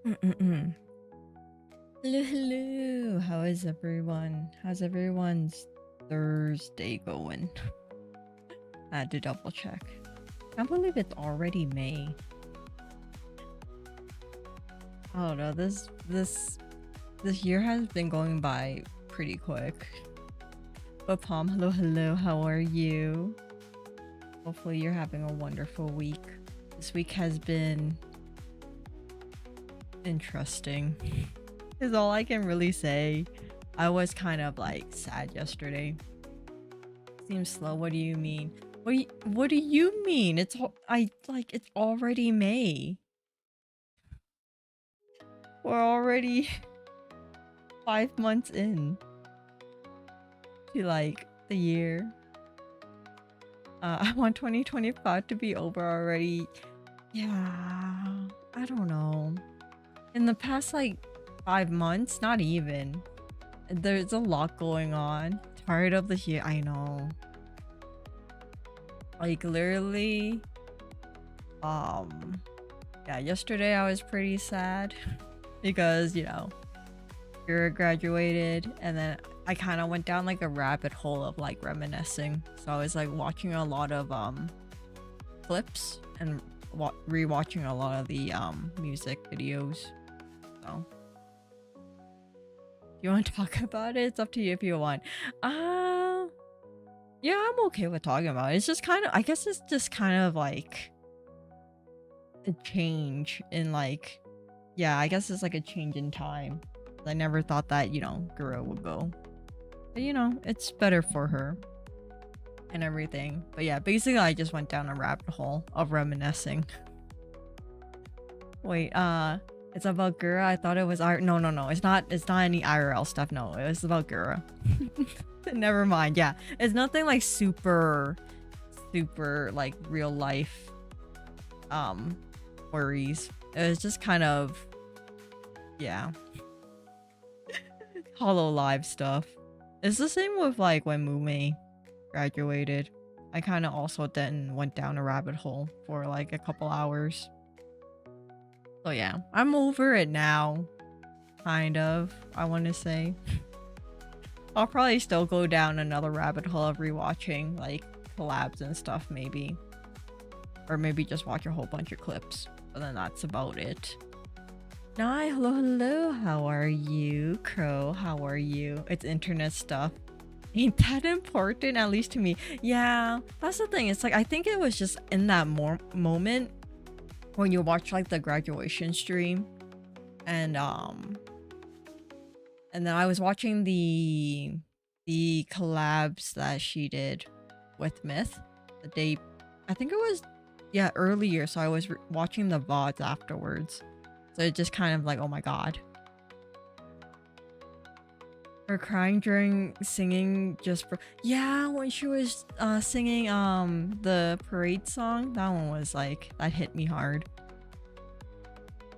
Mm-mm-mm. Hello, hello. How is everyone? How's everyone's Thursday going? I had to double check. Can't believe it's already May. I don't know. This year has been going by pretty quick. But Palm, hello, hello. How are you? Hopefully you're having a wonderful week. This week has been interesting. Is all I can really say. I was kind of like sad yesterday. Seems slow. What do you mean? What do you mean? It's it's already May. We're already 5 months in to like the year. I want 2025 to be over already. Yeah, I don't know. In the past like 5 months, not even. There's a lot going on. Tired of the year, I know. Like literally, yeah, yesterday I was pretty sad because, you know, you're graduated, and then I kind of went down like a rabbit hole of like reminiscing. So I was like watching a lot of clips and rewatching a lot of the music videos. So if you want to talk about it, it's up to you if you want. Yeah, I'm okay with talking about it. It's just kind of, I guess it's just kind of like a change in like, yeah, I guess it's like a change in time. I never thought that, you know, Gura would go. But you know, it's better for her and everything. But yeah, basically I just went down a rabbit hole of reminiscing. Wait, it's about Gura? I thought it was no, it's not any IRL stuff. No, it was about Gura. Never mind. Yeah, it's nothing like super like real life worries. It was just kind of, yeah, hollow live stuff. It's the same with like when Mume graduated. I kind of also then went down a rabbit hole for like a couple hours. So yeah, I'm over it now. Kind of, I want to say. I'll probably still go down another rabbit hole of rewatching like collabs and stuff maybe. Or maybe just watch a whole bunch of clips. But then that's about it. Hi, hello, hello. How are you? Crow, how are you? It's internet stuff. Ain't that important, at least to me. Yeah, that's the thing. It's like, I think it was just in that moment when you watch like the graduation stream. And then I was watching the collabs that she did with Myth the day, I think it was, yeah, earlier. So I was watching the VODs afterwards. So it just kind of like, oh my god. Her crying during singing just for, yeah, when she was singing the parade song, that one was like, that hit me hard.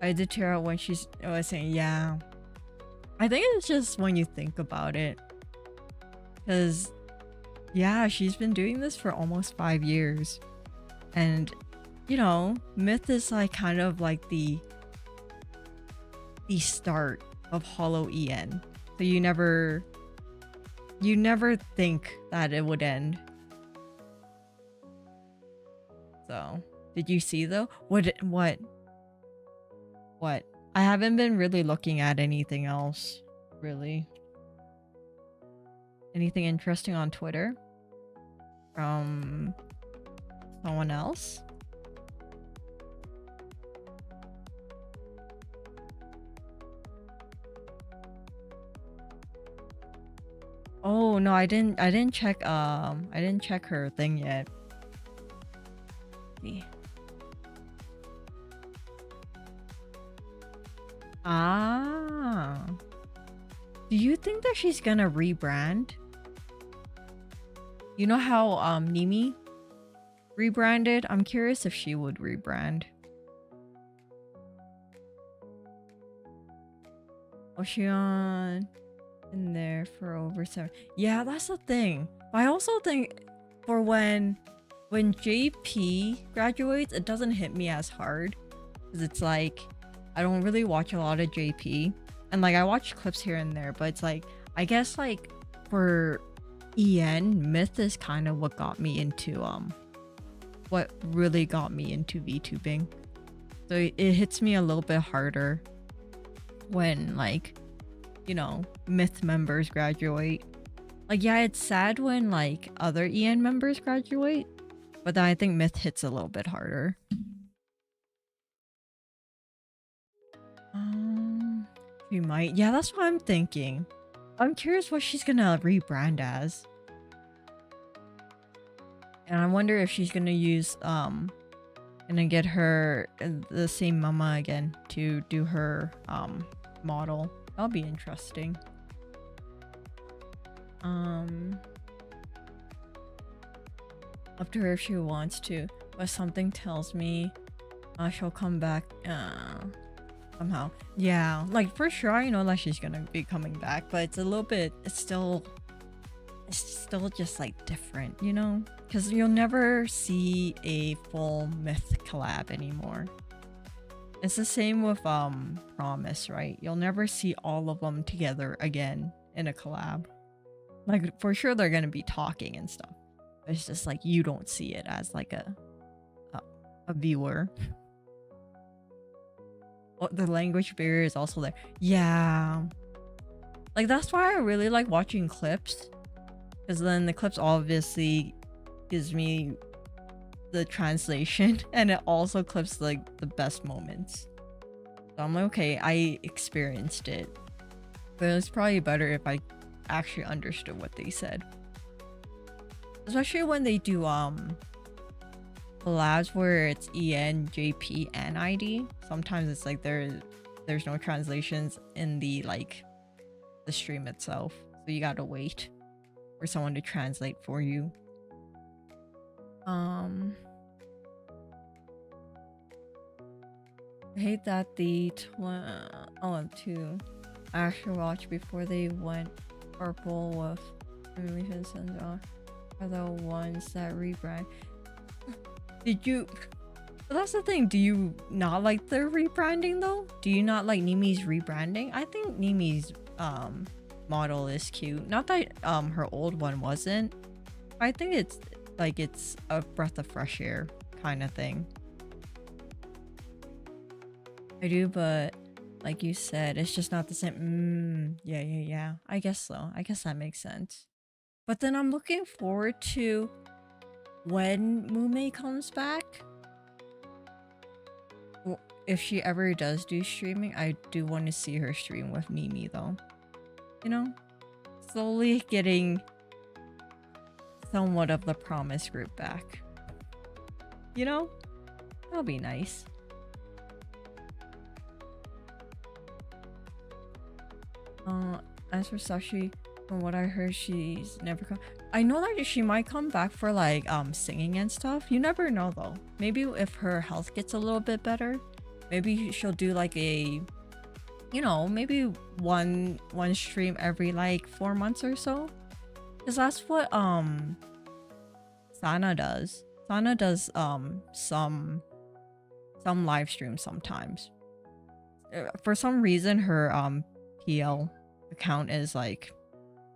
I did tear out when she was saying, yeah. I think it's just when you think about it. Because, yeah, she's been doing this for almost 5 years. And, you know, Myth is like kind of like the start of Hollow EN. So you never think that it would end. So, did you see though? What? I haven't been really looking at anything else, really. Anything interesting on Twitter from someone else? Oh no, I didn't check her thing yet. See. Ah. Do you think that she's gonna rebrand? You know how Nimi rebranded? I'm curious if she would rebrand. Ocean in there for over 7. Yeah, that's the thing. I also think for when JP graduates, it doesn't hit me as hard. Because it's like, I don't really watch a lot of JP, and like I watch clips here and there, but it's like I guess like for Myth is kind of what got me into what really got me into VTubing. So it hits me a little bit harder when like, you know, Myth members graduate. Like yeah, it's sad when like other members graduate, but then I think Myth hits a little bit harder. She might. Yeah, that's what I'm thinking. I'm curious what she's gonna rebrand as. And I wonder if she's gonna use gonna get her the same mama again to do her model. That'll be interesting. Up to her if she wants to, but something tells me she'll come back somehow. Yeah, like for sure I know that she's gonna be coming back, but it's a little bit, it's still just like different, you know, because you'll never see a full Myth collab anymore. It's the same with Promise, right? You'll never see all of them together again in a collab. Like for sure they're gonna be talking and stuff. It's just like you don't see it as like a viewer. Well, the language barrier is also there. Yeah, like that's why I really like watching clips, because then the clips obviously gives me the translation and it also clips like the best moments. So I'm like, okay, I experienced it, but it's probably better if I actually understood what they said, especially when they do collabs where it's JP and ID. Sometimes it's like there's no translations in the like the stream itself, so you gotta wait for someone to translate for you. I hate that the two I actually watched before they went purple with animations and are the ones that rebrand. Did you? That's the thing. Do you not like their rebranding though? Do you not like Nimi's rebranding? I think Nimi's model is cute. Not that her old one wasn't. I think it's like it's a breath of fresh air kind of thing. I do, but like you said, it's just not the same. Yeah. I guess so. I guess that makes sense. But then I'm looking forward to when Mume comes back. Well, if she ever does do streaming, I do want to see her stream with Nimi though. You know? Slowly getting somewhat of the Promise group back. You know? That'll be nice. As for Sashi, from what I heard, she's never come. I know that she might come back for like singing and stuff. You never know though. Maybe if her health gets a little bit better, maybe she'll do like a, you know, maybe one stream every like 4 months or so. Cause that's what Sana does. Sana does some live streams sometimes. For some reason her PL account is like,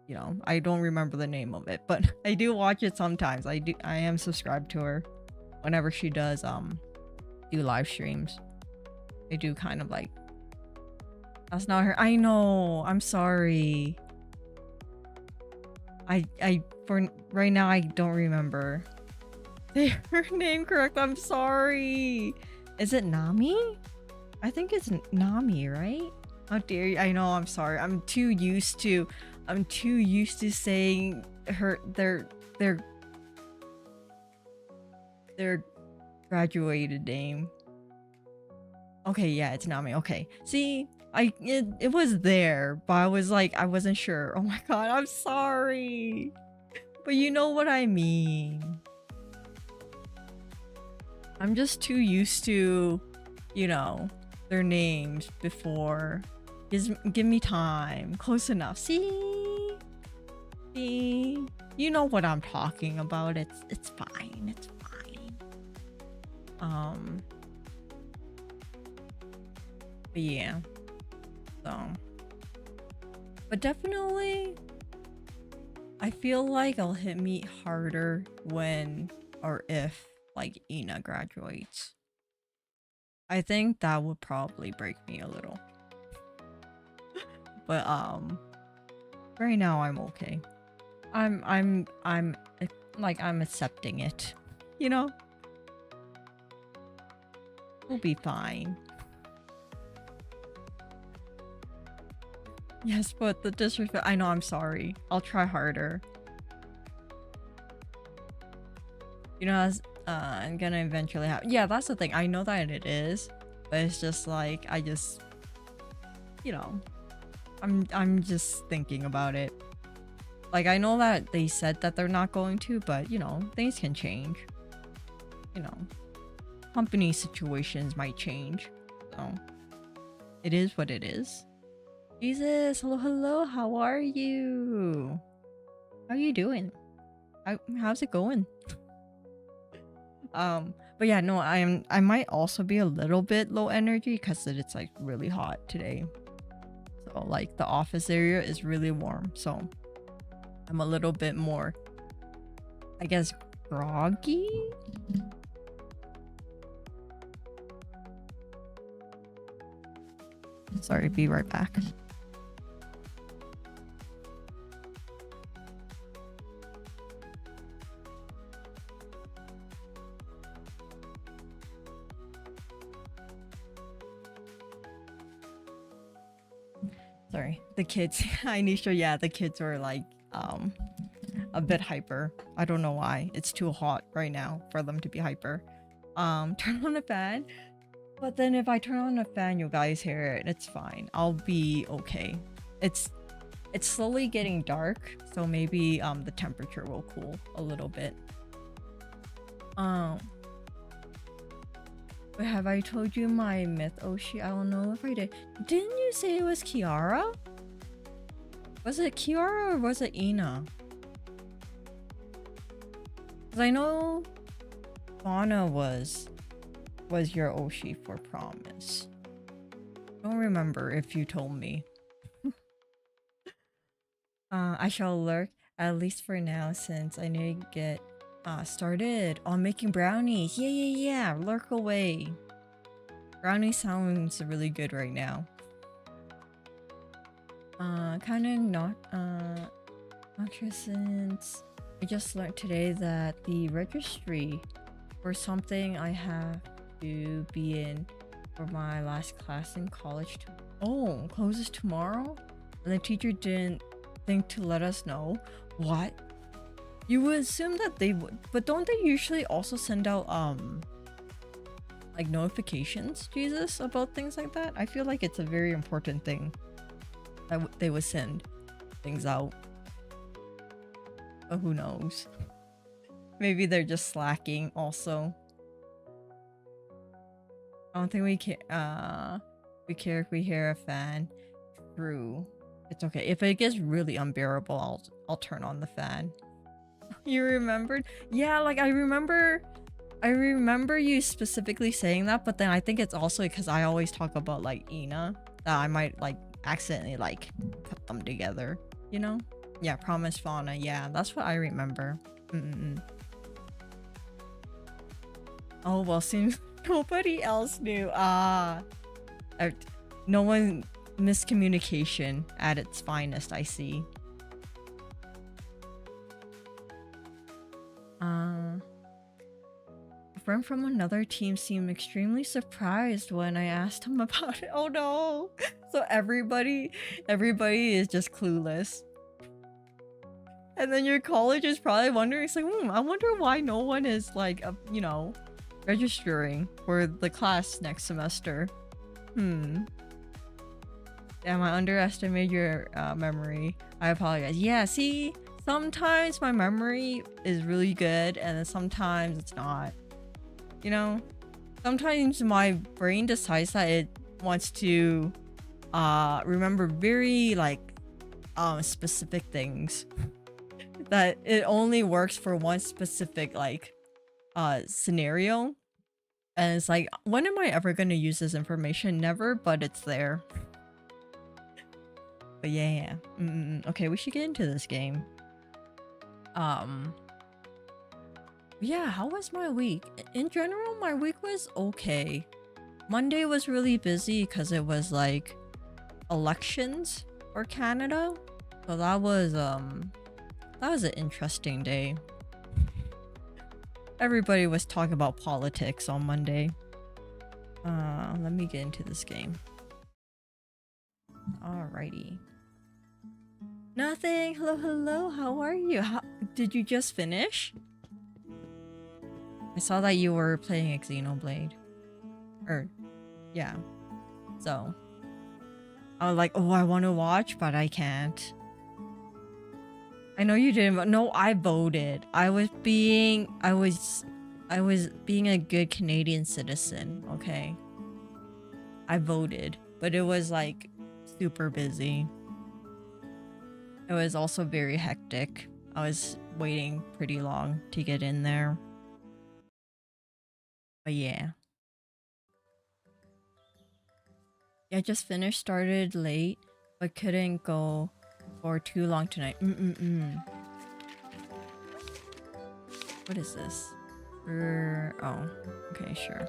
you know, I don't remember the name of it, but I do watch it sometimes. I am subscribed to her whenever she does do live streams. I do kind of like, that's not her. I know, I'm sorry. I for right now I don't remember her name correct. I'm sorry. Is it Nami? I think it's Nami, right? How dare you? I know, I'm sorry. I'm too used to saying their graduated name. Okay, yeah, it's Nami. Okay. See, it was there, but I was like, I wasn't sure. Oh my god, I'm sorry. But you know what I mean. I'm just too used to, you know, their names before. Give me time. Close enough. See? You know what I'm talking about. It's fine. It's fine. But yeah, so. But definitely, I feel like I'll hit me harder when or if like Ina graduates. I think that would probably break me a little. But right now I'm okay. I'm like I'm accepting it. You know? We'll be fine. Yes, but the disrespect, I know, I'm sorry. I'll try harder. You know, as I'm gonna eventually have, yeah, that's the thing. I know that it is, but it's just like I just, you know, I'm just thinking about it. Like I know that they said that they're not going to, but you know, things can change. You know, company situations might change. So it is what it is. Jesus, hello, hello. How are you? How are you doing? How's it going? But yeah, no, I might also be a little bit low energy because it's like really hot today. So like the office area is really warm, so I'm a little bit more, I guess, groggy. Sorry, be right back. Sorry, the kids. I need to show. Yeah, the kids are like a bit hyper. I don't know why. It's too hot right now for them to be hyper. Turn on the fan. But then if I turn on the fan, you guys hear it. It's fine. I'll be okay. It's slowly getting dark, so maybe the temperature will cool a little bit. But have I told you my myth, Oshi? I don't know if I did. Didn't you say it was Kiara? Was it Kiara or was it Ina? Because I know Fauna was your Oshi for promise. Don't remember if you told me. I shall lurk, at least for now, since I need to get started on making brownies. Yeah, lurk away. Brownie sounds really good right now. Kind of not since I just learned today that the registry for something I have to be in for my last class in college closes tomorrow, and the teacher didn't think to let us know. What? You would assume that they would, but don't they usually also send out like notifications, Jesus, about things like that? I feel like it's a very important thing that they would send things out. But who knows? Maybe they're just slacking also. I don't think we care if we hear a fan through. It's okay. If it gets really unbearable, I'll turn on the fan. You remembered? Yeah, like I remember you specifically saying that, but then I think it's also because I always talk about like Ina, that I might like accidentally like put them together, you know? Yeah, promise Fauna. Yeah, that's what I remember. Oh, well, seems nobody else knew. No one, miscommunication at its finest, I see. A friend from another team seemed extremely surprised when I asked him about it. Oh no! So everybody is just clueless. And then your college is probably wondering, it's like, I wonder why no one is like, you know, registering for the class next semester. Damn, I underestimated your memory. I apologize. Yeah, see? Sometimes my memory is really good, and then sometimes it's not. You know? Sometimes my brain decides that it wants to remember very, like, specific things. That it only works for one specific, like, scenario. And it's like, when am I ever gonna use this information? Never, but it's there. But yeah. Okay, we should get into this game. Yeah, how was my week? In general, my week was okay. Monday was really busy because it was like elections for Canada. So that was an interesting day. Everybody was talking about politics on Monday. Let me get into this game. Alrighty. Nothing. Hello. How are you? Did you just finish? I saw that you were playing Xenoblade. Yeah. So, I was like, oh, I want to watch, but I can't. I know you didn't, but no, I voted. I was being a good Canadian citizen, okay? I voted, but it was like super busy. It was also very hectic. I was waiting pretty long to get in there. But yeah. Yeah, just finished, started late, but couldn't go for too long tonight. What is this? Oh, okay, sure.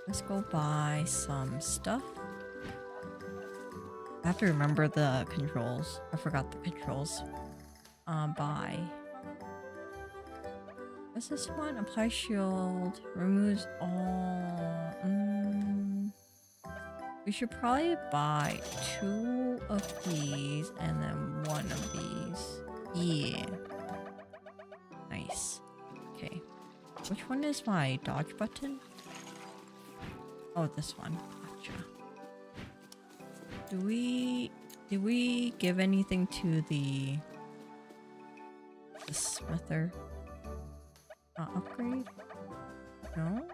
Let's go buy some stuff. I have to remember the controls. I forgot the controls. Buy. What's this one? Apply shield. Removes all. We should probably buy 2 of these and then 1 of these. Yeah. Nice. Okay. Which one is my dodge button? Oh, this one. Gotcha. Did we give anything to the smither? Upgrade? No?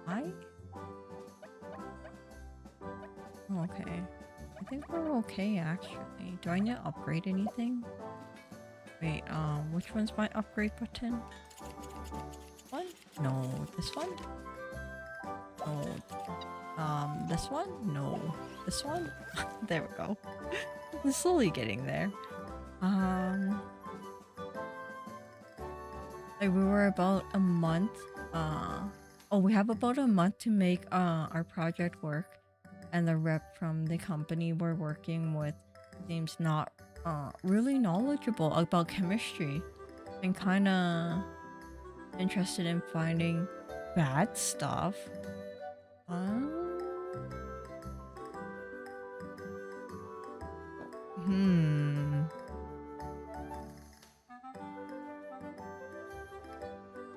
I? Oh, okay. I think we're okay actually. Do I need to upgrade anything? Wait, which one's my upgrade button? One? No, this one? No. This one? No. This one? There we go. I'm slowly getting there. Like we were about a month. Oh, we have about a month to make our project work, and the rep from the company we're working with seems not really knowledgeable about chemistry, and kind of interested in finding bad stuff.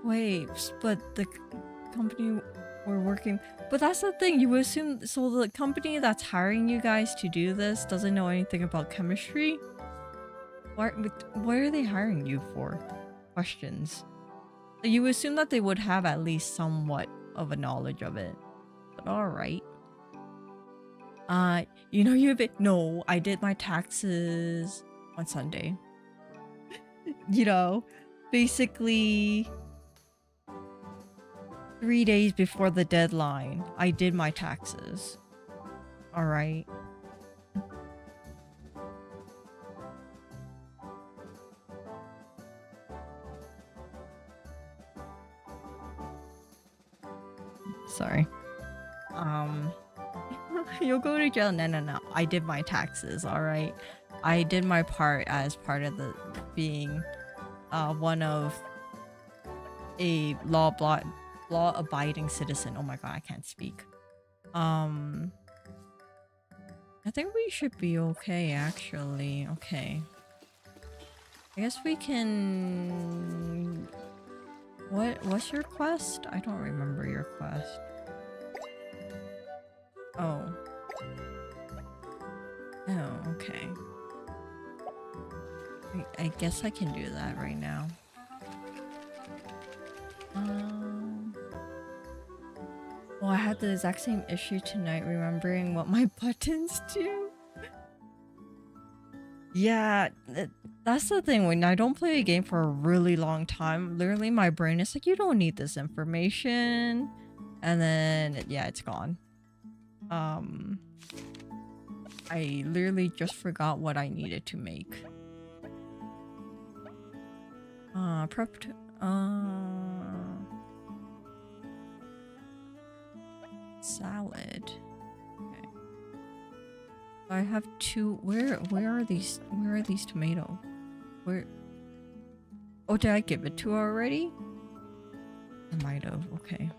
Wait, but the company we're working... But that's the thing, you assume... So the company that's hiring you guys to do this doesn't know anything about chemistry? What are they hiring you for? Questions. You assume that they would have at least somewhat of a knowledge of it. But alright. You know you have it... No, I did my taxes on Sunday. You know, basically... 3 days before the deadline, I did my taxes. Alright. Sorry. You'll go to jail. No. I did my taxes, alright? I did my part as part of the being one of a law-abiding citizen. Oh my god, I can't speak. I think we should be okay, actually. Okay. I guess we can... What's your quest? I don't remember your quest. Oh. Oh, okay. I guess I can do that right now. Well, I had the exact same issue tonight, remembering what my buttons do. Yeah, That's the thing, when I don't play a game for a really long time, literally my brain is like, you don't need this information. And then, yeah, it's gone. I literally just forgot what I needed to make. Prepped, salad. Okay. I have two. Where are these? Where are these tomatoes? Where? Oh, did I give it to her already? I might have. Okay.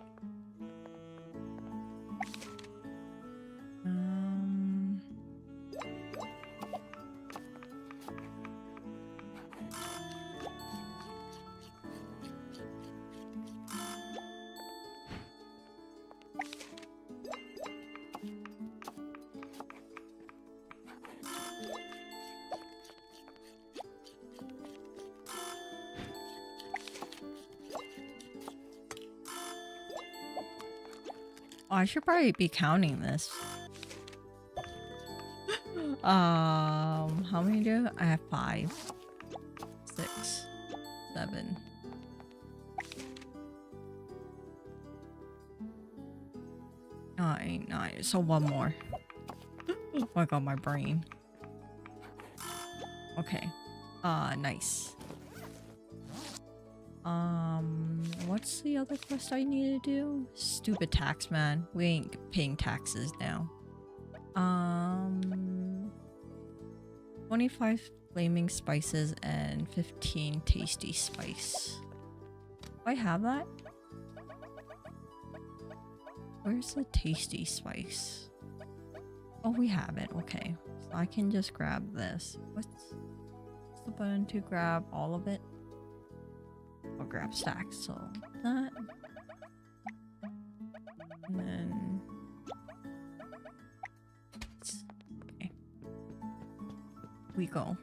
Oh, I should probably be counting this. How many do I have? 5, 6, 7. Nine. So one more. Oh my god, my brain. Okay. Nice. What's the other quest I need to do? Stupid tax man. We ain't paying taxes now. 25 flaming spices and 15 tasty spice. Do I have that? Where's the tasty spice? Oh, we have it. Okay. So I can just grab this. What's the button to grab all of it? I'll grab stacks. So that. And then. Okay. We go.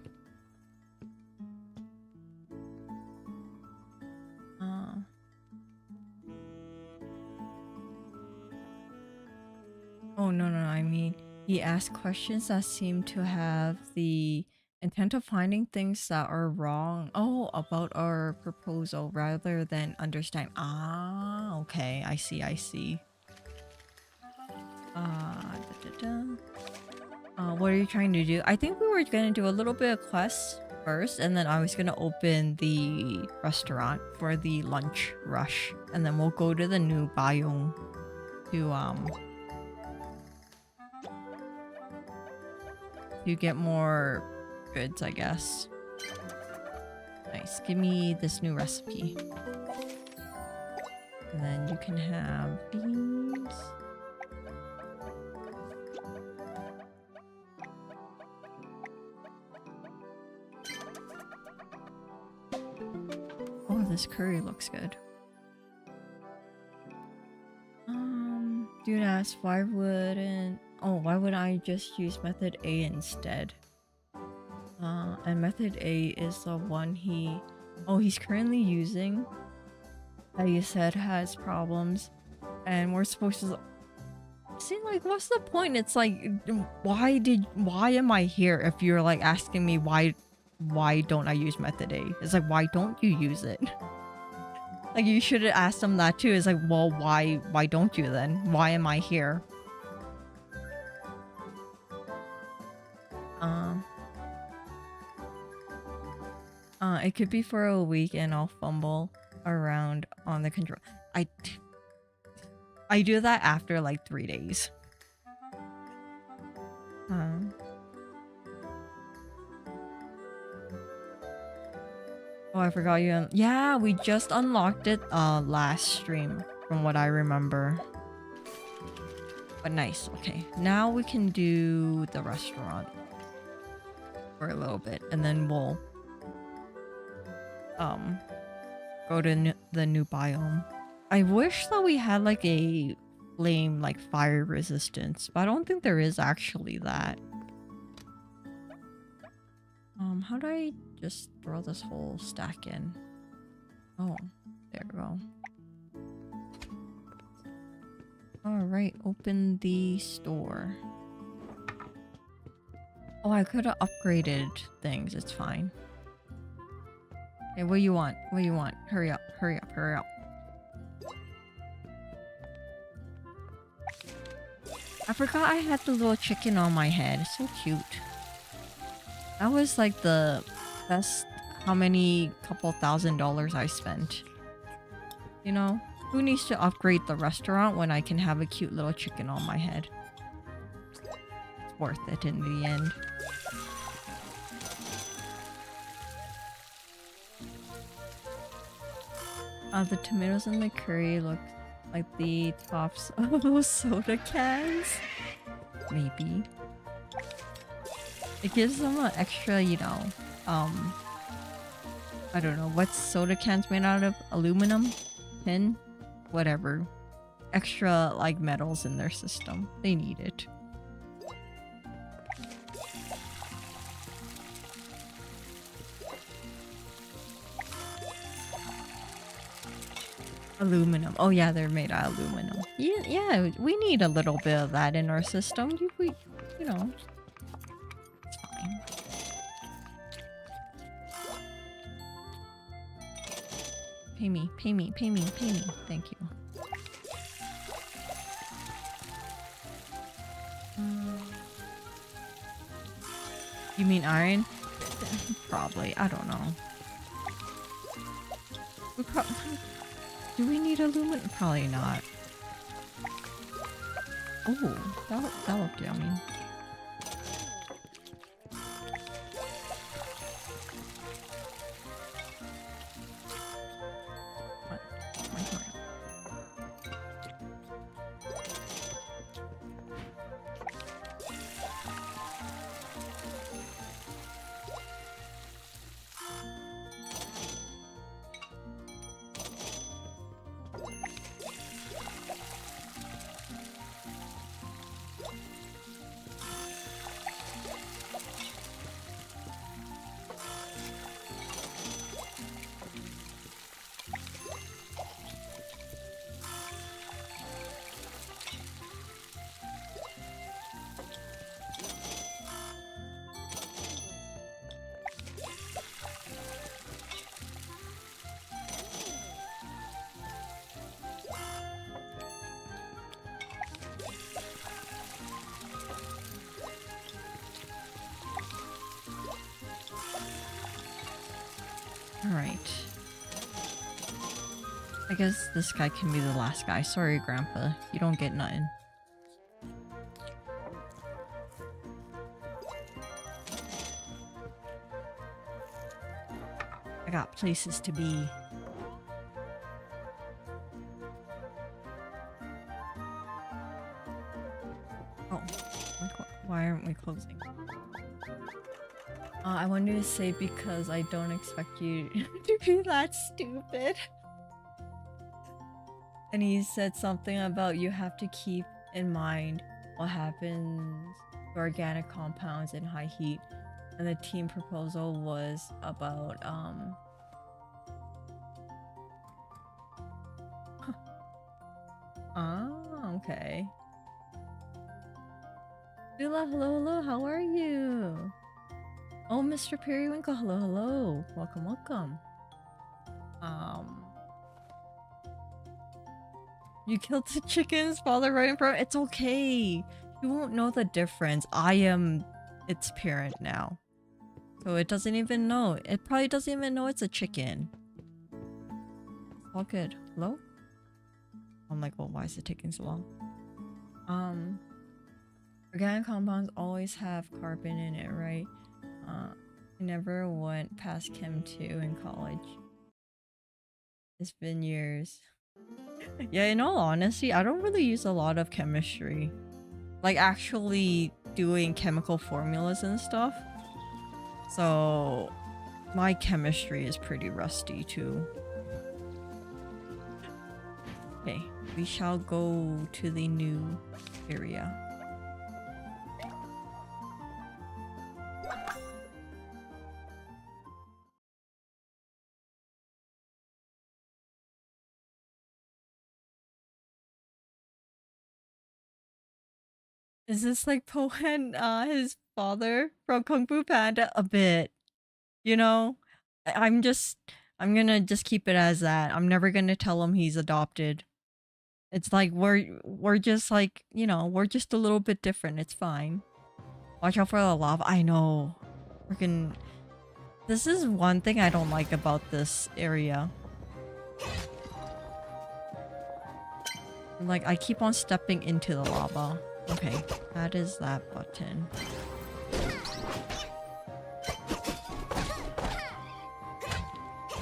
Oh, no, I mean, he asked questions that seem to have the intent of finding things that are wrong. Oh, about our proposal rather than understand. Ah, okay. I see. What are you trying to do? I think we were gonna do a little bit of quests first, and then I was gonna open the restaurant for the lunch rush, and then we'll go to the new biome to get more goods, I guess. Nice. Give me this new recipe. And then you can have these. Oh, this curry looks good. Dude asked, why would I just use method A instead? And method A is the one he's currently using, that you said has problems, and we're supposed to see, like, what's the point? It's like, why am I here if you're like asking me why don't I use method A? It's like, why don't you use it? Like, you should have asked them that too. It's like, well, why don't you then? Why am I here? It could be for a week and I'll fumble around on the control. I do that after like 3 days. Oh, I forgot you. Yeah, we just unlocked it last stream from what I remember. But nice. Okay, now we can do the restaurant for a little bit, and then we'll go to the new biome. I wish that we had like a flame, like fire resistance, but I don't think there is actually that. How do I just throw this whole stack in? Oh, there we go. Alright, open the store. Oh, I could have upgraded things, it's fine. Hey, what do you want? What do you want? Hurry up, hurry up, hurry up. I forgot I had the little chicken on my head. It's so cute. That was like the best how many couple $1,000s I spent. You know? Who needs to upgrade the restaurant when I can have a cute little chicken on my head? It's worth it in the end. The tomatoes in the curry look like the tops of those soda cans. Maybe. It gives them an extra, you know, I don't know, what's soda cans made out of? Aluminum? Tin? Whatever. Extra, like, metals in their system. They need it. Aluminum. Oh yeah, they're made out of aluminum. Yeah, we need a little bit of that in our system. You know, it's fine. Pay me, pay me, pay me, pay me. Thank you. You mean iron? Probably. I don't know. Do we need aluminum? Probably not. Oh, that looked yummy. What? My turn. Alright. I guess this guy can be the last guy. Sorry, Grandpa. You don't get nothing. I got places to be. Oh. Why aren't we closing? I wanted to say because I don't expect you to be that stupid. And he said something about you have to keep in mind what happens to organic compounds in high heat. And the team proposal was about, Ah, okay. Dula, hello, hello, how are you? Oh, Mr. Periwinkle, hello, hello. Welcome, welcome. You killed the chicken's father right in front. It's okay. You won't know the difference. I am its parent now. So it doesn't even know. It probably doesn't even know it's a chicken. It's all good. Hello? I'm like, well, why is it taking so long? Organic compounds always have carbon in it, right? I never went past Chem 2 in college. It's been years. Yeah, in all honesty, I don't really use a lot of chemistry. Like, actually doing chemical formulas and stuff. So, my chemistry is pretty rusty, too. Okay, we shall go to the new area. Is this like Pohan, his father from Kung Fu Panda? A bit. You know? I'm just... I'm gonna just keep it as that. I'm never gonna tell him he's adopted. It's like we're just like, you know, we're just a little bit different. It's fine. Watch out for the lava. I know. Freaking this is one thing I don't like about this area. Like I keep on stepping into the lava. Okay, that is that button.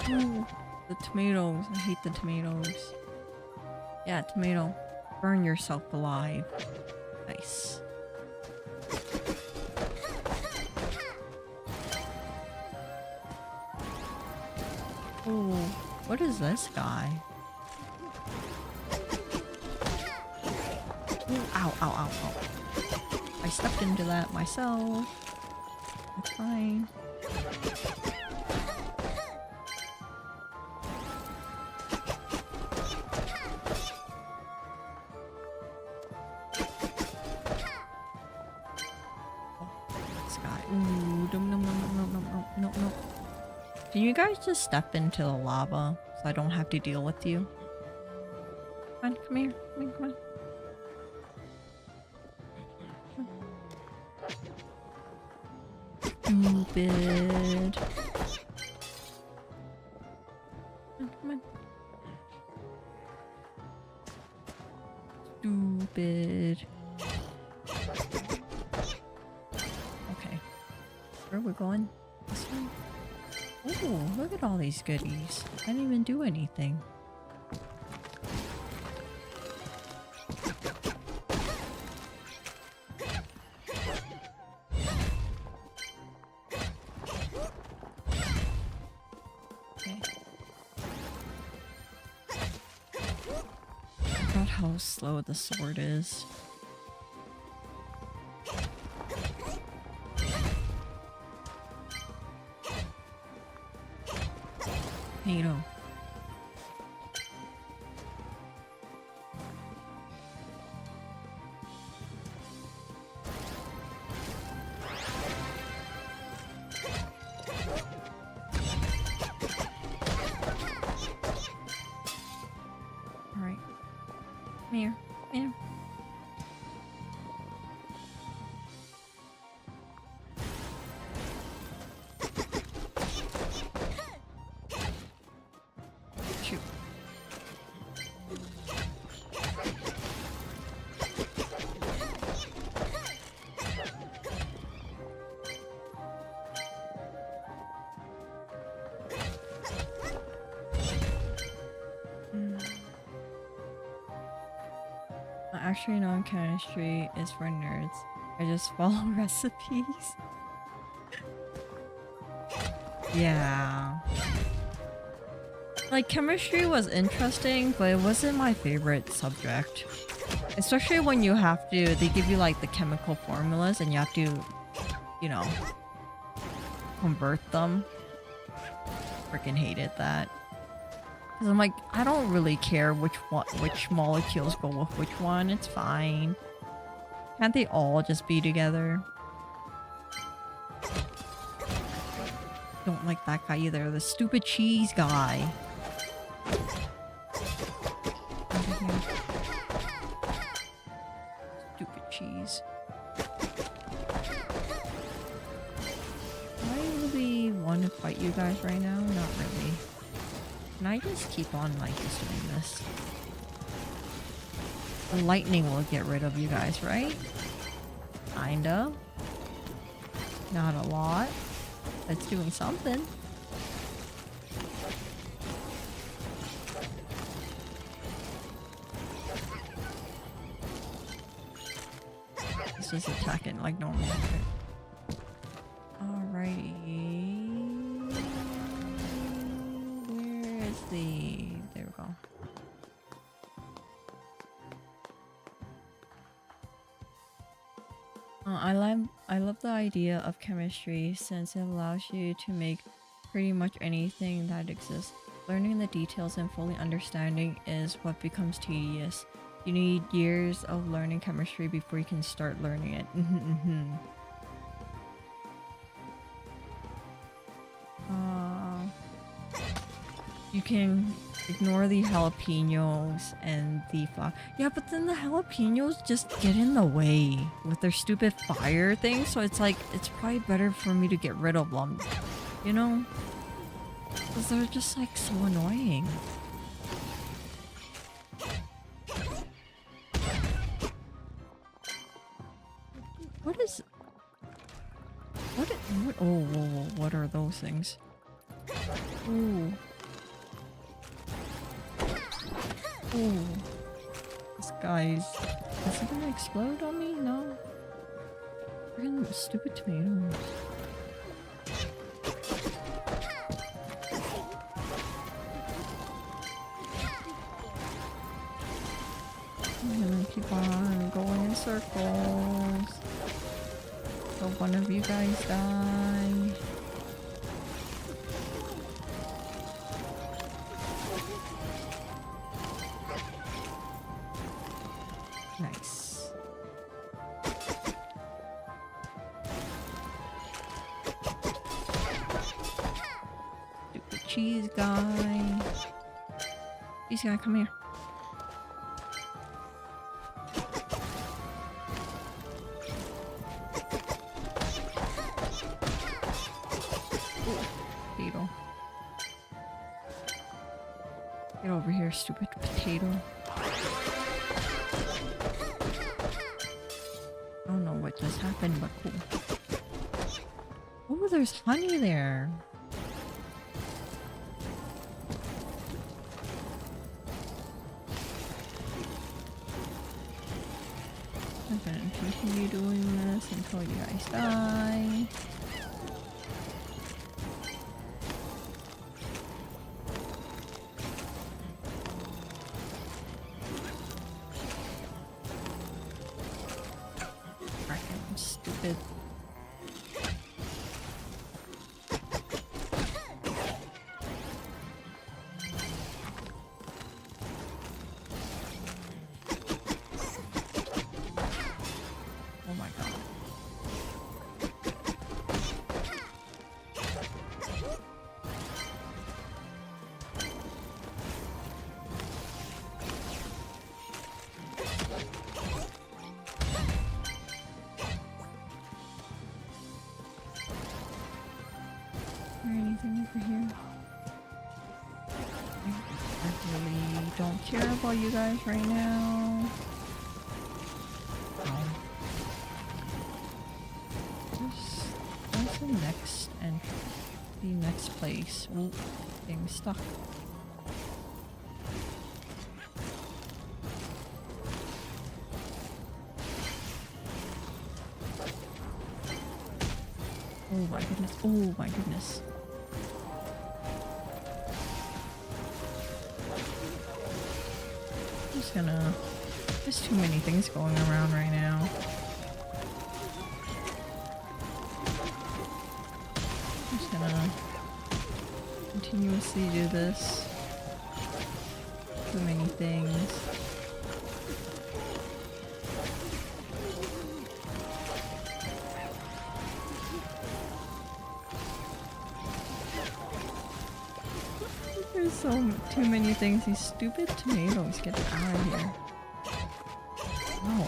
Ooh, the tomatoes. I hate the tomatoes. Yeah, tomato. Burn yourself alive. Nice. Ooh, what is this guy? Ooh, ow, ow, ow, ow. I stepped into that myself. It's fine. No. Can you guys just step into the lava so I don't have to deal with you? Come on, come here. Come on. Stupid. Come on. Stupid. Okay. Where are we going? This way? Ooh, look at all these goodies. I didn't even do anything. Okay. I forgot how slow the sword is. Tomato. Alright. Come here. Come here. Shoot. Actually, non-chemistry is for nerds. I just follow recipes. Yeah. Like, chemistry was interesting, but it wasn't my favorite subject. Especially when you have to, they give you like the chemical formulas and you have to, you know, convert them. Freaking hated that. Cause I'm like, I don't really care which molecules go with which one. It's fine. Can't they all just be together? Don't like that guy either. The stupid cheese guy. Stupid cheese. Do I really want to fight you guys right now? Not really. Can I just keep on like just doing this? The lightning will get rid of you guys, right? Kind of. Not a lot. It's doing something. It's just attacking like normal. Alrighty. Where is the... There we go. I love the idea of chemistry since it allows you to make pretty much anything that exists. Learning the details and fully understanding is what becomes tedious. You need years of learning chemistry before you can start learning it. You can ignore the jalapenos and the fire. Yeah, but then the jalapenos just get in the way with their stupid fire thing. So it's like, it's probably better for me to get rid of them. You know? Because they're just like so annoying. What is... What? Oh, whoa, whoa, what are those things? Ooh. Ooh. This guy's... Is he gonna explode on me? No. Freaking stupid tomatoes. I'm gonna keep on going in circles. So one of you guys die. Nice. Stupid cheese guy. Cheese guy, come here. Potato. Get over here, stupid potato. I don't know what just happened, but cool. Oh, there's honey there. I'm gonna continue doing this until you guys die. Freaking stupid. Oh my god. Is there anything over here? I really don't care about you guys right now. Where's the next entry? The next place. Ooh, getting stuck. Oh my goodness. Oh my goodness. I'm just gonna... There's too many things going around right now. I'm just gonna continuously do this. Too many things. There's too many things. These stupid tomatoes, get out of here. No.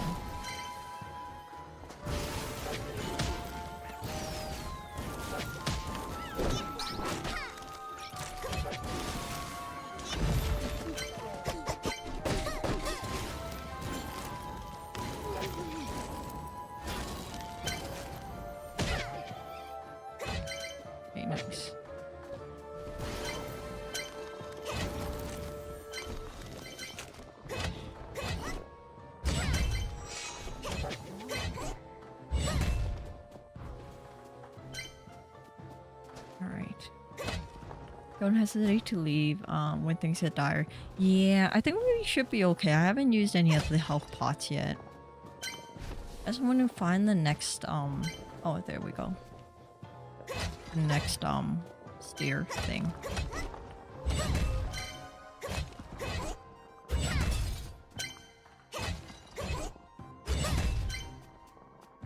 Okay, nice. Alright. Don't hesitate to leave when things get dire. Yeah, I think we should be okay. I haven't used any of the health pots yet. I just want to find the next oh, there we go. The next steer thing.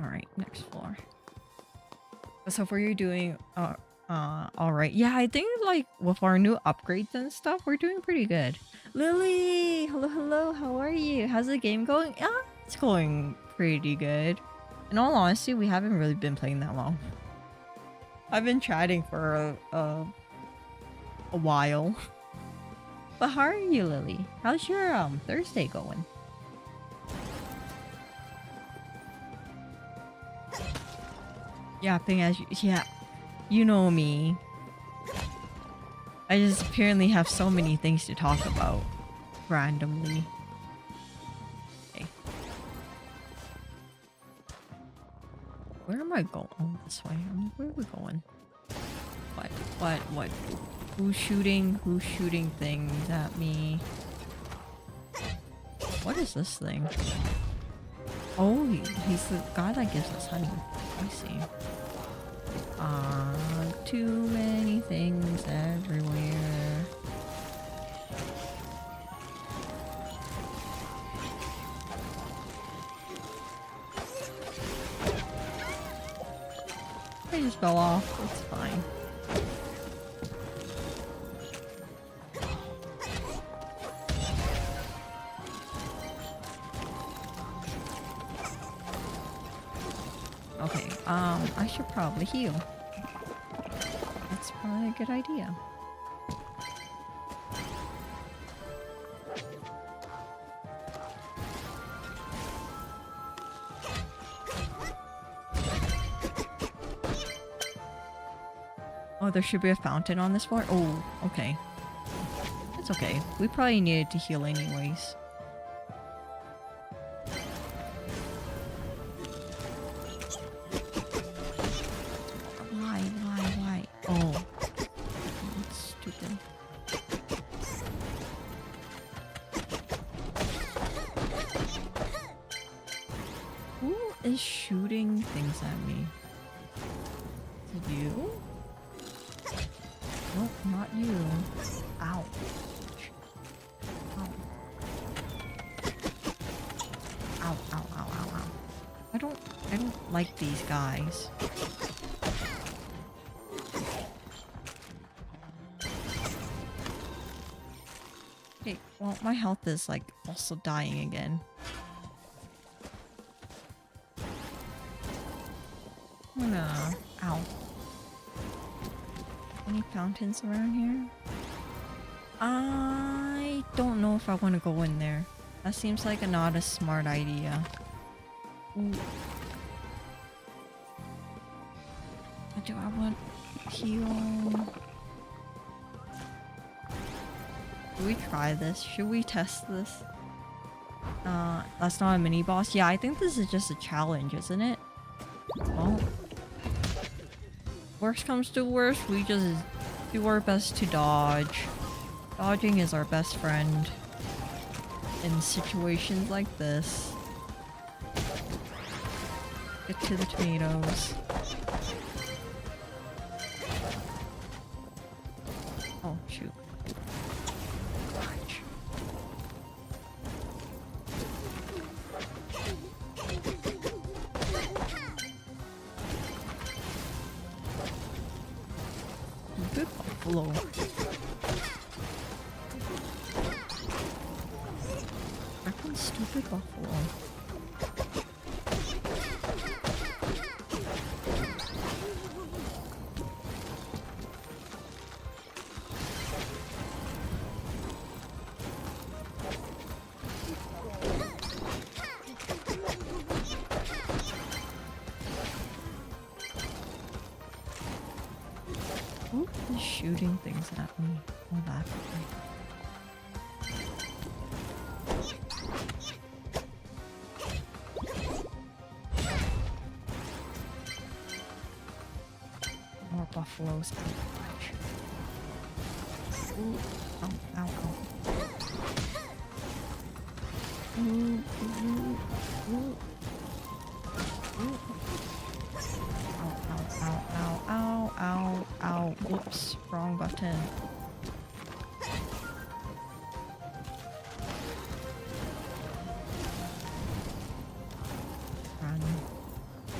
Alright, next floor. So for you doing All right. Yeah, I think like with our new upgrades and stuff, we're doing pretty good. Lily, hello, hello. How are you? How's the game going? Yeah, it's going pretty good. In all honesty, we haven't really been playing that long. I've been chatting for a while. But how are you, Lily? How's your Thursday going? Yapping as you, yeah, you know me. I just apparently have so many things to talk about randomly. Okay. Where am I going? Oh, this way. Where are we going? What? Who's shooting things at me? What is this thing? Oh, he's the guy that gives us honey. I see. Too many things everywhere. I just fell off. It's fine. Okay, I should probably heal. That's probably a good idea. Oh, there should be a fountain on this floor? Oh, okay. It's okay. We probably needed to heal anyways. Why? Oh. That's stupid. Who is shooting things at me? Is it you? Nope, not you. Ow. Ow. Ow. I don't like these guys. Okay, well, my health is like also dying again. No. Ow. Any fountains around here? I don't know if I want to go in there. That seems like not a smart idea. Ooh. Do I want heal? Should we try this? Should we test this? That's not a mini boss. Yeah, I think this is just a challenge, isn't it? Well, worst comes to worst, we just do our best to dodge. Dodging is our best friend in situations like this. Get to the tomatoes. Oh, shoot. Dodge. Good buffalo. Freaking stupid buffalo. Who is shooting things at me? Oh, that way. More buffaloes. Ooh. Ow. Ooh. Ow. Whoops. Wrong button.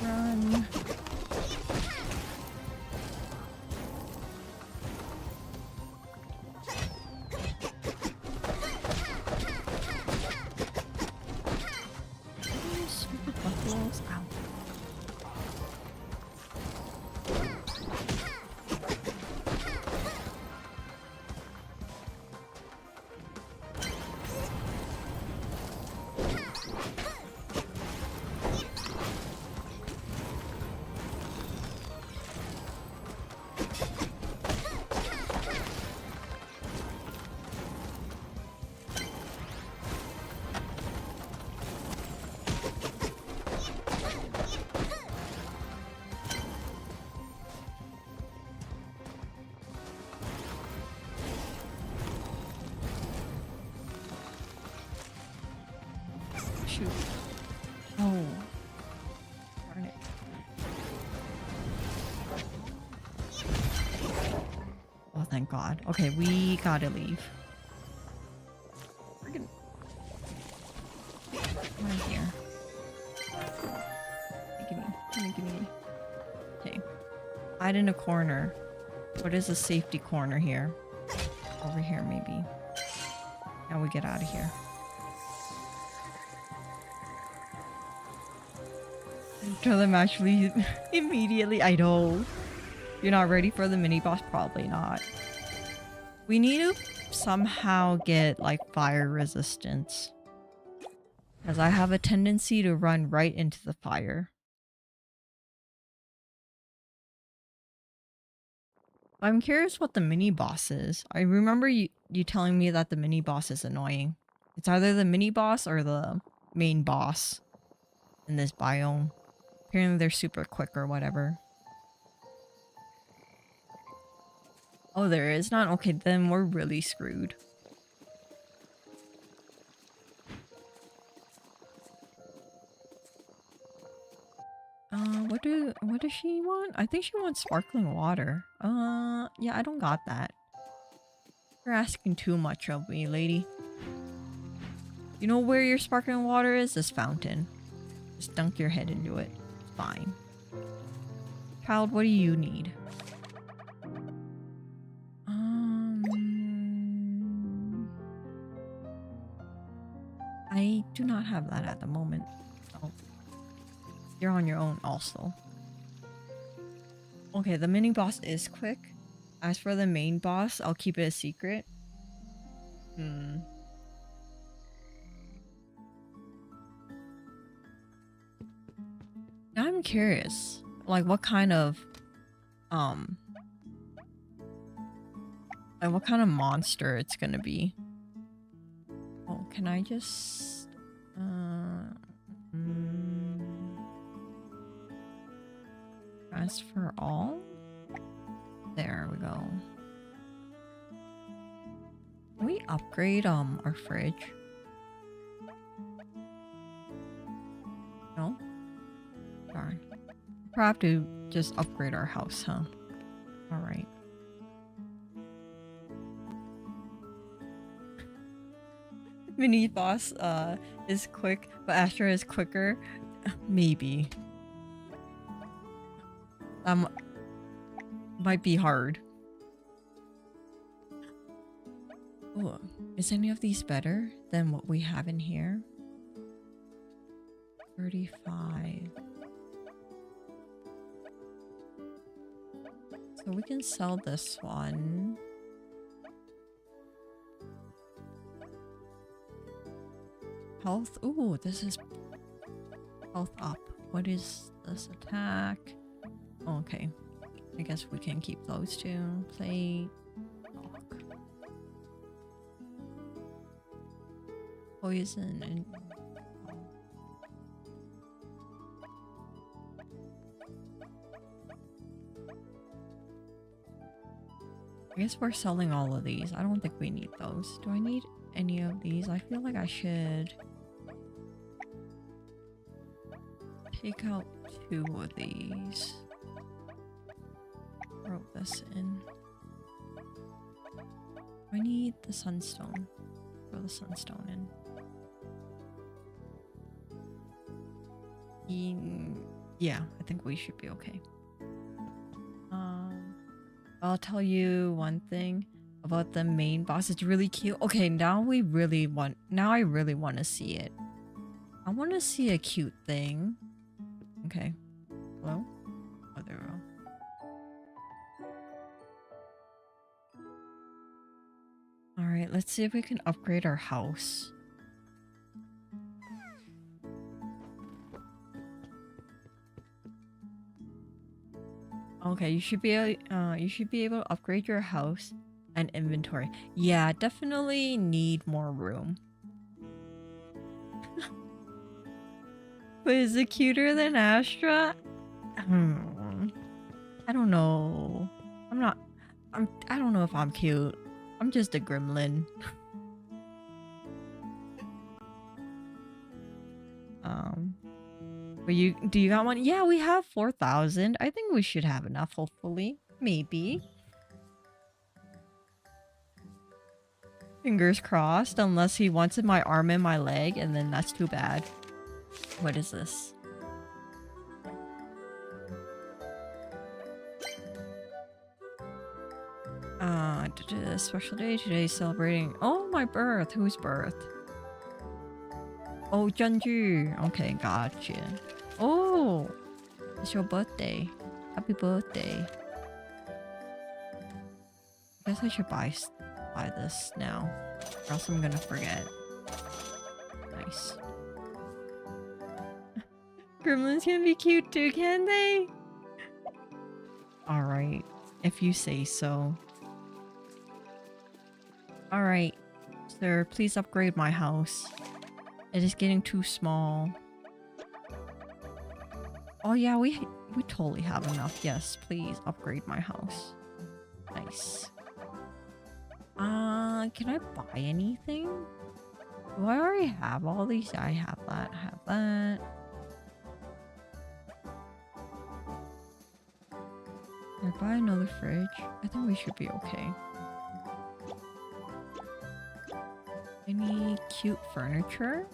Run. shoot. Oh. Darn it. Oh, thank God. Okay, we gotta leave. Friggin'. Come on here. Gimme. Okay. Hide in a corner. What is a safety corner here? Over here, maybe. Now we get out of here. Kill them actually immediately. I know. You're not ready for the mini boss? Probably not. We need to somehow get like fire resistance. Because I have a tendency to run right into the fire. I'm curious what the mini boss is. I remember you telling me that the mini boss is annoying. It's either the mini boss or the main boss in this biome. Apparently they're super quick or whatever. Oh, there is not? Okay, then we're really screwed. What does she want? I think she wants sparkling water. Yeah, I don't got that. You're asking too much of me, lady. You know where your sparkling water is? This fountain. Just dunk your head into it. It's fine. Child, what do you need? I do not have that at the moment. Oh. You're on your own also. Okay, the mini boss is quick. As for the main boss, I'll keep it a secret. Now I'm curious. Like what kind of monster it's gonna be. Oh, can I just transfer all? There we go. Can we upgrade our fridge? No? Darn. We'll have to just upgrade our house, huh? Alright. Mini boss is quick, but Astra is quicker. Maybe. Might be hard. Ooh, is any of these better than what we have in here? 35. So we can sell this one. Health. Ooh, this is health up. What is this attack? Okay. I guess we can keep those two. Plate. Lock. Poison and... I guess we're selling all of these. I don't think we need those. Do I need any of these? I feel like I should take out 2 of these. Throw this in. I need the sunstone. Throw the sunstone in. Yeah, I think we should be okay. I'll tell you one thing about the main boss. It's really cute. Okay, now I really want to see it. I want to see a cute thing. Okay. Hello? Oh, there we go. Alright, let's see if we can upgrade our house. Okay, you should be able to upgrade your house and inventory. Yeah, definitely need more room. But is it cuter than Astra? I don't know. I don't know if I'm cute. I'm just a gremlin. But do you got one? Yeah, we have 4,000. I think we should have enough, hopefully. Maybe. Fingers crossed, unless he wants my arm and my leg, and then that's too bad. What is this? Special day today, celebrating. Oh, my birth. Whose birth? Oh, Jeonju. Okay, gotcha. Oh, it's your birthday. Happy birthday. I guess I should buy this now, or else I'm gonna forget. Nice. Gremlins can be cute too, can they? Alright, if you say so. Alright, sir, please upgrade my house. It is getting too small. Oh yeah, we totally have enough. Yes, please upgrade my house. Nice. Can I buy anything? Do I already have all these? I have that, have that. Can I buy another fridge? I think we should be okay. Any cute furniture?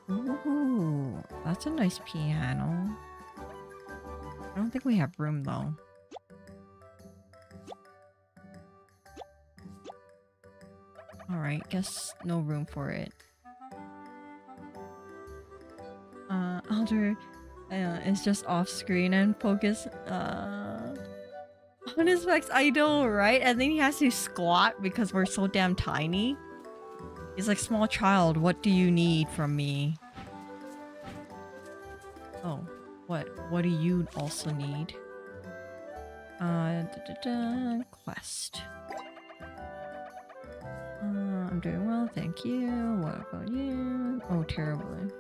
Ooh, that's a nice piano. I don't think we have room though. Alright, guess no room for it. Alder is just off screen and focus on his specs. I know, right? And then he has to squat because we're so damn tiny. He's like, small child, what do you need from me? Oh, what do you also need? Quest. I'm doing well, thank you. What about you? Oh, terribly.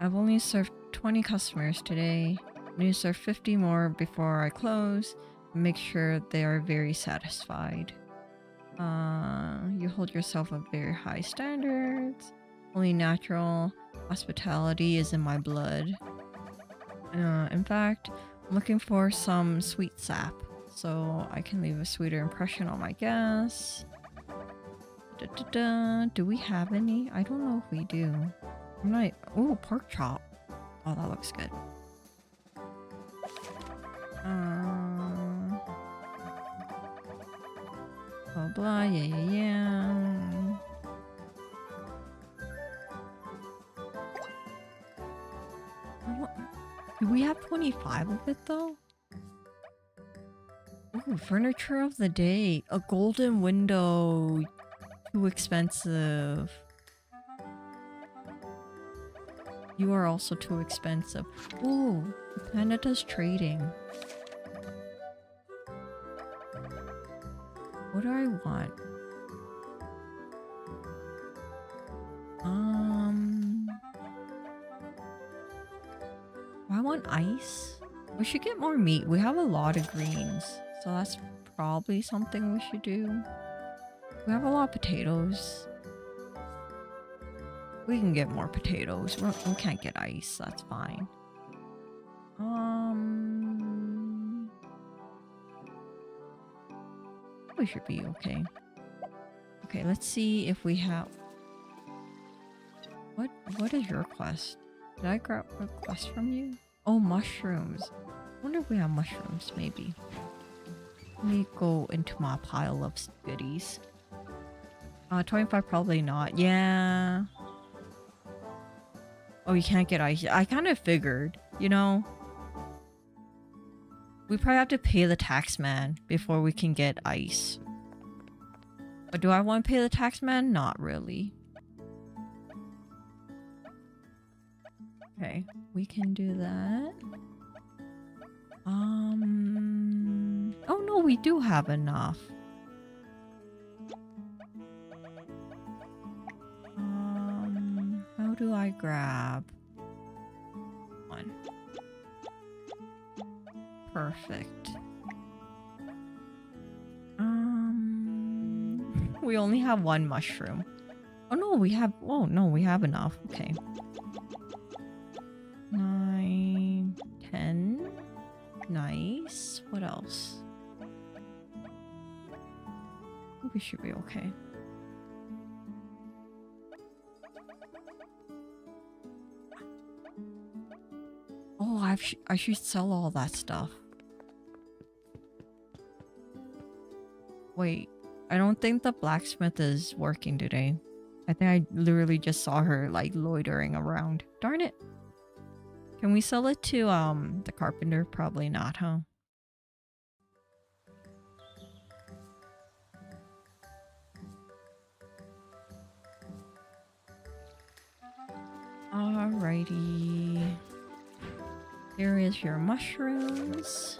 I've only served 20 customers today. I need to serve 50 more before I close. Make sure they are very satisfied. You hold yourself up very high standards. Only natural hospitality is in my blood. In fact, I'm looking for some sweet sap so I can leave a sweeter impression on my guests. Do we have any? I don't know if we do. I'm not. Ooh, pork chop. Oh, that looks good. Blah blah. Yeah. Do we have 25 of it though? Ooh, furniture of the day. A golden window. Too expensive. You are also too expensive. Ooh, Panda does trading. What do I want? I want ice. We should get more meat. We have a lot of greens, so that's probably something we should do. We have a lot of potatoes. We can get more potatoes. We can't get ice. That's fine. We should be okay. Okay, let's see if we have... What is your quest? Did I grab a quest from you? Oh, mushrooms. I wonder if we have mushrooms, maybe. Let me go into my pile of goodies. 25 probably not. Yeah. Oh, you can't get ice. I kind of figured, you know. We probably have to pay the tax man before we can get ice. But do I want to pay the tax man? Not really. Okay, we can do that. Oh no, we do have enough. How do I grab one? Perfect. We only have one mushroom. Oh no, no, we have... Oh, no, we have enough. Okay. 9, 10. Nice. What else? I think we should be okay. Oh, I should sell all that stuff. Wait, I don't think the blacksmith is working today. I think I literally just saw her like loitering around. Darn it. Can we sell it to the carpenter? Probably not, huh? Alrighty. Here is your mushrooms.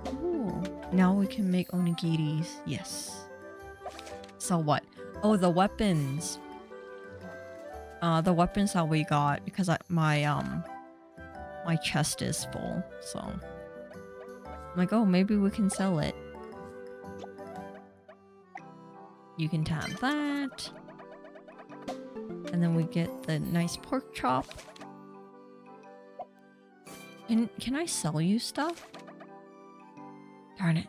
Ooh. Now we can make onigiris. Yes. So what? Oh, the weapons. The weapons that we got because my chest is full. So I'm like, oh, maybe we can sell it. You can tap that. And then we get the nice pork chop. Can I sell you stuff? Darn it.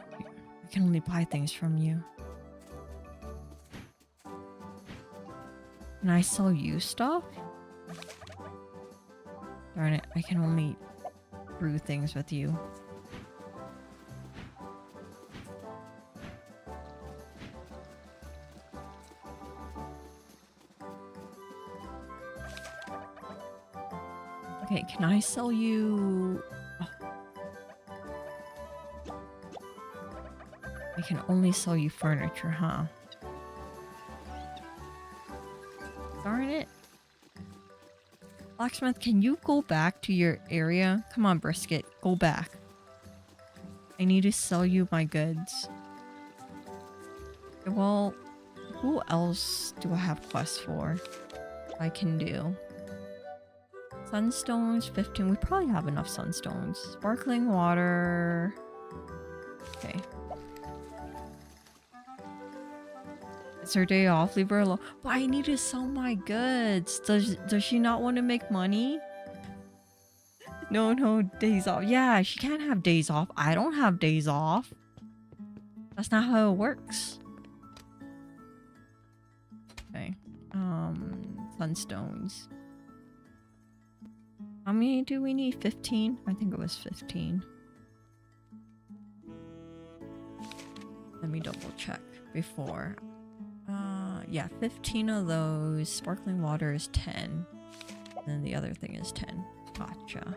I can only buy things from you. Can I sell you stuff? Darn it. I can only brew things with you. Okay, can I sell you... Oh. I can only sell you furniture, huh? Darn it. Blacksmith, can you go back to your area? Come on, Brisket, go back. I need to sell you my goods. Okay, well, who else do I have quests for? I can do. Sunstones, 15. We probably have enough sunstones. Sparkling water. Okay. It's her day off. Leave her alone. But I need to sell my goods. Does she not want to make money? No, days off. Yeah, she can't have days off. I don't have days off. That's not how it works. Okay. Sunstones. How many do we need? 15? I think it was 15. Let me double check before. Yeah, 15 of those. Sparkling water is 10. And then the other thing is 10. Gotcha.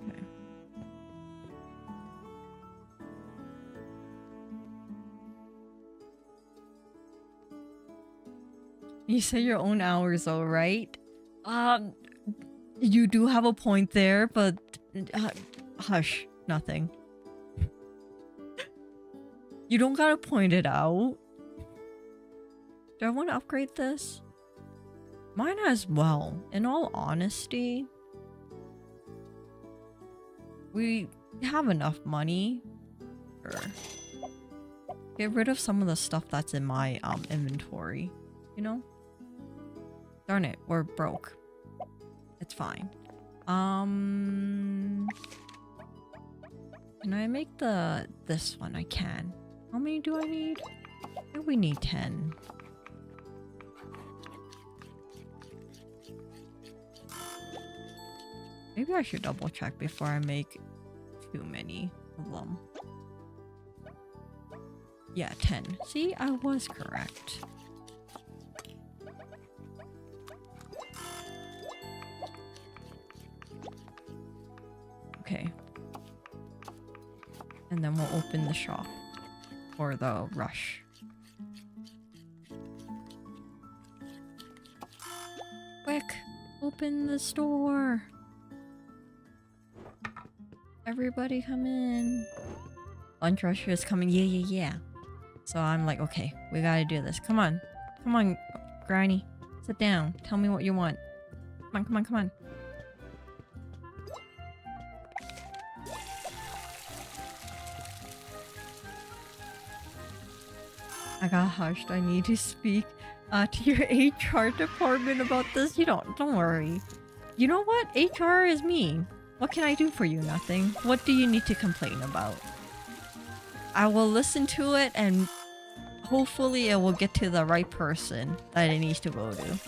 Okay. You say your own hours though, right? You do have a point there, but hush, nothing. You don't gotta point it out. Do I want to upgrade this? Mine as well. In all honesty, we have enough money. Sure. Get rid of some of the stuff that's in my inventory. You know? Darn it, we're broke. It's fine. Can I make this one? I can. How many do I need? I think we need 10. Maybe I should double check before I make too many of them. Yeah, 10. See, I was correct. Okay. And then we'll open the shop for the rush. Quick! Open the store. Everybody come in. Lunch rusher is coming. Yeah, yeah, yeah. So I'm like, okay, we gotta do this. Come on. Come on, Granny. Sit down. Tell me what you want. Come on, come on, come on. I got hushed. I need to speak to your HR department about this. You don't worry. You know what? HR is me. What can I do for you? Nothing. What do you need to complain about? I will listen to it and hopefully it will get to the right person that it needs to go to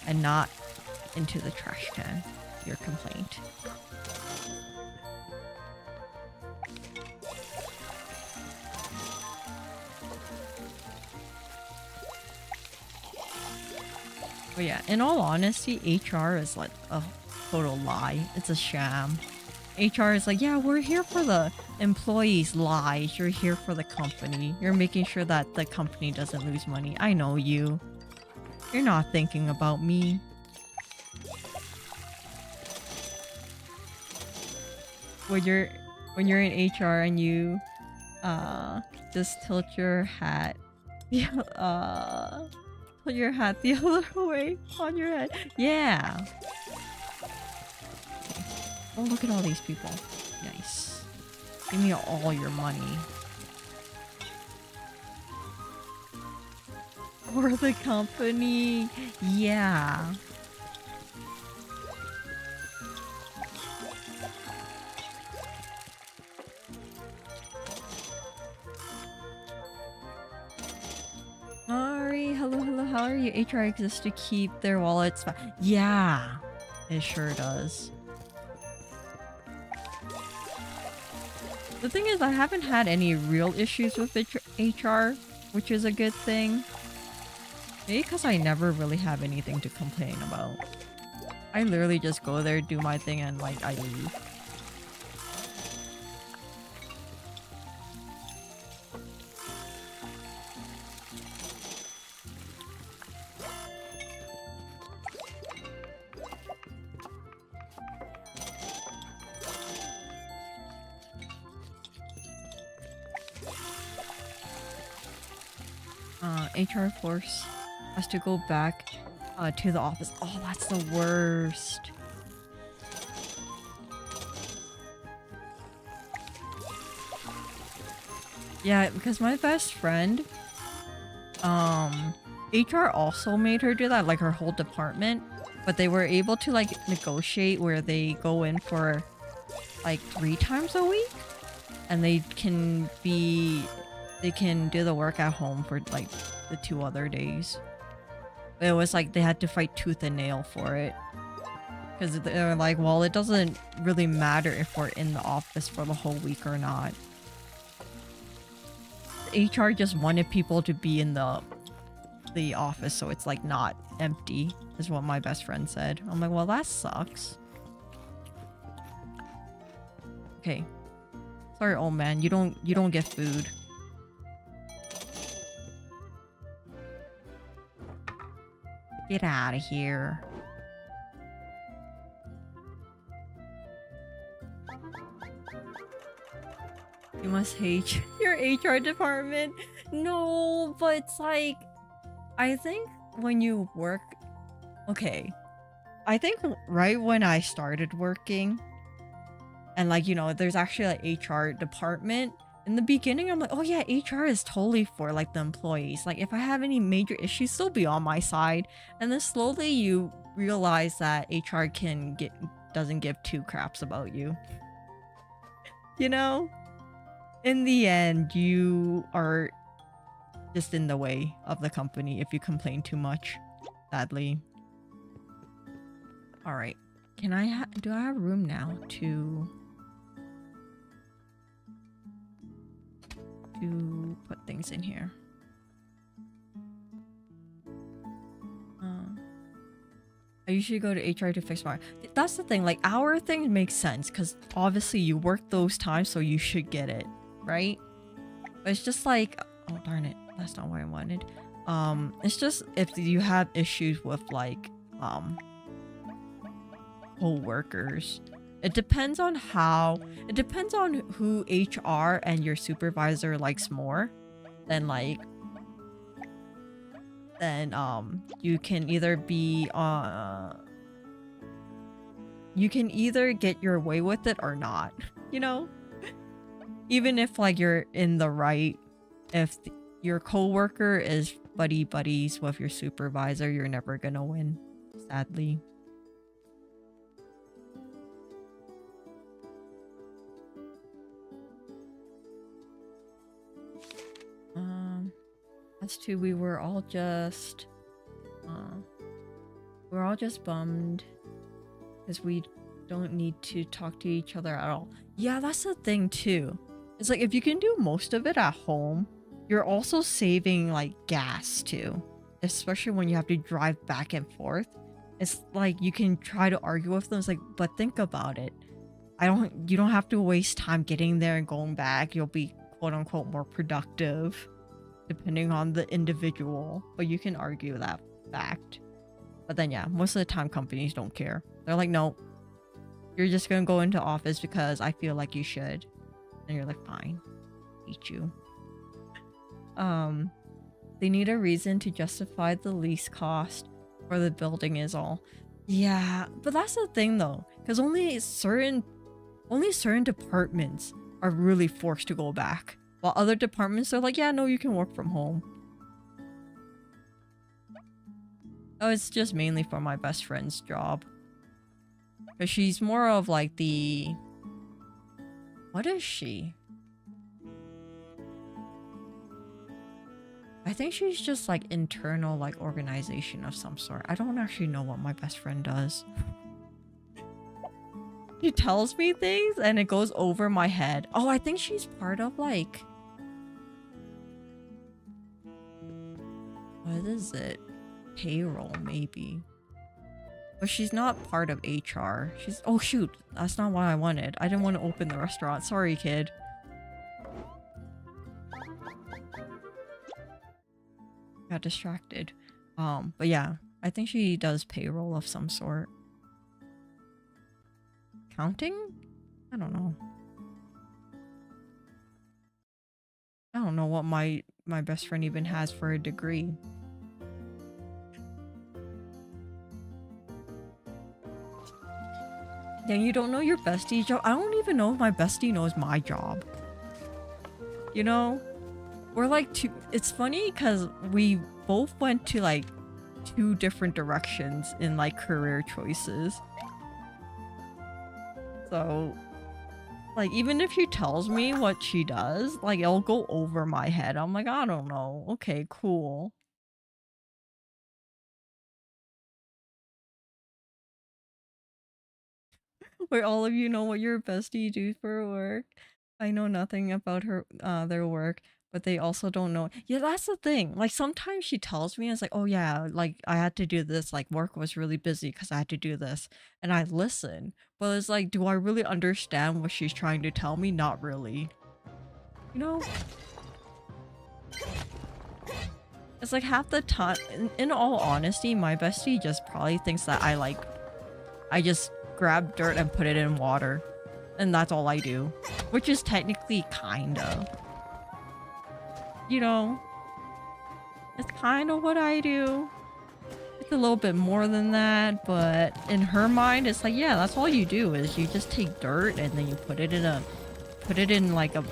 and not into the trash can, your complaint. But yeah, in all honesty, HR is like a total lie. It's a sham. HR is like, yeah, we're here for the employees' lives. You're here for the company. You're making sure that the company doesn't lose money. I know you. You're not thinking about me. When you're in HR and you just tilt your hat. Yeah, put your hat the other way on your head. Yeah. Oh, look at all these people. Nice. Give me all your money. For the company. Yeah. Sorry. Hello, hello. How are you? HR exists to keep their wallets. Yeah. It sure does. The thing is, I haven't had any real issues with HR, which is a good thing. Maybe because I never really have anything to complain about. I literally just go there, do my thing, and like, I leave. HR force has to go back to the office. Oh, that's the worst. Yeah, because my best friend, HR also made her do that, like her whole department, but they were able to like negotiate where they go in for like 3 times a week and they can do the work at home for like the 2 other days. But it was like they had to fight tooth and nail for it. Because they're like, well, it doesn't really matter if we're in the office for the whole week or not. HR just wanted people to be in the office so it's like not empty, is what my best friend said. I'm like, well, that sucks. Okay. Sorry, old man, you don't get food. Get out of here. You must hate your HR department. No, but it's like, I think when you work... Okay. I think right when I started working, and like, you know, there's actually like HR department. In the beginning, I'm like, oh yeah, HR is totally for like the employees. Like if I have any major issues, they'll be on my side. And then slowly you realize that HR doesn't give 2 craps about you. You know? In the end, you are just in the way of the company if you complain too much. Sadly. Alright. Do I have room now to put things in here? I usually go to HR to fix my... That's the thing, like our thing makes sense because obviously you work those times so you should get it, right? But it's just like, oh darn it, that's not what I wanted. It's just if you have issues with like co-workers. It depends on who HR and your supervisor likes more. Then you can either get your way with it or not, you know? Even if like you're in the right, if your coworker is buddies with your supervisor, you're never gonna win, sadly. As to we were all just bummed because we don't need to talk to each other at all. Yeah, that's the thing too. It's like if you can do most of it at home, you're also saving like gas too, especially when you have to drive back and forth. It's like you can try to argue with them. It's like, but think about it. You don't have to waste time getting there and going back. You'll be quote unquote more productive depending on the individual, but you can argue that fact. But then yeah, most of the time companies don't care. They're like, no, you're just gonna go into office because I feel like you should. And you're like, fine, eat you. They need a reason to justify the lease cost for the building is all. Yeah, but that's the thing though, because only certain departments are really forced to go back, while other departments are like, yeah, no, you can work from home. Oh, it's just mainly for my best friend's job. Because she's more of like the... What is she? I think she's just like internal like organization of some sort. I don't actually know what my best friend does. She tells me things and it goes over my head. Oh, I think she's part of like... What is it? Payroll, maybe. But she's not part of HR. She's... Oh shoot, that's not what I wanted. I didn't want to open the restaurant. Sorry, kid. Got distracted. But yeah, I think she does payroll of some sort. Counting? I don't know. I don't know what my best friend even has for a degree. Yeah, you don't know your bestie's job? I don't even know if my bestie knows my job. You know? We're like two... It's funny because we both went to like 2 different directions in like career choices. So, like, even if she tells me what she does, like, it'll go over my head. I'm like, I don't know. Okay, cool. Where all of you know what your bestie do for work. I know nothing about their work, but they also don't know. Yeah, that's the thing. Like, sometimes she tells me, it's like, oh yeah, like, I had to do this, like, work was really busy because I had to do this. And I listen. But it's like, do I really understand what she's trying to tell me? Not really. You know? It's like half the time, in all honesty, my bestie just probably thinks that I just grab dirt and put it in water. And that's all I do. Which is technically kinda. You know? It's kinda what I do. It's a little bit more than that, but in her mind, it's like, yeah, that's all you do is you just take dirt and then you put it in like a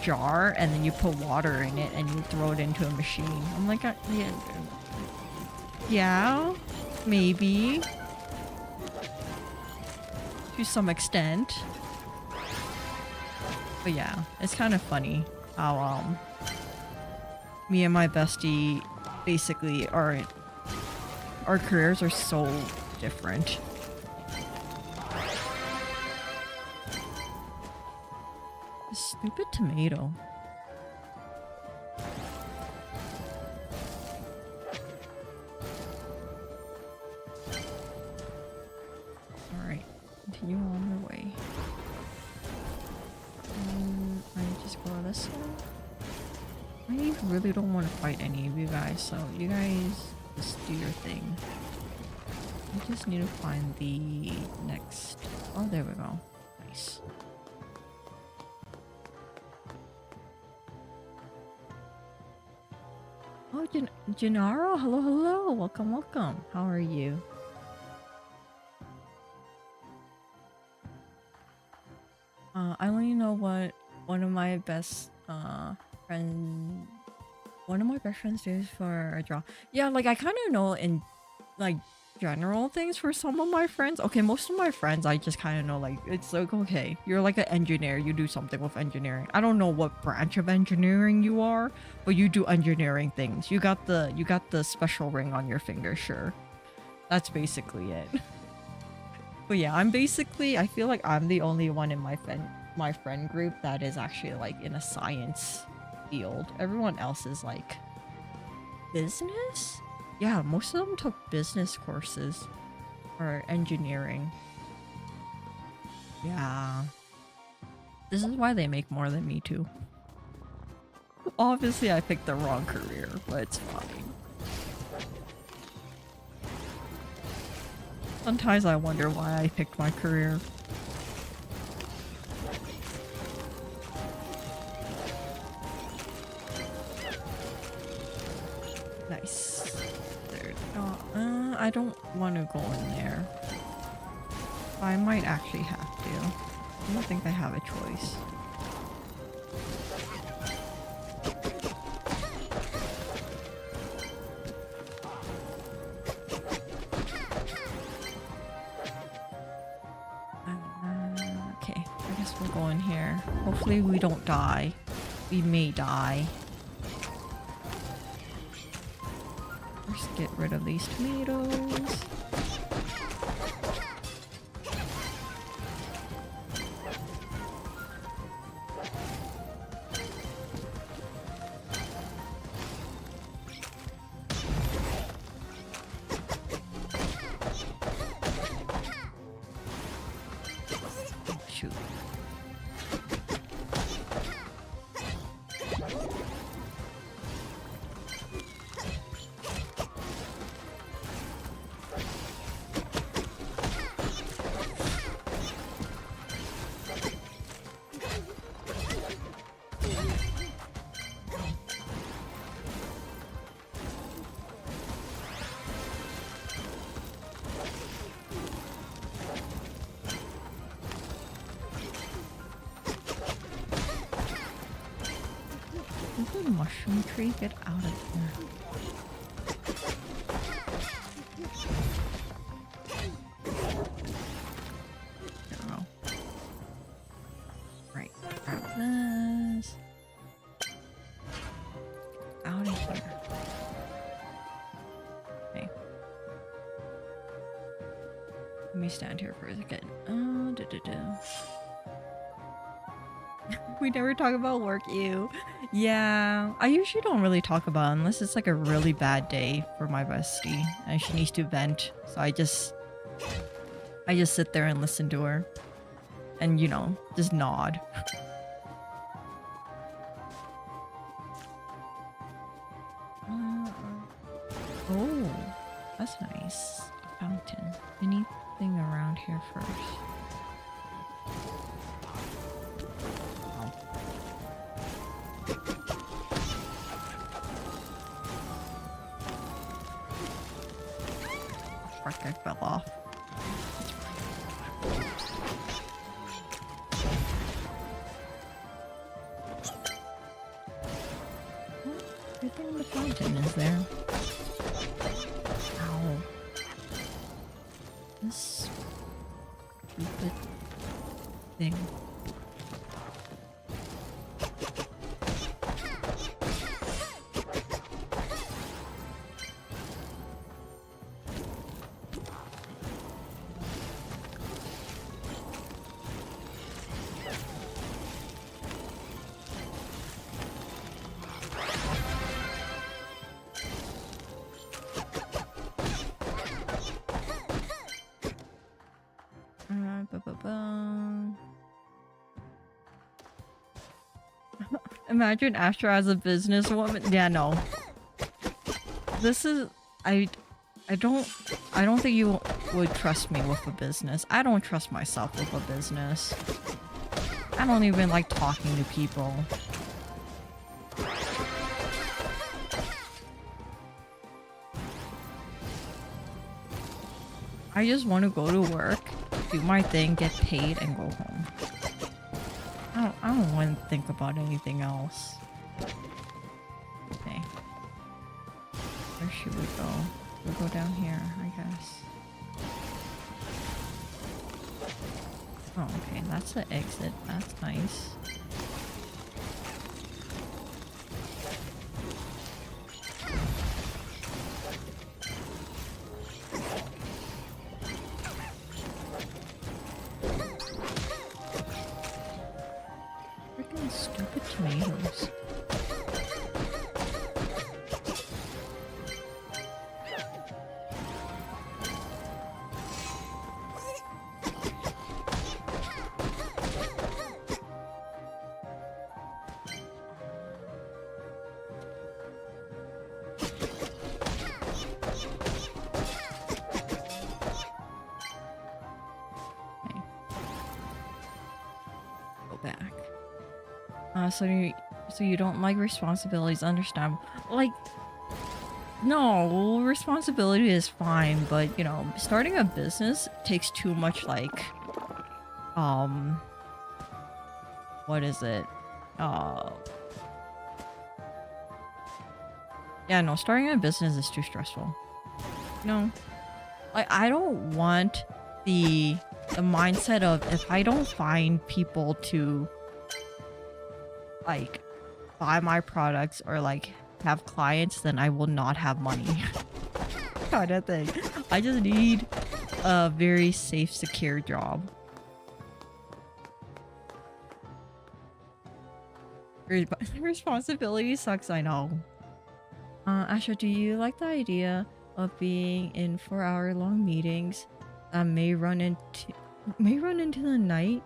jar and then you put water in it and you throw it into a machine. I'm like, yeah, maybe. To some extent. But yeah, it's kind of funny how me and my bestie basically our careers are so different. This stupid tomato. Alright, continue on your way. I just go this way. I really don't want to fight any of you guys, so you guys just do your thing. I just need to find the next... Oh, there we go. Nice. Oh, Gennaro, hello, hello. Welcome, welcome. How are you? I only know what one of my best friends does for a draw. Yeah, like I kind of know in like general things for some of my friends. Okay, most of my friends I just kind of know, like it's like, okay, you're like an engineer, you do something with engineering. I don't know what branch of engineering you are, but you do engineering things. You got the special ring on your finger, sure. That's basically it. But yeah, I feel like I'm the only one in my friend group that is actually like in a science field. Everyone else is like business? Yeah, most of them took business courses or engineering. Yeah. This is why they make more than me too. Obviously I picked the wrong career, but it's fine. Sometimes I wonder why I picked my career. Nice. There. I don't want to go in there. I might actually have to. I don't think I have a choice. Okay, I guess we'll go in here. Hopefully we don't die. We may die. First, get rid of these tomatoes. Shoot. There's a mushroom tree. Get out of here. There we go. Right. Grab this. Out of here. Okay. Let me stand here for a second. We never talk about work, ew. Yeah, I usually don't really talk about it unless it's like a really bad day for my bestie and she needs to vent. So I just sit there and listen to her and, you know, just nod. Oh, that's nice. A fountain. Anything around here first? I fell off. Everything in the fountain is there. Ow. This stupid thing. Imagine Astra as a businesswoman. Yeah, no. This is I don't think you would trust me with a business. I don't trust myself with a business. I don't even like talking to people. I just want to go to work, do my thing, get paid, and go home. I don't want to think about anything else. Okay. Where should we go? We'll go down here, I guess. Oh, okay, that's the exit. That's nice. Freaking stupid tomatoes. Back. So you don't like responsibilities, understand? Like, no, responsibility is fine, but you know, starting a business takes too much, like, what is it? Yeah, no, starting a business is too stressful. No, like, I don't want the mindset of, if I don't find people to like buy my products or like have clients, then I will not have money. Kind of thing. I just need a very safe, secure job. Responsibility sucks, I know. Astra, do you like the idea of being in 4-hour-long meetings that may run into the night?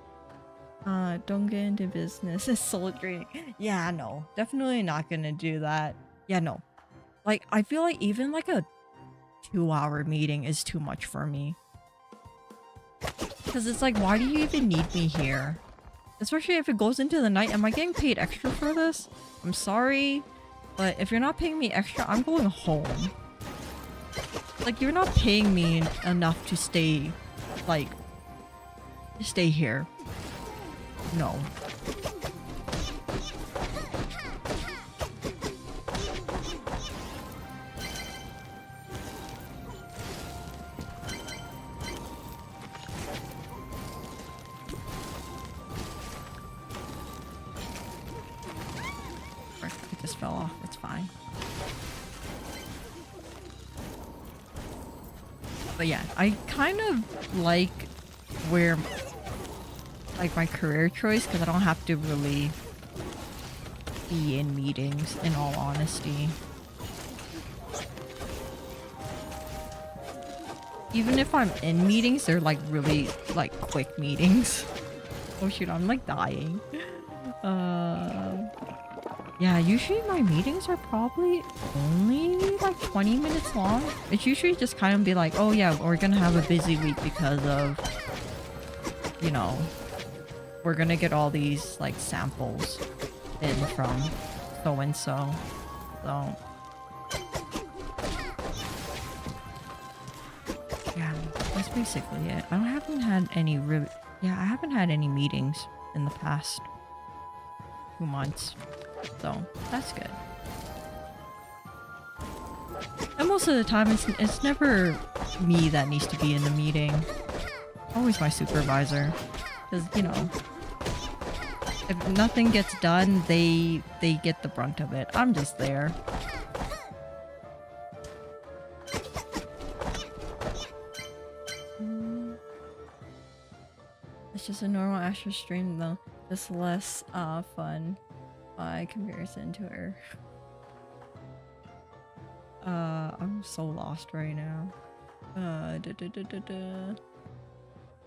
Don't get into business. It's soul draining. Yeah, no, definitely not gonna do that. Yeah, no. Like, I feel like even like a 2-hour meeting is too much for me. Because it's like, why do you even need me here? Especially if it goes into the night. Am I getting paid extra for this? I'm sorry, but if you're not paying me extra, I'm going home. Like, you're not paying me enough to stay, like, stay here. No. It just fell off. It's fine. But yeah, I kind of like where, like, my career choice, because I don't have to really be in meetings, in all honesty. Even if I'm in meetings, they're like really like quick meetings. Oh shoot, I'm like dying. Yeah, usually my meetings are probably only like 20 minutes long. It's usually just kind of be like, oh yeah, we're gonna have a busy week because of, you know, we're gonna get all these like samples in from so and so. So yeah, that's basically it. I haven't had any I haven't had any meetings in the past 2 months. So that's good. And most of the time it's never me that needs to be in the meeting. Always my supervisor. Because, you know, if nothing gets done, they get the brunt of it. I'm just there. It's just a normal Astra stream though. Just less fun by comparison to her. I'm so lost right now.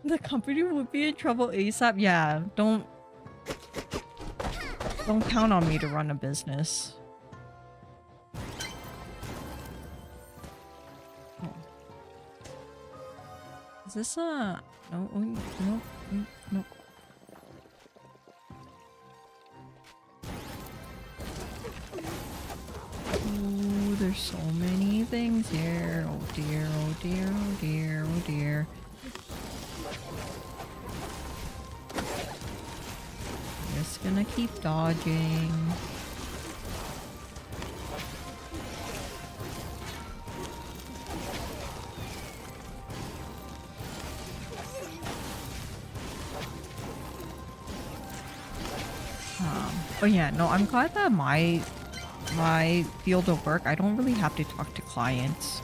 The company would be in trouble ASAP. Yeah, don't count on me to run a business. Oh. Is this a... No, no, no. Ooh, there's so many things here. Oh dear, oh dear, oh dear, oh dear. Just gonna keep dodging. But yeah, no, I'm glad that my field of work, I don't really have to talk to clients.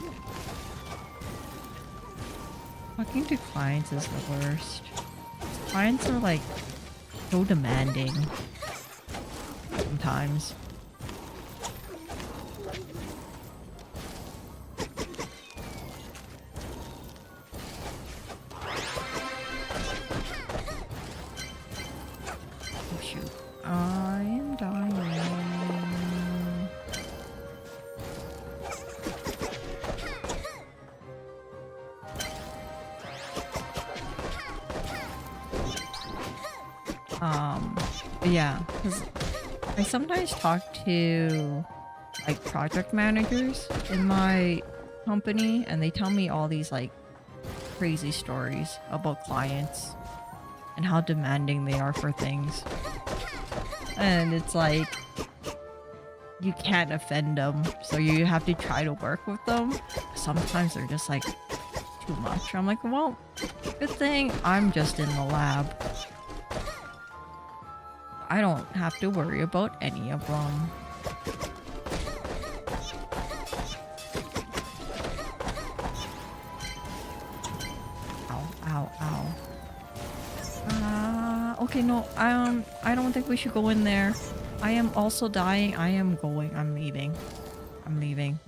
Talking to clients is the worst. Clients are like so demanding sometimes. Oh shoot. I am dying. Yeah, because I sometimes talk to like project managers in my company and they tell me all these like crazy stories about clients and how demanding they are for things. And it's like you can't offend them, so you have to try to work with them. Sometimes they're just like too much. I'm like, well, good thing I'm just in the lab. I don't have to worry about any of them. Ow, ow, ow. Okay, no, I don't think we should go in there. I am also dying. I'm leaving. I'm leaving.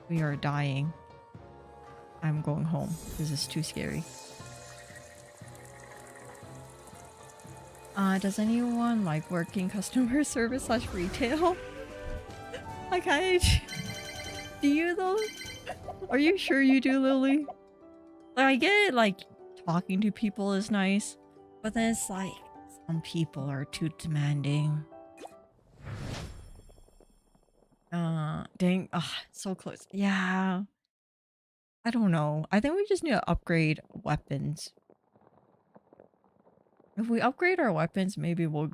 We are dying. I'm going home. This is too scary. Does anyone like working customer service / retail? Okay. Do you though? Are you sure you do, Lily? Like, I get it, like talking to people is nice, but then it's like some people are too demanding. Dang, so close. Yeah. I don't know. I think we just need to upgrade weapons. If we upgrade our weapons, maybe we'll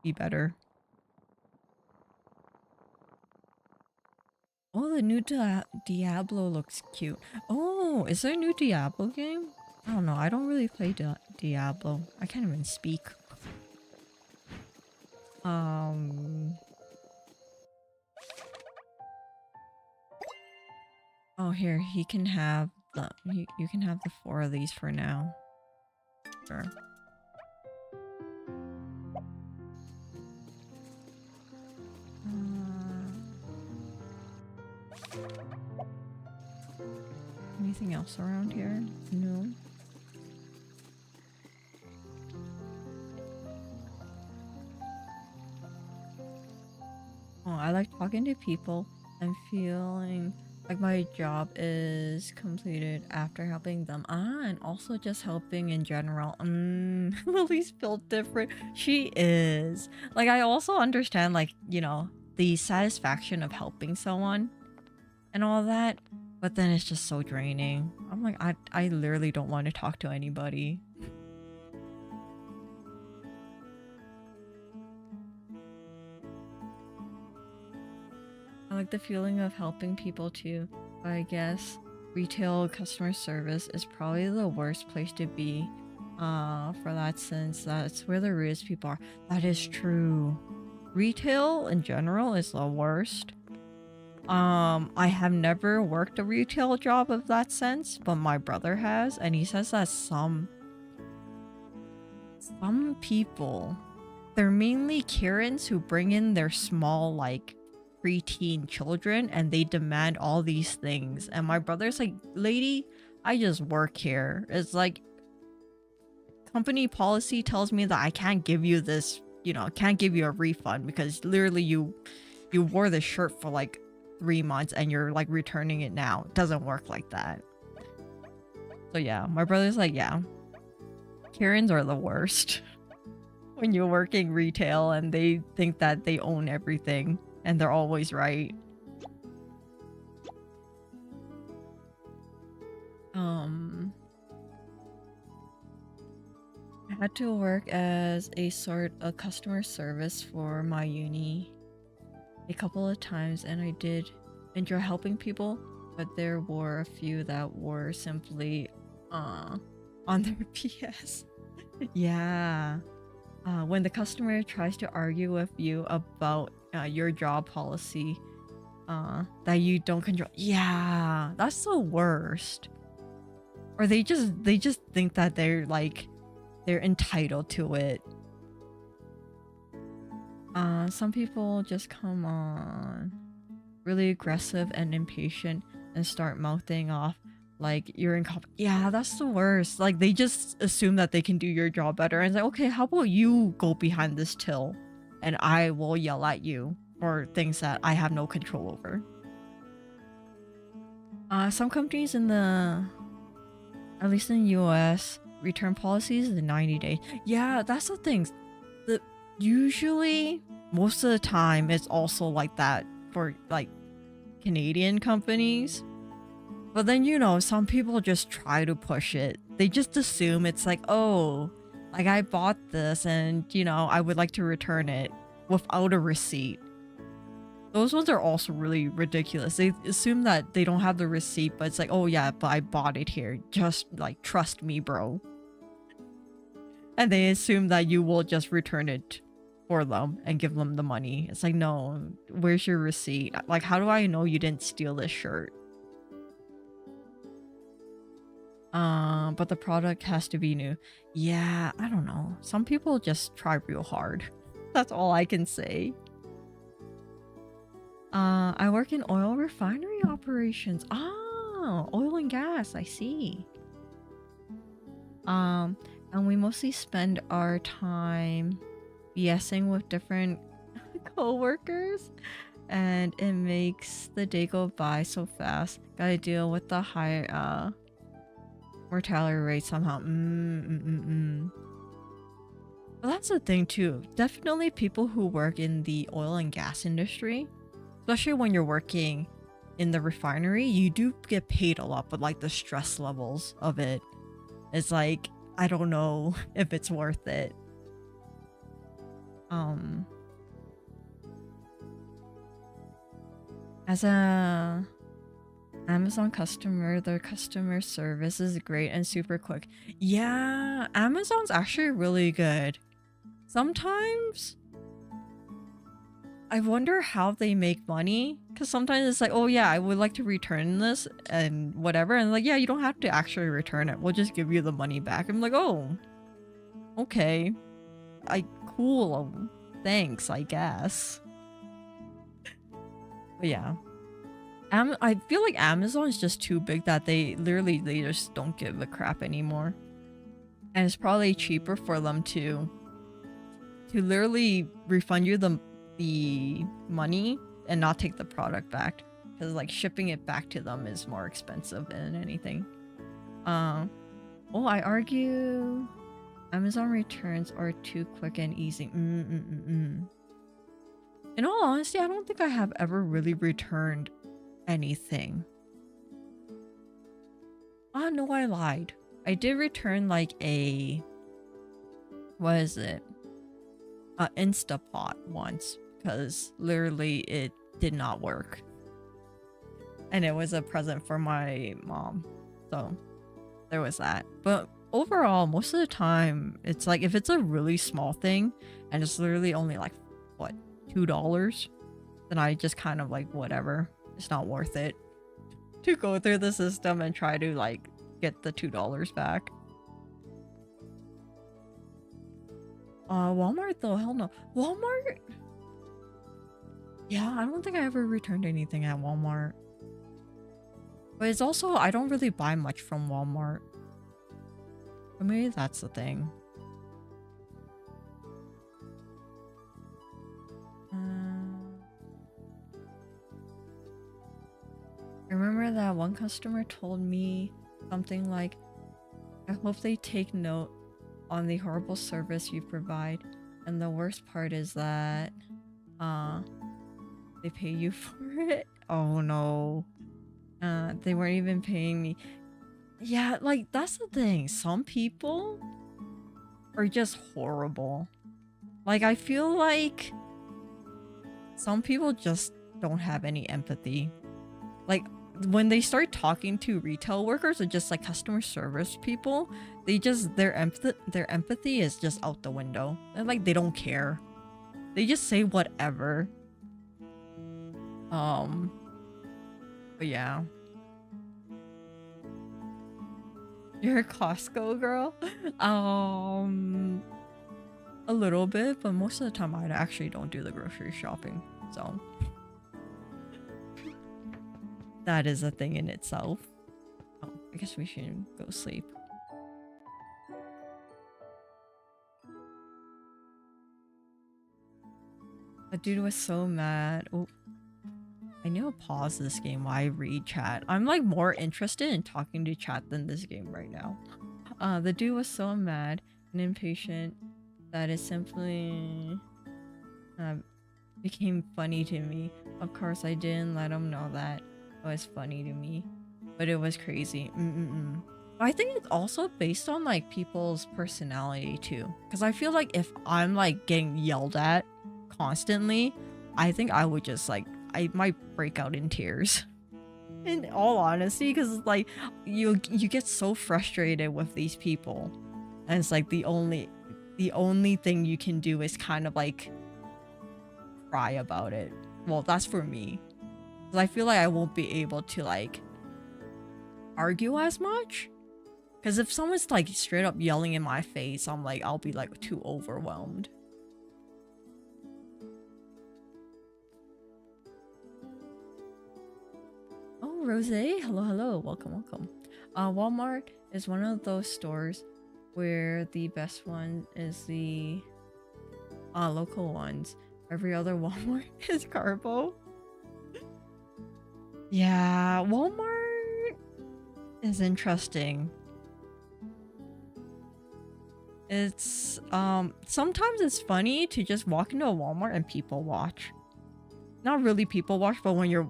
be better. Oh, the new Diablo looks cute. Oh, is there a new Diablo game? I don't know. I don't really play Diablo. I can't even speak. Oh, here, he can have the you can have the 4 of these for now. Sure. Anything else around here? No. Oh, I like talking to people and feeling like my job is completed after helping them. And also just helping in general. Lily's built different. She is. Like, I also understand, like, you know, the satisfaction of helping someone and all that. But then it's just so draining. I'm like, I literally don't want to talk to anybody. I like the feeling of helping people too, but I guess retail customer service is probably the worst place to be for that, since that's where the rudest people are. That is true. Retail in general is the worst. I have never worked a retail job of that sense, but my brother has, and he says that some people, they're mainly Karens who bring in their small, like, preteen children, and they demand all these things. And my brother's like, lady, I just work here. It's like, company policy tells me that I can't give you this, you know, can't give you a refund because literally you wore this shirt for like 3 months and you're like returning it now. It doesn't work like that. So yeah, my brother's like, yeah, Karens are the worst when you're working retail and they think that they own everything and they're always right. I had to work as a sort of customer service for my uni a couple of times, and I did enjoy helping people, but there were a few that were simply on their PS. Yeah. When the customer tries to argue with you about your job policy that you don't control. Yeah, that's the worst. Or they just think that they're entitled to it. Some people just come on really aggressive and impatient and start mouthing off like you're in yeah, that's the worst. Like they just assume that they can do your job better and it's like, okay, how about you go behind this till and I will yell at you for things that I have no control over. Some companies in at least in the US, return policies is 90 days. Yeah, that's the thing. Usually, most of the time, it's also like that for like Canadian companies. But then, you know, some people just try to push it. They just assume it's like, oh, like I bought this and, you know, I would like to return it without a receipt. Those ones are also really ridiculous. They assume that they don't have the receipt, but it's like, oh yeah, but I bought it here. Just like, trust me, bro. And they assume that you will just return it for them and give them the money. It's like, no, where's your receipt? Like, how do I know you didn't steal this shirt? But the product has to be new. Yeah, I don't know. Some people just try real hard. That's all I can say. I work in oil refinery operations. Ah, oil and gas, I see. And we mostly spend our time BSing with different co-workers, and it makes the day go by so fast. Gotta deal with the high mortality rate somehow. But that's the thing too. Definitely people who work in the oil and gas industry, especially when you're working in the refinery, you do get paid a lot, but like the stress levels of it, it's like, I don't know if it's worth it. As a Amazon customer, their customer service is great and super quick. Yeah, Amazon's actually really good. Sometimes I wonder how they make money, because sometimes it's like, oh yeah, I would like to return this and whatever, and like, yeah, you don't have to actually return it, we'll just give you the money back. I'm like, oh, okay, cool, thanks, I guess. But yeah, I feel like Amazon is just too big that they just don't give a crap anymore, and it's probably cheaper for them to literally refund you the money and not take the product back, because like shipping it back to them is more expensive than anything. I argue Amazon returns are too quick and easy. In all honesty, I don't think I have ever really returned anything. No, I lied. I did return like what is it? Instapot once, because literally it did not work. And it was a present for my mom. So there was that. But overall, most of the time, it's like if it's a really small thing and it's literally only like, what, $2? Then I just kind of like, whatever. It's not worth it to go through the system and try to like get the $2 back. Walmart though, hell no. Walmart? Yeah, I don't think I ever returned anything at Walmart. But it's also, I don't really buy much from Walmart. But maybe that's the thing. I remember that one customer told me something like, I hope they take note on the horrible service you provide. And the worst part is that they pay you for it. Oh no. They weren't even paying me. Yeah, like that's the thing. Some people are just horrible. Like I feel like some people just don't have any empathy. Like when they start talking to retail workers or just like customer service people, they just their empathy is just out the window. They're like they don't care. They just say whatever. But yeah. You're a Costco girl? A little bit, but most of the time I actually don't do the grocery shopping. So that is a thing in itself. Oh, I guess we should go sleep. The dude was so mad. Oh, I need to pause this game while I read chat. I'm like more interested in talking to chat than this game right now. The dude was so mad and impatient that it simply became funny to me. Of course, I didn't let him know that it was funny to me, but it was crazy. I think it's also based on like people's personality too, because I feel like if I'm like getting yelled at constantly, I think I would just like I might break out in tears. In all honesty, because like you get so frustrated with these people, and it's like the only thing you can do is kind of like cry about it. Well, that's for me, because I feel like I won't be able to like argue as much. Because if someone's like straight up yelling in my face, I'm like I'll be like too overwhelmed. Oh, Rose, hello, welcome. Walmart is one of those stores where the best one is the local ones. Every other Walmart is Carbo. Yeah, Walmart is interesting. It's sometimes it's funny to just walk into a Walmart and people watch. Not really people watch, but when you're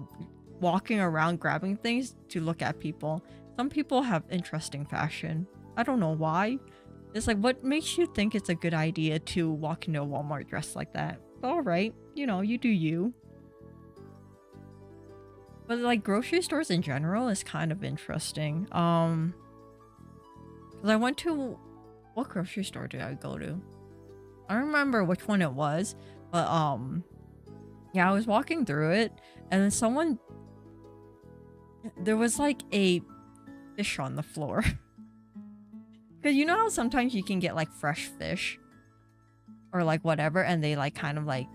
walking around grabbing things to look at people. Some people have interesting fashion. I don't know why. It's like, what makes you think it's a good idea to walk into a Walmart dressed like that? Alright, you know, you do you. But like grocery stores in general is kind of interesting. Cause I went to, what grocery store did I go to? I don't remember which one it was, but yeah, I was walking through it and then there was like a fish on the floor. Cause you know how sometimes you can get like fresh fish or like whatever and they like kind of like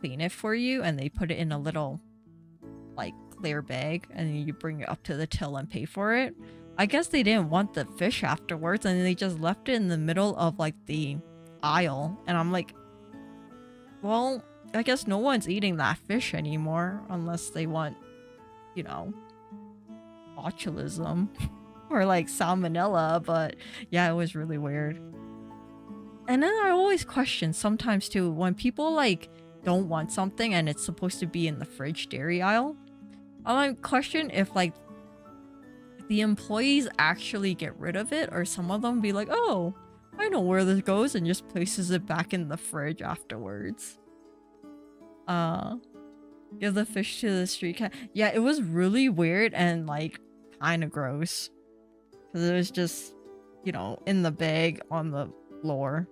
clean it for you and they put it in a little like clear bag and then you bring it up to the till and pay for it. I guess they didn't want the fish afterwards and they just left it in the middle of like the aisle and I'm like, well, I guess no one's eating that fish anymore unless they want, you know, botulism or like salmonella, but yeah, it was really weird. And then I always question sometimes too when people like don't want something and it's supposed to be in the fridge dairy aisle. I like question if like the employees actually get rid of it or some of them be like, oh, I know where this goes and just places it back in the fridge afterwards. Give the fish to the street cat. Yeah, it was really weird and like kind of gross. Because it was just, you know, in the bag on the floor.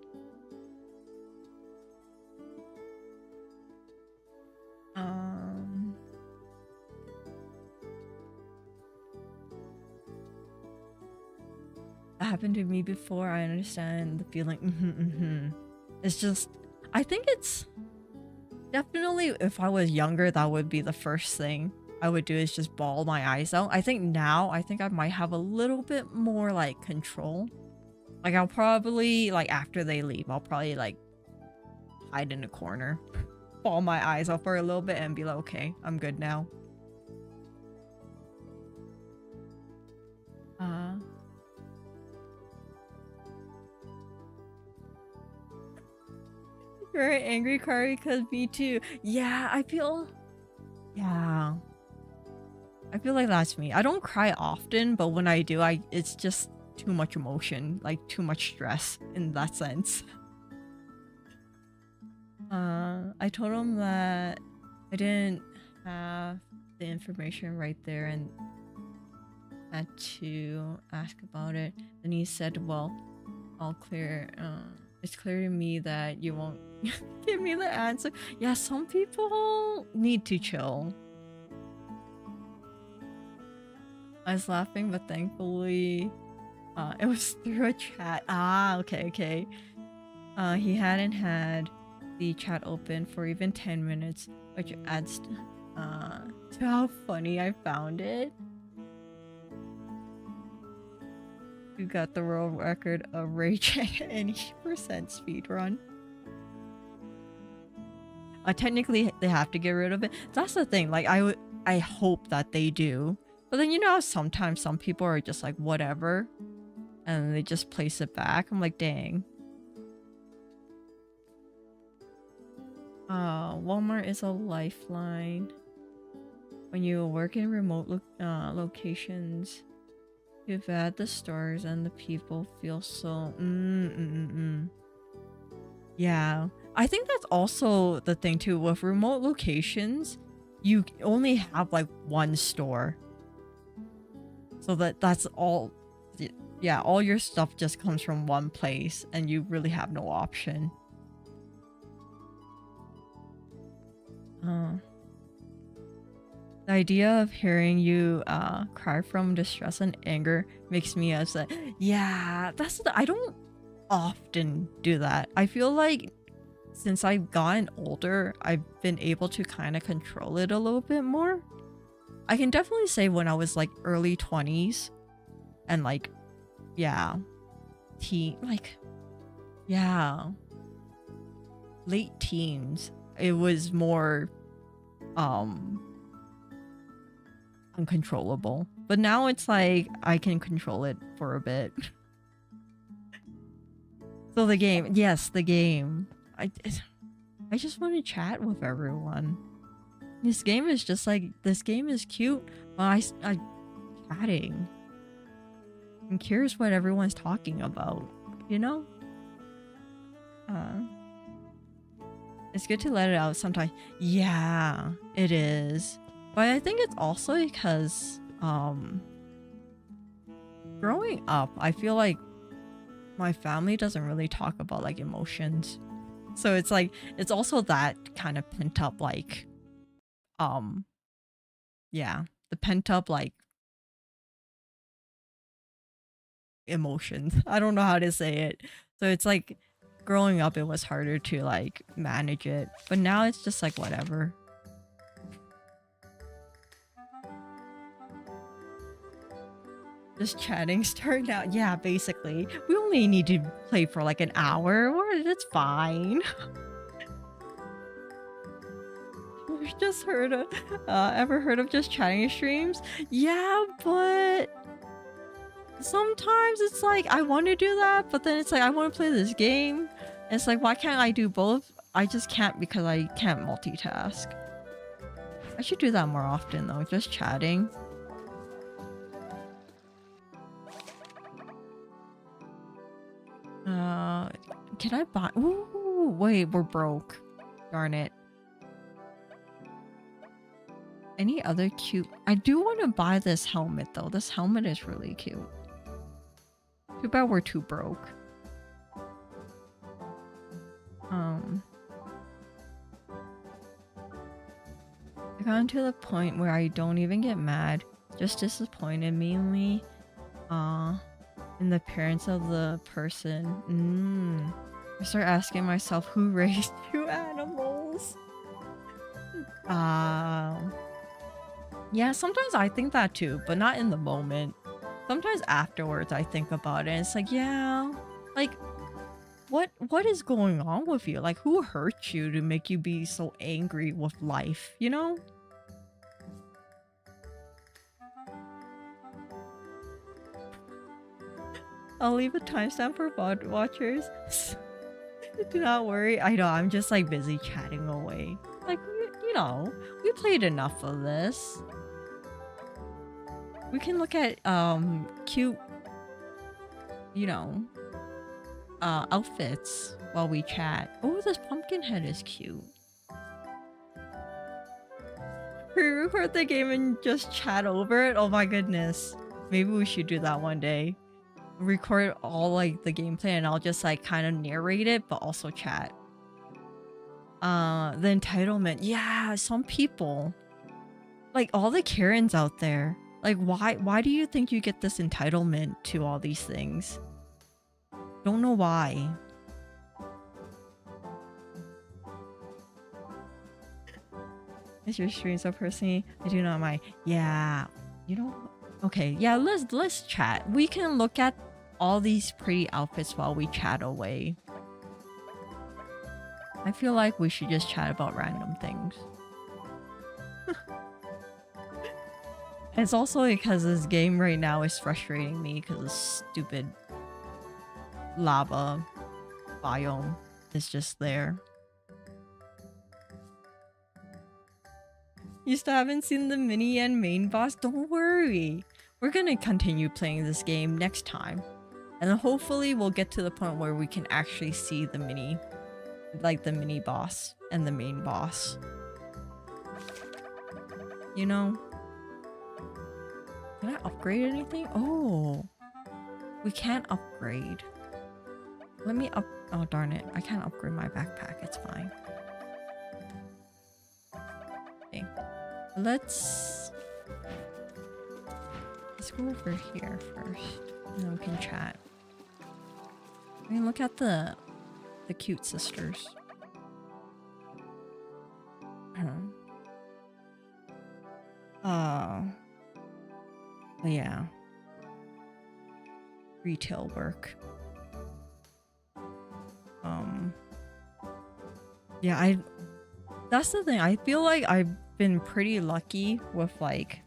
That happened to me before. I understand the feeling. It's just, I think it's definitely, if I was younger, that would be the first thing I would do is just bawl my eyes out. I think now, I might have a little bit more like control. Like I'll probably, like after they leave, I'll probably like hide in a corner, bawl my eyes out for a little bit and be like, okay, I'm good now. Very angry Kari, because me too. Yeah, I feel... Yeah. I feel like that's me. I don't cry often, but when I do, it's just too much emotion. Like, too much stress in that sense. I told him that I didn't have the information right there and had to ask about it. And he said, well, it's clear to me that you won't give me the answer. Yeah, some people need to chill. I was laughing, but thankfully, it was through a chat. Ah, okay. He hadn't had the chat open for even 10 minutes, which adds to how funny I found it. You got the world record of rage at any percent speedrun. Technically, they have to get rid of it. That's the thing. Like, I hope that they do. But then, you know, sometimes some people are just like, whatever. And they just place it back. I'm like, dang. Walmart is a lifeline. When you work in remote locations, you've had the stores and the people feel so... Yeah. I think that's also the thing too. With remote locations, you only have like one store. So that's all... Yeah, all your stuff just comes from one place and you really have no option. The idea of hearing you cry from distress and anger makes me upset. Yeah, I don't often do that. I feel like since I've gotten older, I've been able to kind of control it a little bit more. I can definitely say when I was like early 20s and like, yeah, late teens, it was more uncontrollable. But now it's like I can control it for a bit. So the game, yes, the game. I just want to chat with everyone. This game is just like, this game is cute, but I chatting. I'm curious what everyone's talking about, you know? It's good to let it out sometimes. Yeah, it is. But I think it's also because, growing up, I feel like my family doesn't really talk about like emotions. So it's like, it's also that kind of pent up like, yeah, the pent up like emotions. I don't know how to say it. So it's like growing up, it was harder to like manage it. But now it's just like whatever. Just chatting starting out. Yeah, basically. We only need to play for like an hour. It's fine. We've just heard of, ever heard of just chatting streams? Yeah, but sometimes it's like I want to do that, but then it's like I want to play this game. And it's like, why can't I do both? I just can't because I can't multitask. I should do that more often though, just chatting. Can I buy? Ooh, wait, we're broke. Darn it. Any other cute? I do want to buy this helmet though. This helmet is really cute. Too bad we're too broke. I gotten to the point where I don't even get mad, just disappointed, mainly in the appearance of the person. I start asking myself, who raised two animals? Yeah, sometimes I think that too, but not in the moment. Sometimes afterwards I think about it and it's like, yeah, like what is going on with you? Like, who hurt you to make you be so angry with life, you know? I'll leave a timestamp for VOD watchers. Do not worry. I know, I'm just like busy chatting away. Like, you know, we played enough of this. We can look at cute, you know, outfits while we chat. Oh, this pumpkin head is cute. Pre-record the game and just chat over it? Oh my goodness. Maybe we should do that one day. Record all like the gameplay and I'll just like kind of narrate it but also chat. The entitlement. Yeah, some people. Like all the Karens out there. Like why do you think you get this entitlement to all these things? Don't know why. Is your stream so personally? I do not mind. Yeah. You know, okay, yeah, let's chat. We can look at all these pretty outfits while we chat away. I feel like we should just chat about random things. It's also because this game right now is frustrating me because the stupid lava biome is just there. You still haven't seen the mini and main boss? Don't worry. We're gonna continue playing this game next time. And then hopefully we'll get to the point where we can actually see the mini. Like the mini boss and the main boss. You know? Can I upgrade anything? Oh. We can't upgrade. Let me up- oh darn it. I can't upgrade my backpack. It's fine. Okay. Let's go over here first. And then we can chat. I mean, look at the cute sisters. But yeah. Retail work. Yeah, that's the thing. I feel like I've been pretty lucky with like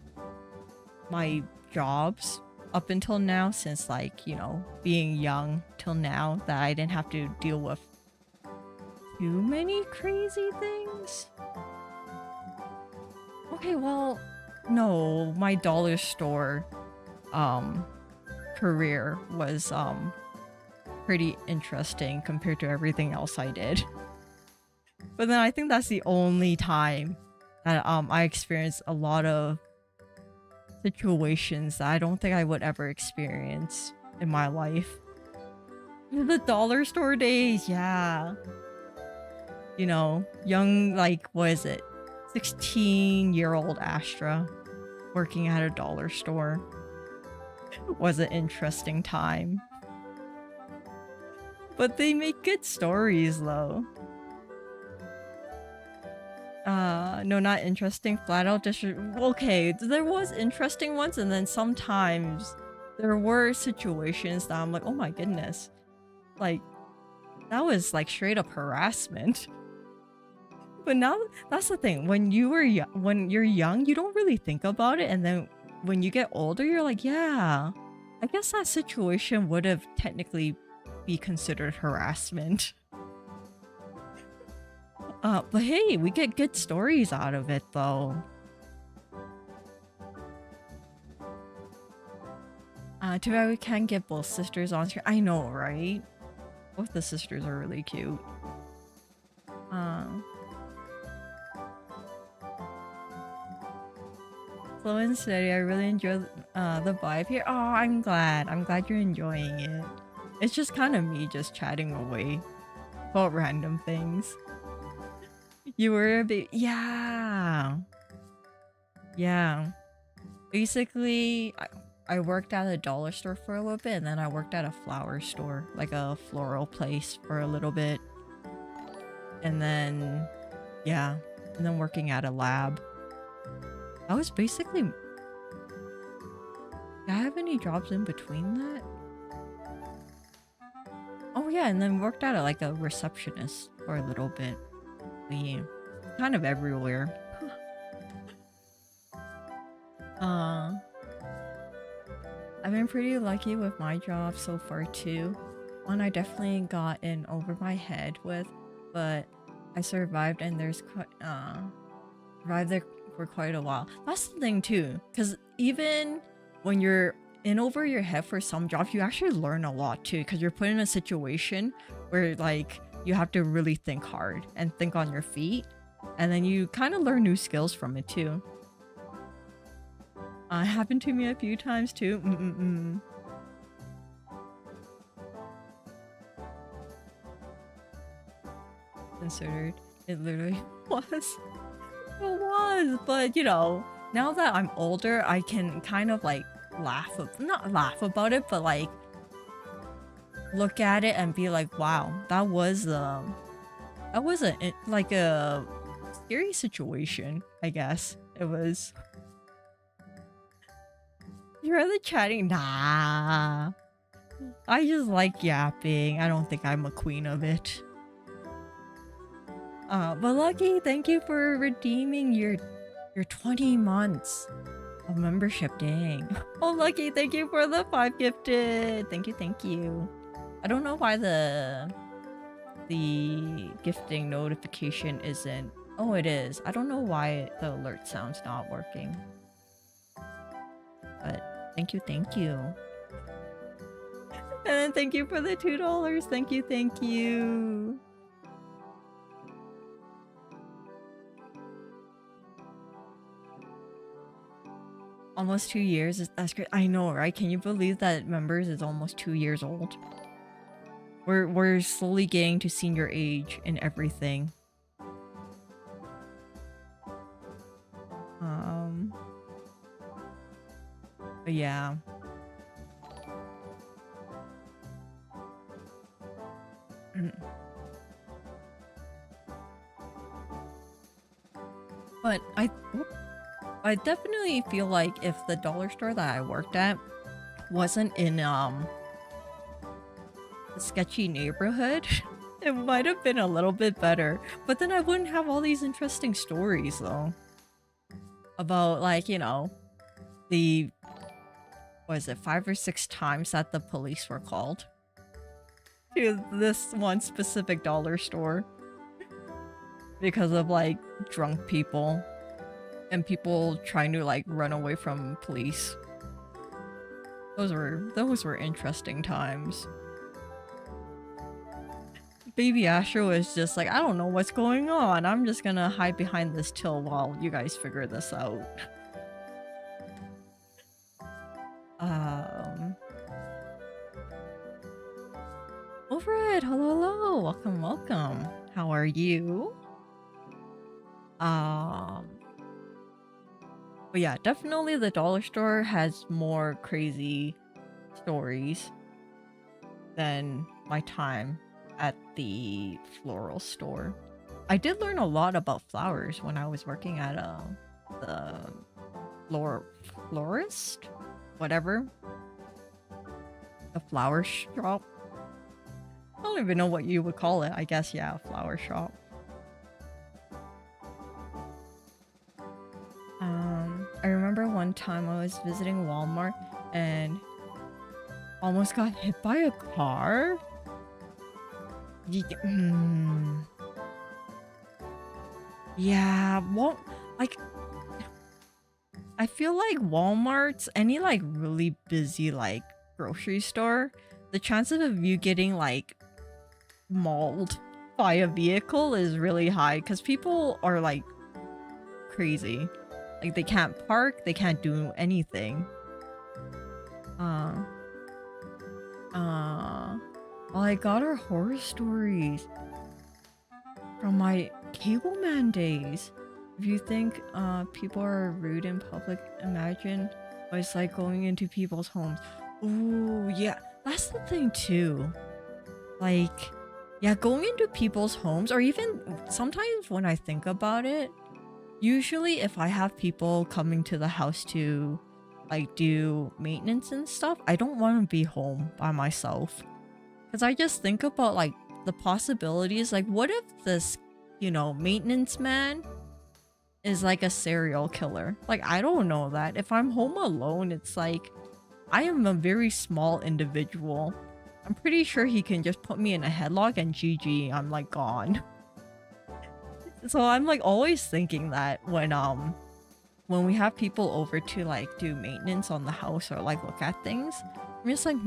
my jobs up until now, since like, you know, being young till now, that I didn't have to deal with too many crazy things. Okay, well, no, my dollar store career was pretty interesting compared to everything else I did. But then I think that's the only time that I experienced a lot of situations that I don't think I would ever experience in my life. The dollar store days, yeah. You know, young, like, what is it? 16-year-old Astra working at a dollar store was an interesting time. But they make good stories, though. No, not interesting. Flat out just okay. There was interesting ones, and then sometimes there were situations that I'm like, oh my goodness, like that was like straight up harassment. But now that's the thing. When you're young, you don't really think about it, and then when you get older, you're like, yeah, I guess that situation would have technically be considered harassment. But hey, we get good stories out of it, though. Too bad we can't get both sisters on screen. I know, right? Both the sisters are really cute. Slow and steady. I really enjoy the vibe here. Oh, I'm glad. I'm glad you're enjoying it. It's just kind of me just chatting away about random things. You were a bit, yeah. Yeah. Basically, I worked at a dollar store for a little bit, and then I worked at a flower store, like a floral place, for a little bit. And then, yeah. And then working at a lab. I was basically... Did I have any jobs in between that? Oh yeah, and then worked at like a receptionist for a little bit. Yeah, kind of everywhere. I've been pretty lucky with my job so far too. one I definitely got in over my head with, but I survived, and survived there for quite a while. That's the thing too, because even when you're in over your head for some jobs, you actually learn a lot too, because you're put in a situation where like you have to really think hard and think on your feet, and then you kind of learn new skills from it too. Happened to me a few times too. Considered. It literally was. It was, but you know, now that I'm older, I can kind of like not laugh about it, but like look at it and be like, wow, that was like a scary situation, I guess. It was. You're rather chatting? Nah. I just like yapping. I don't think I'm a queen of it. But Lucky, thank you for redeeming your 20 months of membership. Dang. Oh, Lucky, thank you for the 5 gifted. Thank you, thank you. I don't know why the gifting notification isn't. Oh, it is. I don't know why the alert sound's not working. But thank you, thank you. And then thank you for the $2. Thank you, thank you. Almost 2 years. That's great. I know, right? Can you believe that members is almost 2 years old? We're slowly getting to senior age in everything. But yeah. But I definitely feel like if the dollar store that I worked at wasn't in a sketchy neighborhood, it might have been a little bit better. But then I wouldn't have all these interesting stories though. About like, you know, the was it 5 or 6 times that the police were called to this one specific dollar store because of like drunk people and people trying to like run away from police. Those were interesting times. Baby Astra was just like, I don't know what's going on. I'm just gonna hide behind this till while you guys figure this out. Overhead, hello, hello, welcome, welcome. How are you? But yeah, definitely the dollar store has more crazy stories than my time at the floral store. I did learn a lot about flowers when I was working at the florist, whatever, the flower shop. I don't even know what you would call it. I guess, yeah, a flower shop. I remember one time I was visiting Walmart and almost got hit by a car. Yeah, well, like, I feel like Walmart's, any like really busy like grocery store, the chances of you getting like mauled by a vehicle is really high because people are like crazy. Like they can't park, they can't do anything. Well, I got our horror stories from my cable man days. If you think people are rude in public, imagine what it's like going into people's homes. Ooh, yeah, that's the thing too. Like, yeah, going into people's homes, or even sometimes when I think about it, usually if I have people coming to the house to like do maintenance and stuff, I don't want to be home by myself. Because I just think about like the possibilities, like what if this, you know, maintenance man is like a serial killer? Like, I don't know that. If I'm home alone, it's like I am a very small individual. I'm pretty sure he can just put me in a headlock and GG, I'm like gone. So I'm like always thinking that when we have people over to like do maintenance on the house or like look at things, I'm just like,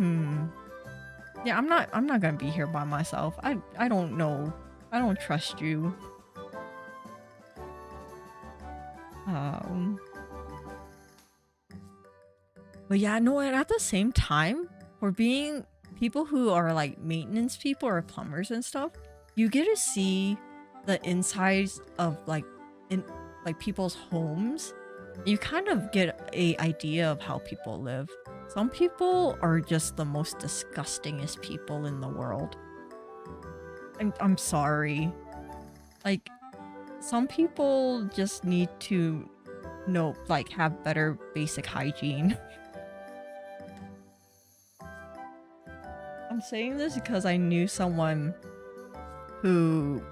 yeah, I'm not gonna be here by myself. I don't know. I don't trust you. But yeah, no, and at the same time, for being people who are like maintenance people or plumbers and stuff, you get to see the insides of like people's homes. You kind of get a idea of how people live. Some people are just the most disgustingest people in the world. I'm sorry. Like, some people just need to know, like, have better basic hygiene. I'm saying this because I knew someone who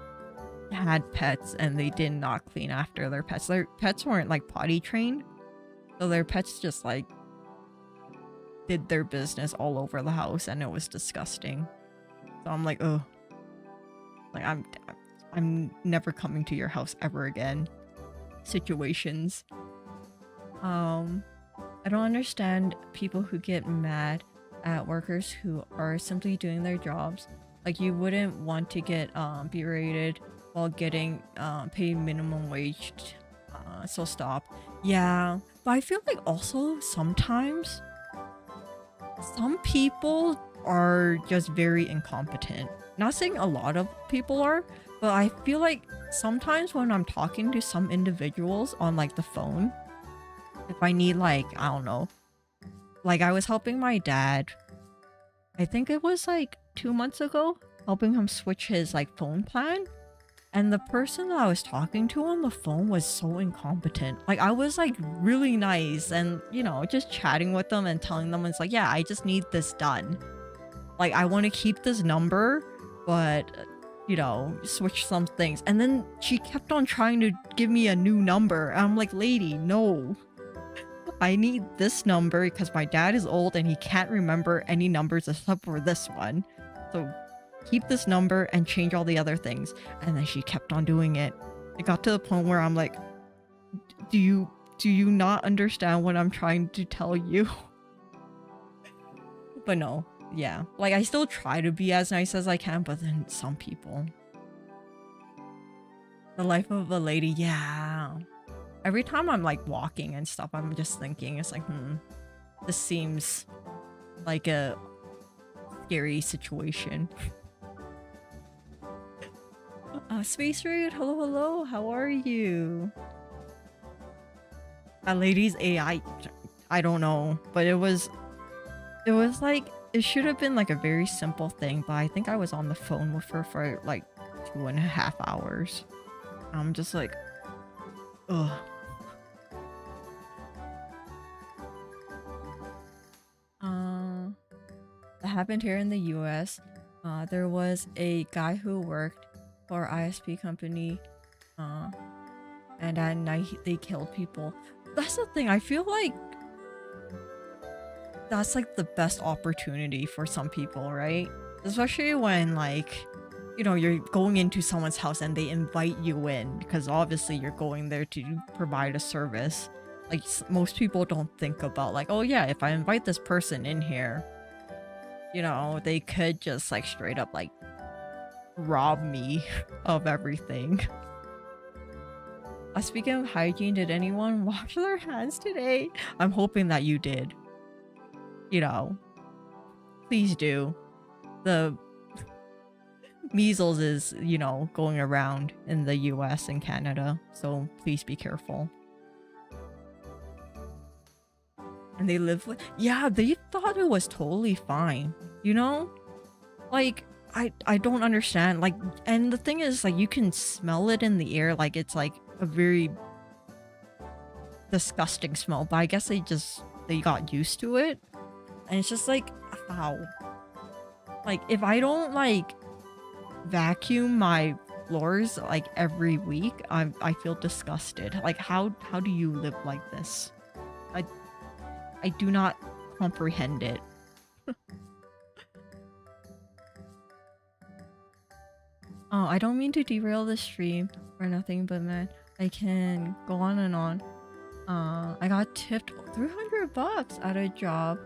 had pets and they did not clean after their pets. Their pets weren't like potty trained, so their pets just like did their business all over the house and it was disgusting. So I'm like, oh, like I'm never coming to your house ever again. Situations. I don't understand people who get mad at workers who are simply doing their jobs. Like, you wouldn't want to get berated while getting paid minimum wage. So stop. Yeah, but I feel like also sometimes some people are just very incompetent. Not saying a lot of people are, but I feel like sometimes when I'm talking to some individuals on like the phone, if I need like, I don't know, like I was helping my dad, I think it was like 2 months ago, helping him switch his like phone plan. And the person that I was talking to on the phone was so incompetent. Like, I was like really nice and, you know, just chatting with them and telling them, it's like, yeah, I just need this done. Like, I want to keep this number, but, you know, switch some things. And then she kept on trying to give me a new number. And I'm like, lady, no. I need this number because my dad is old and he can't remember any numbers except for this one. So keep this number and change all the other things. And then she kept on doing it. It got to the point where I'm like, do you not understand what I'm trying to tell you? But no, yeah. Like, I still try to be as nice as I can, but then some people. The life of a lady, yeah. Every time I'm like walking and stuff, I'm just thinking, it's like, this seems like a scary situation. Space Raid, hello, hello, how are you? That lady's AI, I don't know, but it was like, it should have been like a very simple thing, but I think I was on the phone with her for like 2.5 hours. I'm just like, ugh. That happened here in the US. There was a guy who worked for ISP company, and at night they killed people. That's the thing, I feel like that's like the best opportunity for some people, right? Especially when, like, you know, you're going into someone's house and they invite you in because obviously you're going there to provide a service. Like, most people don't think about like, oh yeah, if I invite this person in here, you know, they could just like straight up like rob me of everything. Speaking of hygiene, did anyone wash their hands today? I'm hoping that you did. You know, please do. The measles is, you know, going around in the US and Canada, so please be careful. And they live with, yeah, they thought it was totally fine, you know? Like, I don't understand, like, and the thing is, like, you can smell it in the air, like it's like a very disgusting smell, but I guess they got used to it. And it's just like, how? Like, if I don't like vacuum my floors like every week, I feel disgusted. Like, how do you live like this? I do not comprehend it. Oh, I don't mean to derail the stream or nothing, but man, I can go on and on. I got tipped 300 bucks at a job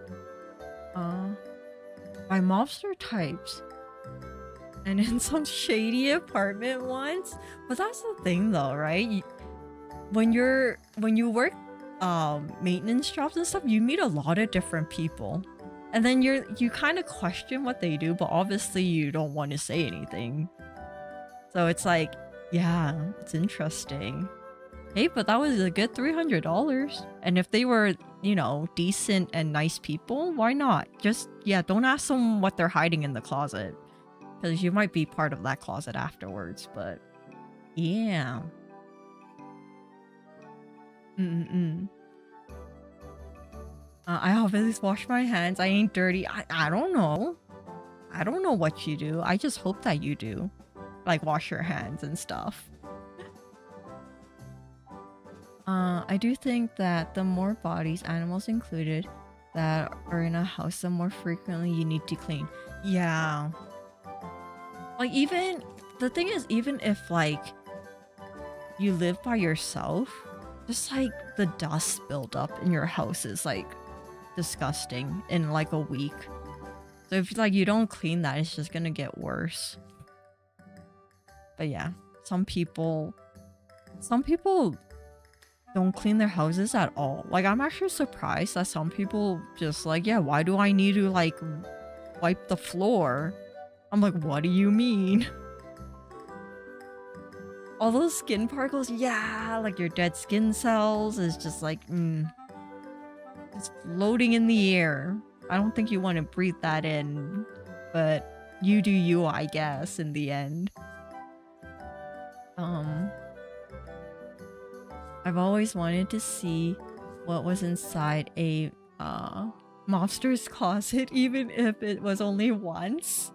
uh by mobster types and in some shady apartment once. But that's the thing though, right? When you work maintenance jobs and stuff, you meet a lot of different people. And then you kind of question what they do, but obviously you don't want to say anything. So it's like, yeah, it's interesting. Hey, but that was a good $300. And if they were, you know, decent and nice people, why not? Just, yeah, don't ask them what they're hiding in the closet. Because you might be part of that closet afterwards, but yeah. I always wash my hands. I ain't dirty. I don't know. I don't know what you do. I just hope that you do. Like, wash your hands and stuff. I do think that the more bodies, animals included, that are in a house, the more frequently you need to clean. Yeah. Like, even... The thing is, even if, like, you live by yourself, just, like, the dust buildup in your house is, like, disgusting in, like, a week. So if, like, you don't clean that, it's just gonna get worse. But yeah, some people don't clean their houses at all. Like, I'm actually surprised that some people just like, yeah, why do I need to like wipe the floor? I'm like, what do you mean? All those skin particles, yeah, like your dead skin cells is just like, it's floating in the air. I don't think you want to breathe that in, but you do you, I guess, in the end. I've always wanted to see what was inside a mobster's closet, even if it was only once.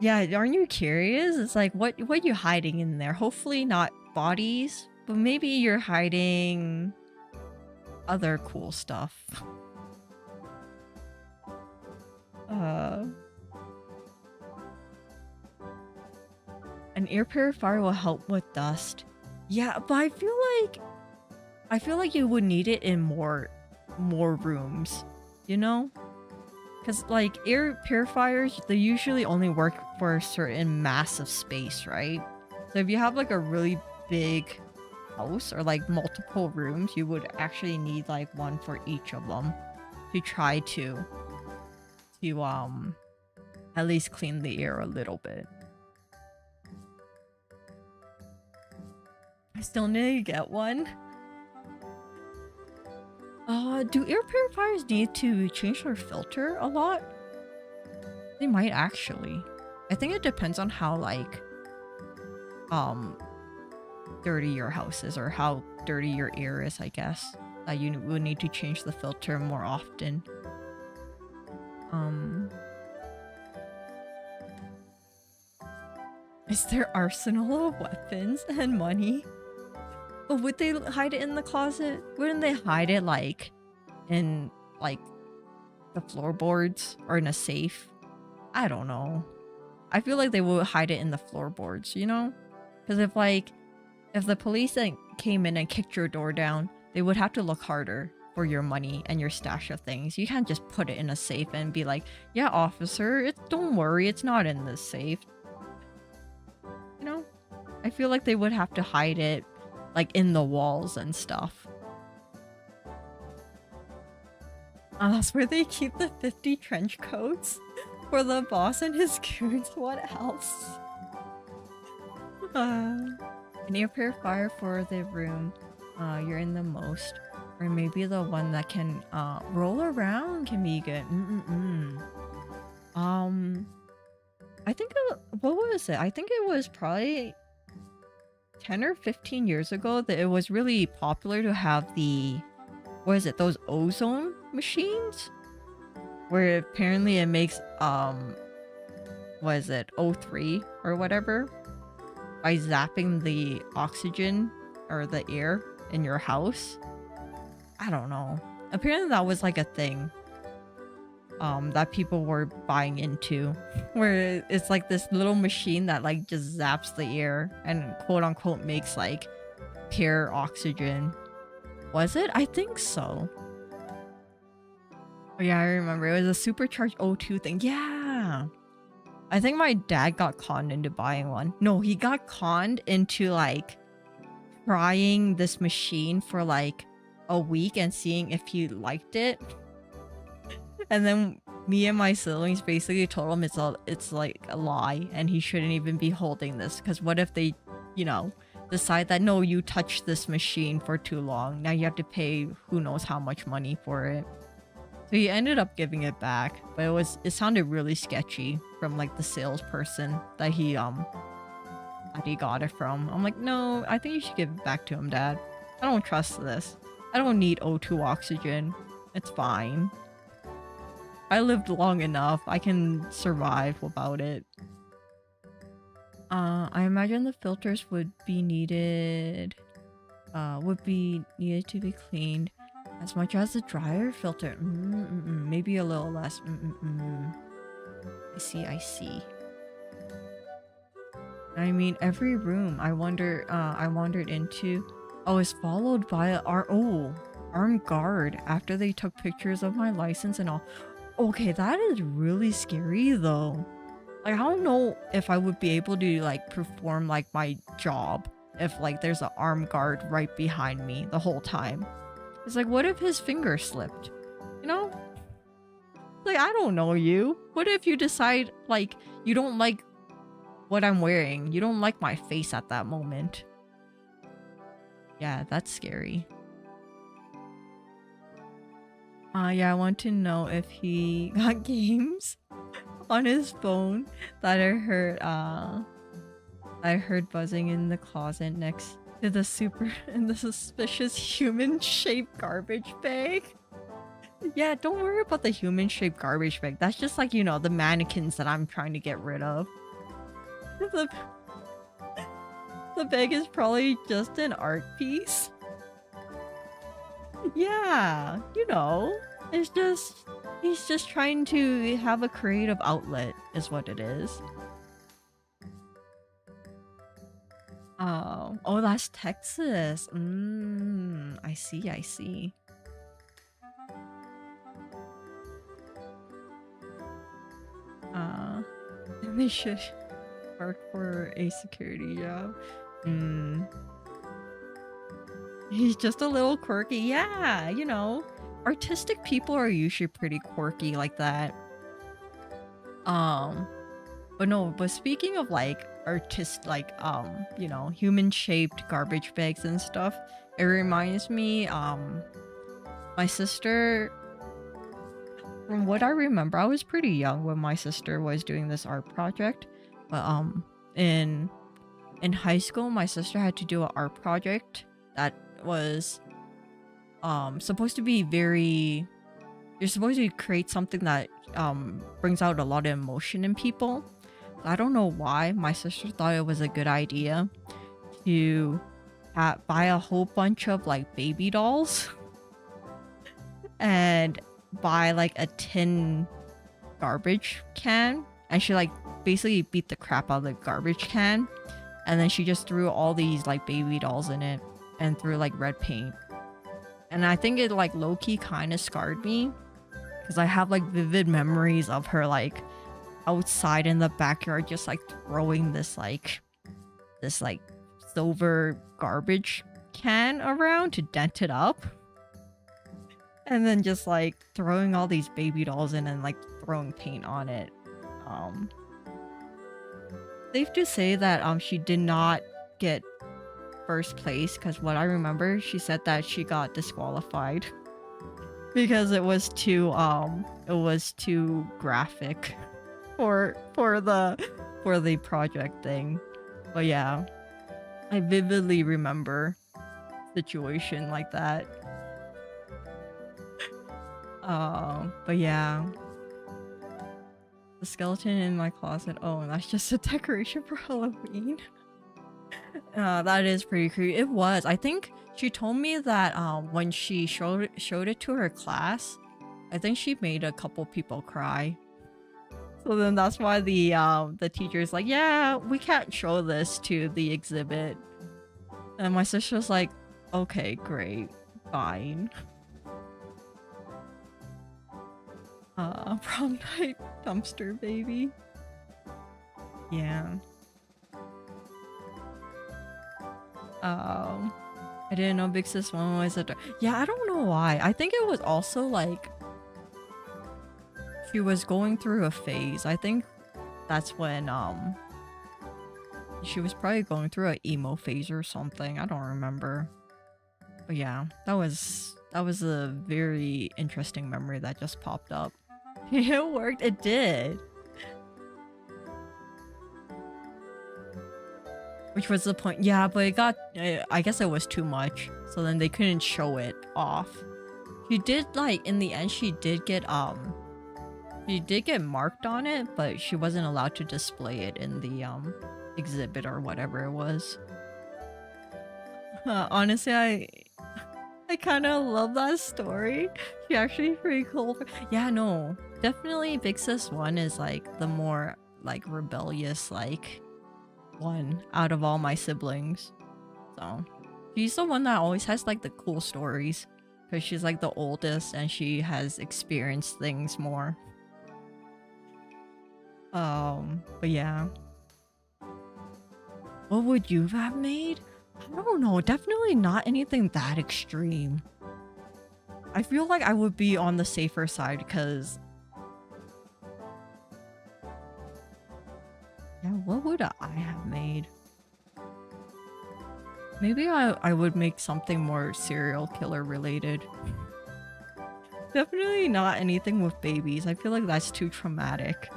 Yeah, aren't you curious? It's like, what you hiding in there? Hopefully not bodies, but maybe you're hiding other cool stuff. An air purifier will help with dust. Yeah, but I feel like you would need it in more rooms, you know? Because like air purifiers, they usually only work for a certain massive space, right? So if you have like a really big house or like multiple rooms, you would actually need like one for each of them to try to at least clean the air a little bit. I still need to get one. Do air purifiers need to change their filter a lot? They might actually. I think it depends on how like dirty your house is or how dirty your air is, I guess. That you would need to change the filter more often. Is there arsenal of weapons and money? But would they hide it in the closet? Wouldn't they hide it like in like the floorboards or in a safe? I don't know. I feel like they would hide it in the floorboards, you know? Because if the police like, came in and kicked your door down, they would have to look harder for your money and your stash of things. You can't just put it in a safe and be like, yeah, officer, don't worry, it's not in this safe. You know? I feel like they would have to hide it like in the walls and stuff. That's where they keep the 50 trench coats for the boss and his goons. What else? An air purifier for the room you're in the most, or maybe the one that can roll around can be good. I think what was it? I think it was probably 10 or 15 years ago that it was really popular to have the, what is it, those ozone machines? Where apparently it makes, what is it, O3 or whatever? By zapping the oxygen or the air in your house. I don't know. Apparently that was like a thing. that people were buying into, where it's like this little machine that like just zaps the air and quote unquote makes like pure oxygen. Was it? I think so. Oh yeah, I remember. It was a supercharged O2 thing. Yeah. I think my dad got conned into buying one. No, he got conned into like trying this machine for like a week and seeing if he liked it. And then me and my siblings basically told him it's like a lie and he shouldn't even be holding this, because what if they, you know, decide that no, you touched this machine for too long. Now you have to pay who knows how much money for it. So he ended up giving it back, but it sounded really sketchy from like the salesperson that he got it from. I'm like, no, I think you should give it back to him, Dad. I don't trust this. I don't need O2 oxygen. It's fine. I lived long enough. I can survive without it. I imagine the filters would be needed to be cleaned as much as the dryer filter. Maybe a little less. I see. I mean, every room I wandered into, is followed by armed guard after they took pictures of my license and all. Okay, that is really scary though. Like, I don't know if I would be able to like perform like my job if like there's an armed guard right behind me the whole time. It's like, what if his finger slipped? You know? Like, I don't know you. What if you decide like you don't like what I'm wearing? You don't like my face at that moment. Yeah, that's scary. Yeah, I want to know if he got games on his phone that I heard buzzing in the closet next to the suspicious human-shaped garbage bag. Yeah, don't worry about the human-shaped garbage bag. That's just like, you know, the mannequins that I'm trying to get rid of. The bag is probably just an art piece. Yeah, you know, he's just trying to have a creative outlet is what it is. Oh, that's Texas. I see. They should work for a security job. He's just a little quirky. Yeah, you know, artistic people are usually pretty quirky like that. But speaking of like you know, human-shaped garbage bags and stuff, it reminds me, my sister, from what I remember, I was pretty young when my sister was doing this art project, but in high school, my sister had to do an art project that was supposed to be you're supposed to create something that brings out a lot of emotion in people. I don't know why my sister thought it was a good idea to buy a whole bunch of like baby dolls and buy like a tin garbage can, and she like basically beat the crap out of the garbage can, and then she just threw all these like baby dolls in it and threw like red paint. And I think it like low-key kind of scarred me because I have like vivid memories of her like outside in the backyard just like throwing this silver garbage can around to dent it up, and then just like throwing all these baby dolls in and like throwing paint on it. Safe to say that she did not get first place, because what I remember, she said that she got disqualified because it was too graphic for the project thing. But yeah, I vividly remember a situation like that. But yeah, the skeleton in my closet, and that's just a decoration for Halloween. That is pretty creepy. It was. I think she told me that when she showed it to her class, I think she made a couple people cry. So then that's why the teacher's like, yeah, we can't show this to the exhibit. And my sister's like, okay, great, fine. Prom night dumpster baby. Yeah. I didn't know Big Sis 1 was a... Yeah, I don't know why. I think it was also like... She was going through a phase. I think that's when, she was probably going through an emo phase or something. I don't remember. But yeah, that was a very interesting memory that just popped up. It worked. It did. Which was the point. Yeah, but it got... I guess it was too much. So then they couldn't show it off. She did, like, in the end, she did get marked on it, but she wasn't allowed to display it in the, exhibit or whatever it was. Honestly, I kind of love that story. She actually pretty cool. Yeah, no. Definitely Big Sis 1 is, like, the more, like, rebellious, like... one out of all my siblings. So she's the one that always has like the cool stories because she's like the oldest and she has experienced things more. But yeah, what would you have made? I don't know, definitely not anything that extreme. I feel like I would be on the safer side because yeah, what would I have made? Maybe I would make something more serial killer related. Definitely not anything with babies. I feel like that's too traumatic.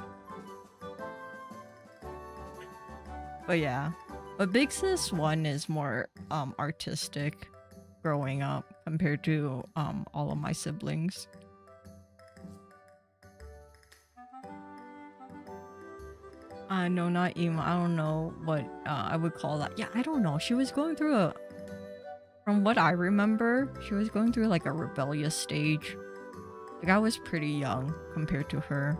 But yeah. But Big Sis 1 is more artistic growing up compared to all of my siblings. No, not emo. I don't know what I would call that. Yeah, I don't know. She was going through a... From what I remember, she was going through like a rebellious stage. Like I was pretty young compared to her.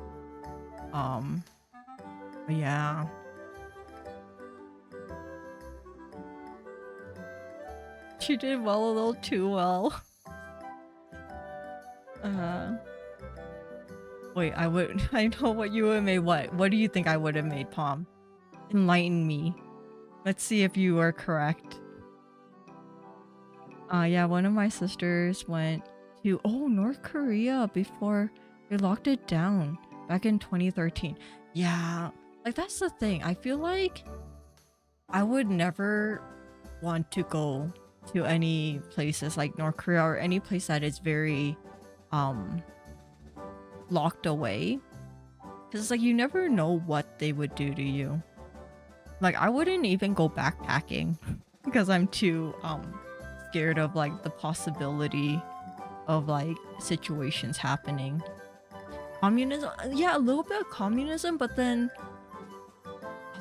But yeah. She did well a little too well. Wait, I know what you would have made. What do you think I would have made, Palm? Enlighten me. Let's see if you are correct. Yeah, one of my sisters went to, North Korea before they locked it down back in 2013. Yeah, like that's the thing. I feel like I would never want to go to any places like North Korea or any place that is very, locked away, because it's like you never know what they would do to you. Like I wouldn't even go backpacking because I'm too scared of like the possibility of like situations happening. Communism, yeah, a little bit of communism, but then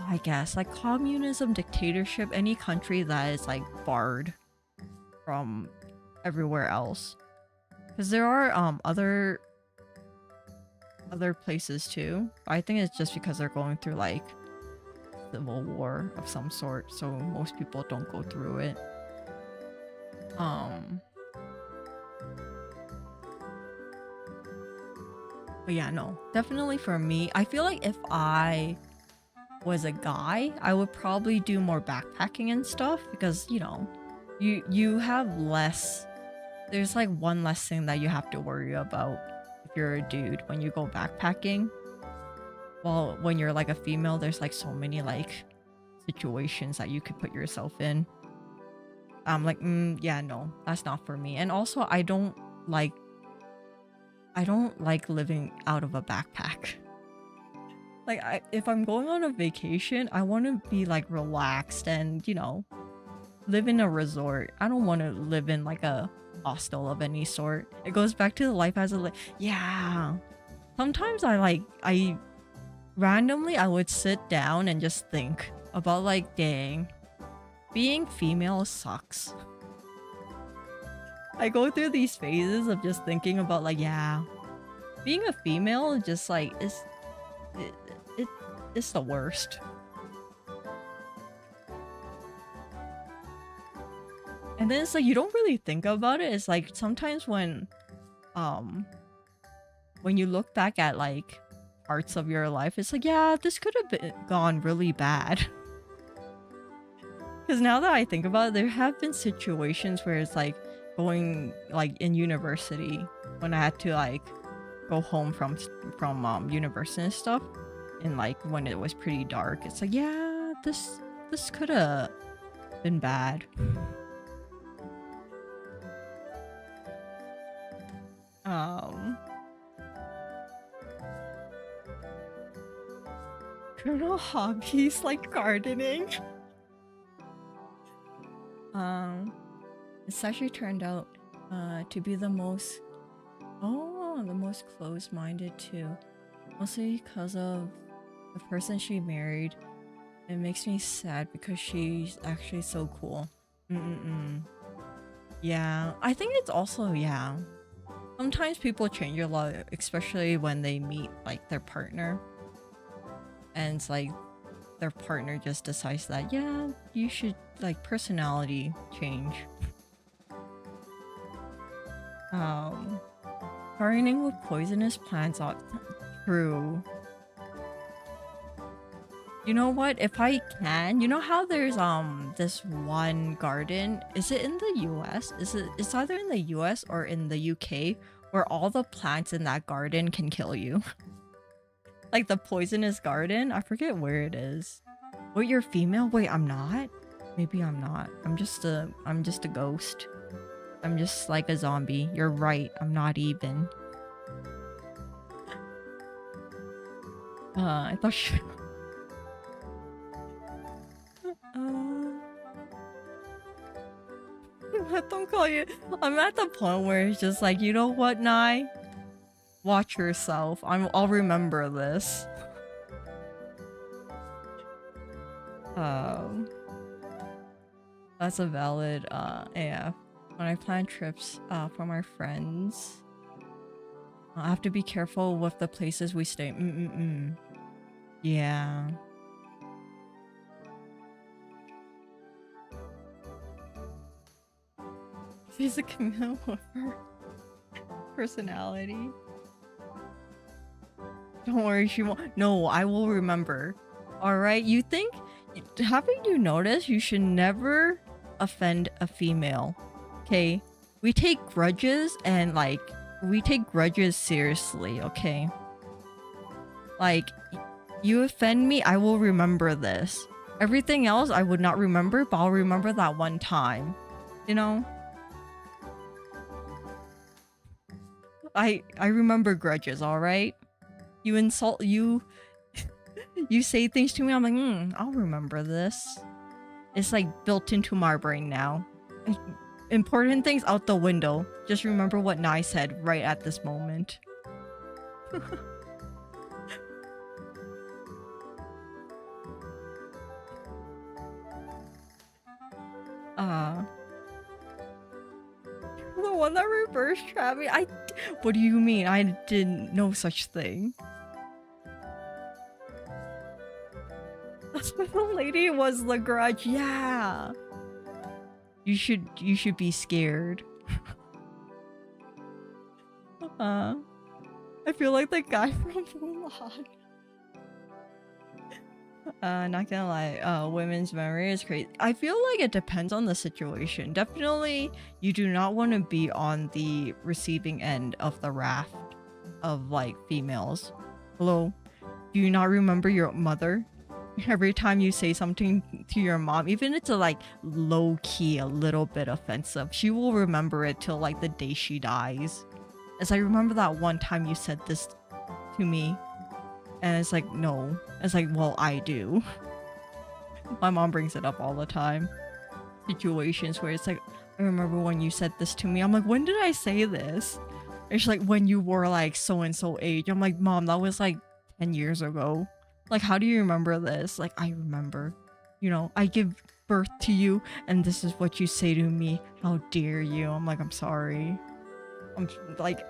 I guess like communism, dictatorship, any country that is like barred from everywhere else, because there are other places too. I think it's just because they're going through like civil war of some sort, so most people don't go through it. But yeah, no, definitely for me, I feel like if I was a guy, I would probably do more backpacking and stuff because, you know, you have less, there's like one less thing that you have to worry about if you're a dude when you go backpacking. Well, when you're like a female, there's like so many like situations that you could put yourself in. I'm like, yeah, no, that's not for me. And also I don't like living out of a backpack. Like if I'm going on a vacation, I want to be like relaxed and, you know, live in a resort. I don't want to live in like a hostel of any sort. It goes back to the life as a yeah. Sometimes I randomly I would sit down and just think about like, dang, being female sucks. I go through these phases of just thinking about like, yeah, being a female just like it, it it's the worst. And then it's like you don't really think about it. It's like sometimes um when you look back at like parts of your life, it's like, yeah, this could have gone really bad. Because now that I think about it, there have been situations where it's like going like in university when I had to like go home from university and stuff, and like when it was pretty dark, it's like, yeah, this could have been bad. Criminal hobbies like gardening. It's actually turned out to be the most closed-minded too. Mostly because of the person she married. It makes me sad because she's actually so cool. Yeah, I think it's also, yeah. Sometimes people change a lot, especially when they meet like their partner. And it's like their partner just decides that, yeah, you should like personality change. Gardening with poisonous plants are true. You know what? If I can, you know how there's this one garden? Is it in the US? It's either in the US or in the UK where all the plants in that garden can kill you. Like the poisonous garden? I forget where it is. Wait, you're female? Wait, I'm not? Maybe I'm not. I'm just a ghost. I'm just like a zombie. You're right. I'm not even. I thought she... Don't call you. I'm at the point where it's just like, you know what, Nai? Watch yourself. I'll remember this. That's a valid AF. When I plan trips for my friends, I have to be careful with the places we stay. Yeah. She's a chameleon with her personality. Don't worry, she won't. No, I will remember. Alright, you think... Haven't you noticed you should never offend a female? Okay? We take grudges and like... We take grudges seriously, okay? Like, you offend me, I will remember this. Everything else I would not remember, but I'll remember that one time. You know? I remember grudges, alright? You insult... You say things to me, I'm like, I'll remember this. It's like built into my brain now. Important things out the window. Just remember what Nai said right at this moment. The one that reverse trapped me? What do you mean? I didn't know such thing. That's what the lady was, the grudge. Yeah. You should be scared. I feel like the guy from Mulan. Not gonna lie, women's memory is crazy. I feel like it depends on the situation. Definitely, you do not want to be on the receiving end of the raft of like females. Hello, do you not remember your mother? Every time you say something to your mom, even if it's like low-key a little bit offensive, she will remember it till like the day she dies. As I remember that one time you said this to me, and it's like, no. It's like, well, I do. My mom brings it up all the time. Situations where it's like, I remember when you said this to me. I'm like, when did I say this? It's like, when you were like so-and-so age. I'm like, Mom, that was like 10 years ago. Like, how do you remember this? Like, I remember. You know, I give birth to you, and this is what you say to me. How dare you? I'm like, I'm sorry. I'm like...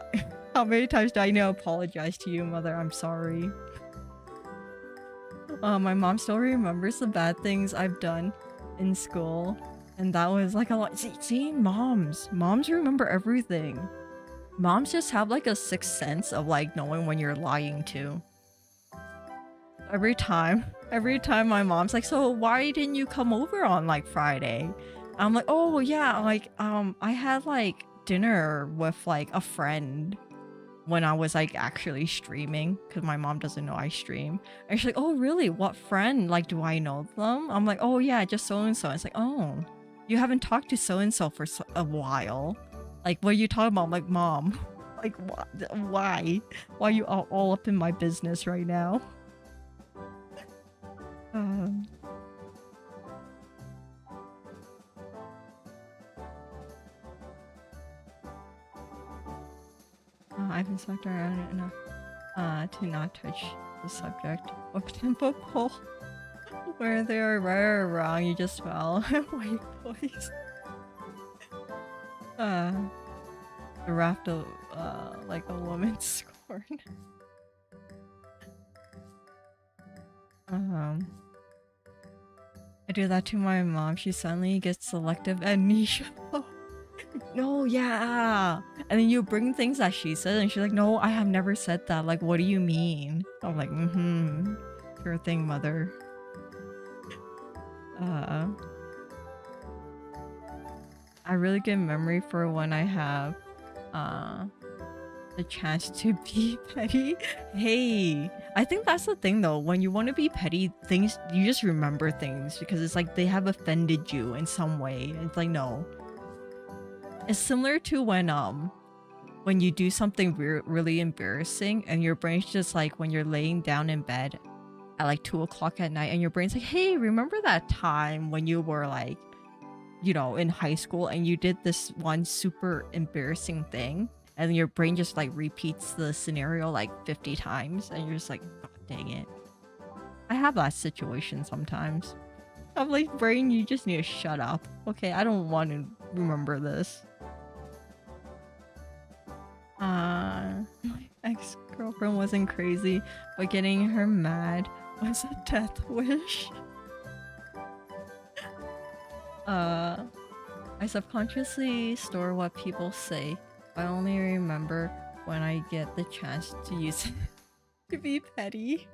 How many times do I need to apologize to you, mother? I'm sorry. My mom still remembers the bad things I've done in school. And that was like a lot. See, moms remember everything. Moms just have like a sixth sense of like knowing when you're lying too. Every time my mom's like, so why didn't you come over on like Friday? I'm like, oh yeah, like I had like dinner with like a friend when I was like actually streaming, because my mom doesn't know I stream. And she's like, oh really, what friend? Like, do I know them? I'm like, oh yeah, just so and so. It's like, oh, you haven't talked to so and so for a while. Like, what are you talking about? I'm like, mom, like why are you all up in my business right now? I've been sucked around enough to not touch the subject of tempo poll. Where they are right or wrong, you just fell. White boys. The raft of like a woman's scorn. I do that to my mom. She suddenly gets selective amnesia. No, yeah. And then you bring things that she said and she's like, no, I have never said that. Like, what do you mean? I'm like, sure thing, mother. I really good memory for when I have the chance to be petty. Hey, I think that's the thing though. When you want to be petty, things, you just remember things because it's like they have offended you in some way. It's like, no. It's similar to when you do something really embarrassing and your brain's just like when you're laying down in bed at like 2 o'clock at night and your brain's like, hey, remember that time when you were like, you know, in high school and you did this one super embarrassing thing, and your brain just like repeats the scenario like 50 times and you're just like, oh, dang it. I have that situation sometimes. I'm like, brain, you just need to shut up. Okay, I don't want to remember this. My ex-girlfriend wasn't crazy, but getting her mad was a death wish. I subconsciously store what people say. I only remember when I get the chance to use it to be petty.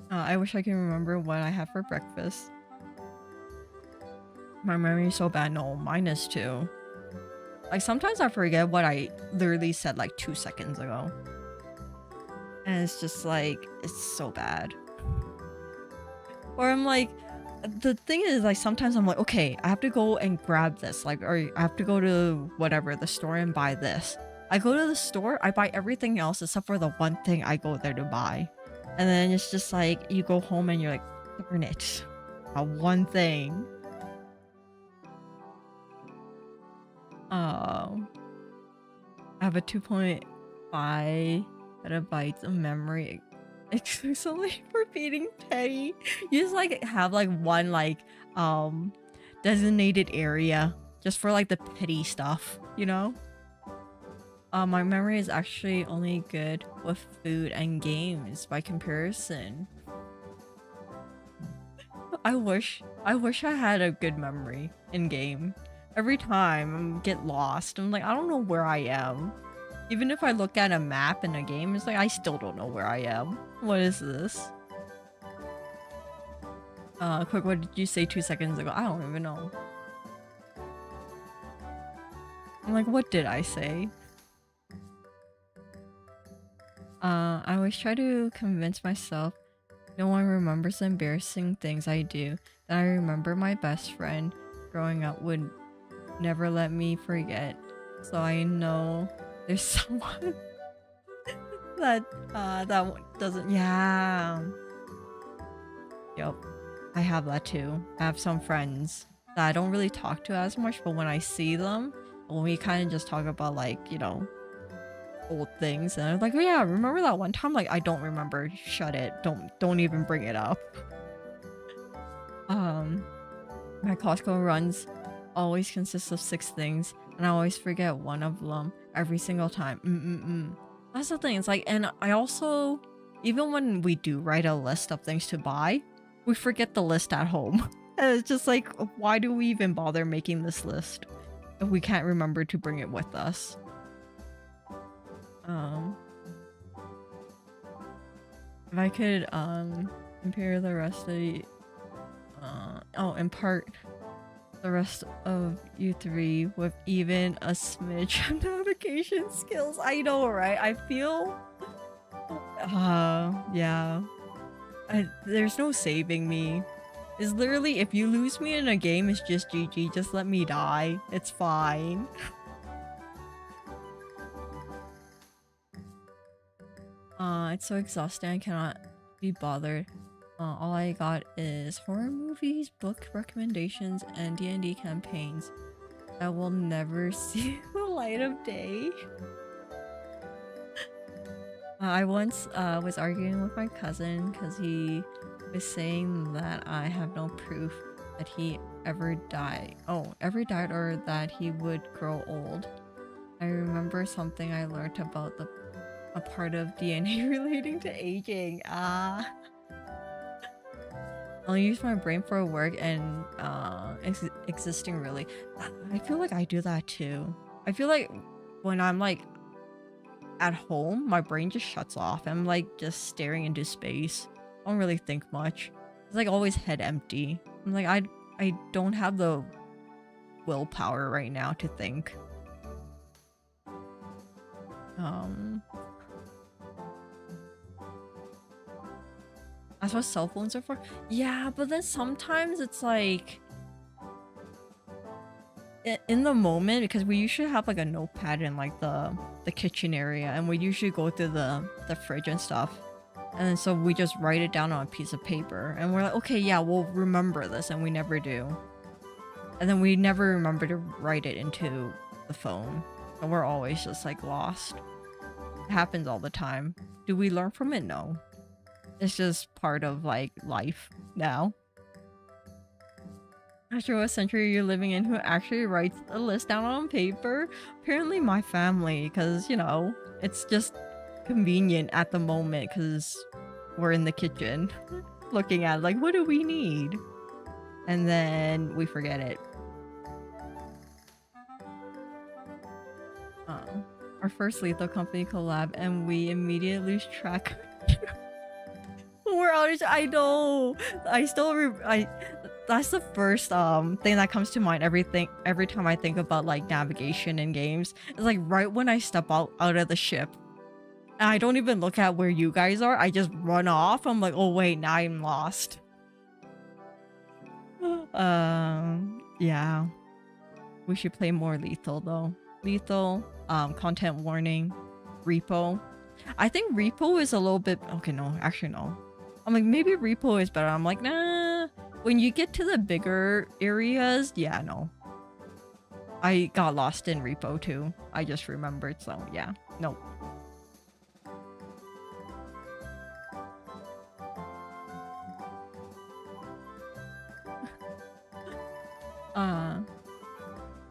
I wish I can remember what I had for breakfast. My memory is so bad. No, mine is too. Like sometimes I forget what I literally said like 2 seconds ago. And it's just like, it's so bad. Or I'm like, the thing is like sometimes I'm like, okay, I have to go and grab this, like, or I have to go to whatever, the store and buy this. I go to the store, I buy everything else except for the one thing I go there to buy. And then it's just like, you go home and you're like, darn it, one thing. I have a 2.5 petabytes of memory exclusively for being petty. You just like have like one like designated area just for like the petty stuff, you know? My memory is actually only good with food and games by comparison. I wish I had a good memory in game. Every time I get lost, I'm like, I don't know where I am. Even if I look at a map in a game, it's like, I still don't know where I am. What is this? Quick, what did you say 2 seconds ago? I don't even know. I'm like, what did I say? I always try to convince myself no one remembers the embarrassing things I do. Then I remember my best friend growing up would never let me forget. So I know there's someone that doesn't. Yeah. Yep. I have that too. I have some friends that I don't really talk to as much, but when I see them, when we kind of just talk about like, you know, old things, and I'm like, oh yeah, remember that one time? Like, I don't remember. Shut it. Don't even bring it up. My Costco runs always consists of 6 things, and I always forget one of them every single time. That's the thing. It's like, and I also, even when we do write a list of things to buy, we forget the list at home. And it's just like, why do we even bother making this list if we can't remember to bring it with us? If I could compare the rest of the impart the rest of you three with even a smidge of navigation skills. I know, right? I feel yeah. There's no saving me. It's literally, if you lose me in a game, it's just GG. Just let me die. It's fine. It's so exhausting. I cannot be bothered. All I got is horror movies, book recommendations, and D&D campaigns that will never see the light of day. I once was arguing with my cousin because he was saying that I have no proof that he ever died. Ever died, or that he would grow old. I remember something I learned about a part of DNA relating to aging. I'll use my brain for work and existing really. I feel like I do that too. I feel like when I'm like at home, my brain just shuts off. I'm like just staring into space. I don't really think much. It's like always head empty. I'm like, I don't have the willpower right now to think. That's what cell phones are for? Yeah, but then sometimes it's like in the moment, because we usually have like a notepad in like the kitchen area, and we usually go through the fridge and stuff, and then so we just write it down on a piece of paper, and we're like, okay, yeah, we'll remember this, and we never do. And then we never remember to write it into the phone, and we're always just like lost. It happens all the time. Do we learn from it? No. It's just part of like life now. Not sure what century you're living in who actually writes a list down on paper. Apparently my family, because, you know, it's just convenient at the moment because we're in the kitchen looking at like, what do we need? And then we forget it. Our first Lethal Company collab, and we immediately lose track. We're honest, I know. That's the first thing that comes to mind every time I think about like navigation in games. It's like right when I step out of the ship. And I don't even look at where you guys are. I just run off. I'm like, oh wait, now I'm lost. Yeah. We should play more Lethal though. Lethal, content warning, Repo. I think Repo is a little bit okay, no, actually no. I'm like, maybe Repo is better. I'm like, nah. When you get to the bigger areas, yeah, no. I got lost in Repo too. I just remembered, so yeah. Nope.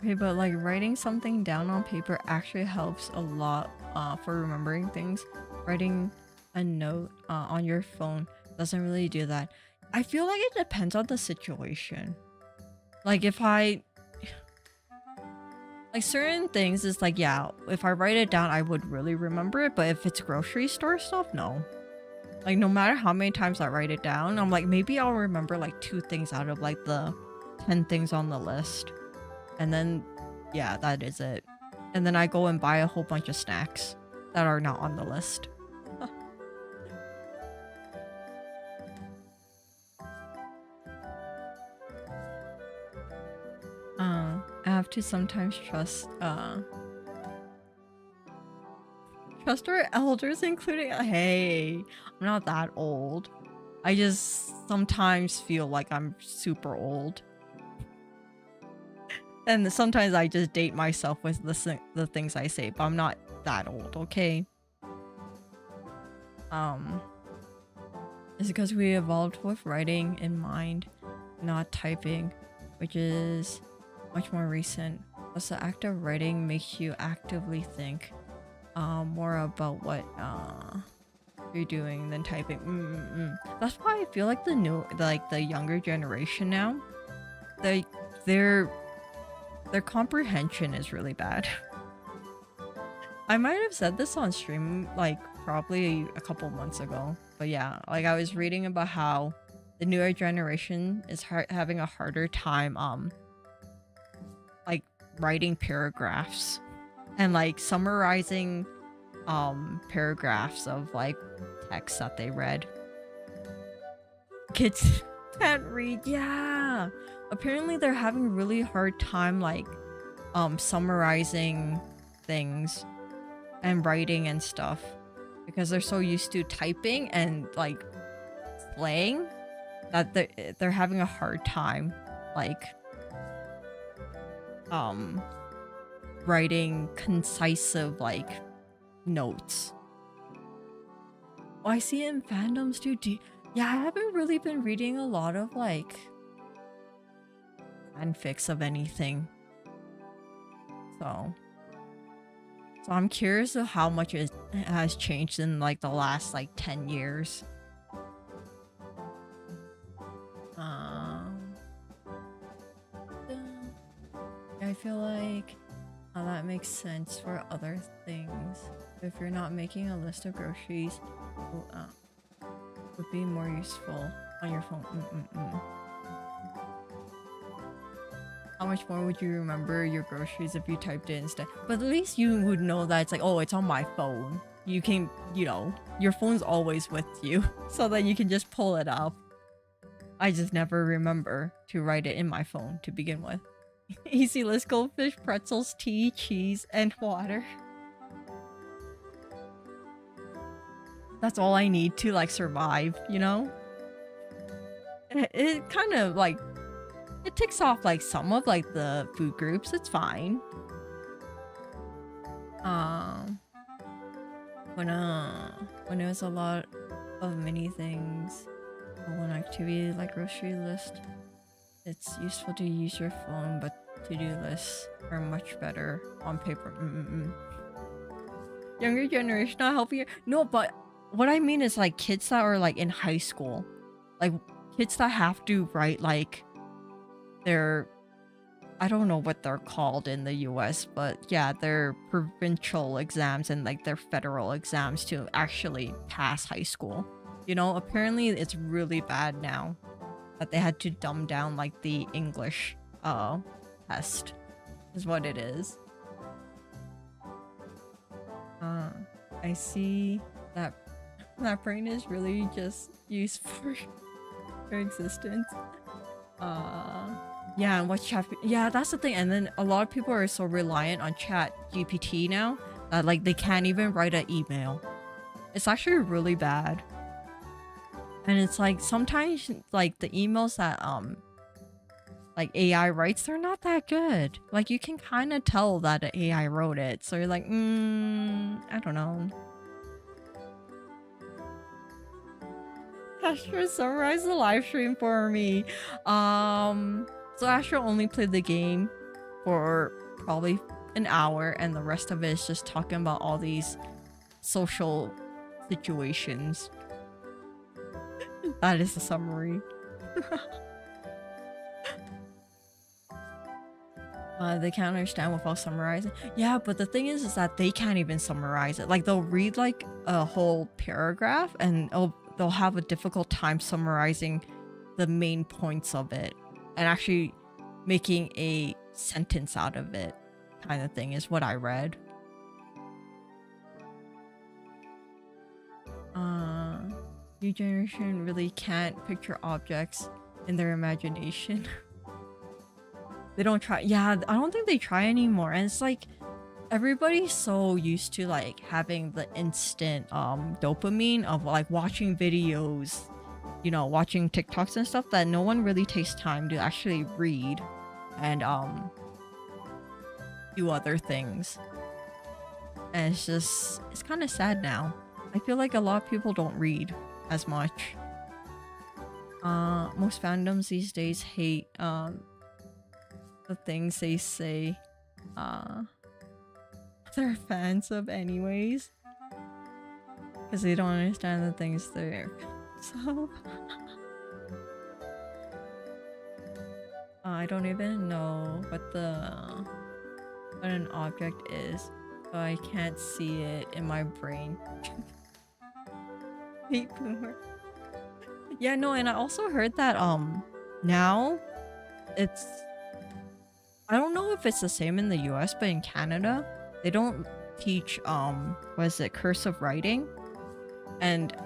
Okay, but like writing something down on paper actually helps a lot for remembering things. Writing a note on your phone doesn't really do that. I feel like it depends on the situation. Like if I like certain things, it's like, yeah, if I write it down I would really remember it, but if it's grocery store stuff, no. Like no matter how many times I write it down, I'm like, maybe I'll remember like 2 things out of like the 10 things on the list. And then, yeah, that is it. And then I go and buy a whole bunch of snacks that are not on the list. I have to sometimes trust our elders, including, hey, I'm not that old. I just sometimes feel like I'm super old. And sometimes I just date myself with the things I say, but I'm not that old, okay? It's because we evolved with writing in mind, not typing, which is much more recent. Does the act of writing makes you actively think more about what you're doing than typing? That's why I feel like the younger generation now, their comprehension is really bad. I might have said this on stream like probably a couple months ago, but yeah, like I was reading about how the newer generation is having a harder time like writing paragraphs and like summarizing paragraphs of like text that they read. Kids can't read. Yeah, apparently they're having a really hard time like summarizing things and writing and stuff because they're so used to typing and like slang that they're having a hard time like writing concise like notes. Oh, I see it in fandoms too. Yeah, I haven't really been reading a lot of like fanfics of anything, so I'm curious of how much it has changed in like the last like 10 years. I feel like that makes sense for other things. If you're not making a list of groceries, would be more useful on your phone. How much more would you remember your groceries if you typed it instead? But at least you would know that it's like, oh, it's on my phone. You can, you know, your phone's always with you, so that you can just pull it up. I just never remember to write it in my phone to begin with. Easy list: goldfish, pretzels, tea, cheese, and water. That's all I need to like survive, you know? It kind of like, it ticks off like some of like the food groups. It's fine. When it was a lot of many things, one activity like grocery list, it's useful to use your phone, but to-do lists are much better on paper. Younger generation not helping you? No, but what I mean is like kids that are like in high school, like kids that have to write like their, I don't know what they're called in the US, but yeah, their provincial exams and like their federal exams to actually pass high school. You know, apparently it's really bad now that they had to dumb down like the English test is what it is. I see that brain is really just used for existence. Yeah, and what's chat? Yeah, that's the thing. And then a lot of people are so reliant on Chat GPT now that like they can't even write an email. It's actually really bad. And it's like sometimes like the emails that like AI writes, they're not that good. Like you can kind of tell that an AI wrote it. So you're like, I don't know. Astra summarize the live stream for me. So Astra only played the game for probably an hour, and the rest of it is just talking about all these social situations. That is the summary. They can't understand without summarizing. Yeah, but the thing is that they can't even summarize it. Like they'll read like a whole paragraph and they'll have a difficult time summarizing the main points of it and actually making a sentence out of it, kind of thing is what I read. New generation really can't picture objects in their imagination. They don't try. Yeah, I don't think they try anymore. And it's like everybody's so used to like having the instant dopamine of like watching videos, you know, watching TikToks and stuff, that no one really takes time to actually read and do other things. And it's kind of sad now. I feel like a lot of people don't read as much. Most fandoms these days hate the things they say they're fans of anyways. Because they don't understand the things they're so I don't even know what an object is, so I can't see it in my brain. Hate boomer. Yeah, no, and I also heard that now it's I don't know if it's the same in the US, but in Canada, they don't teach what is it, cursive writing. And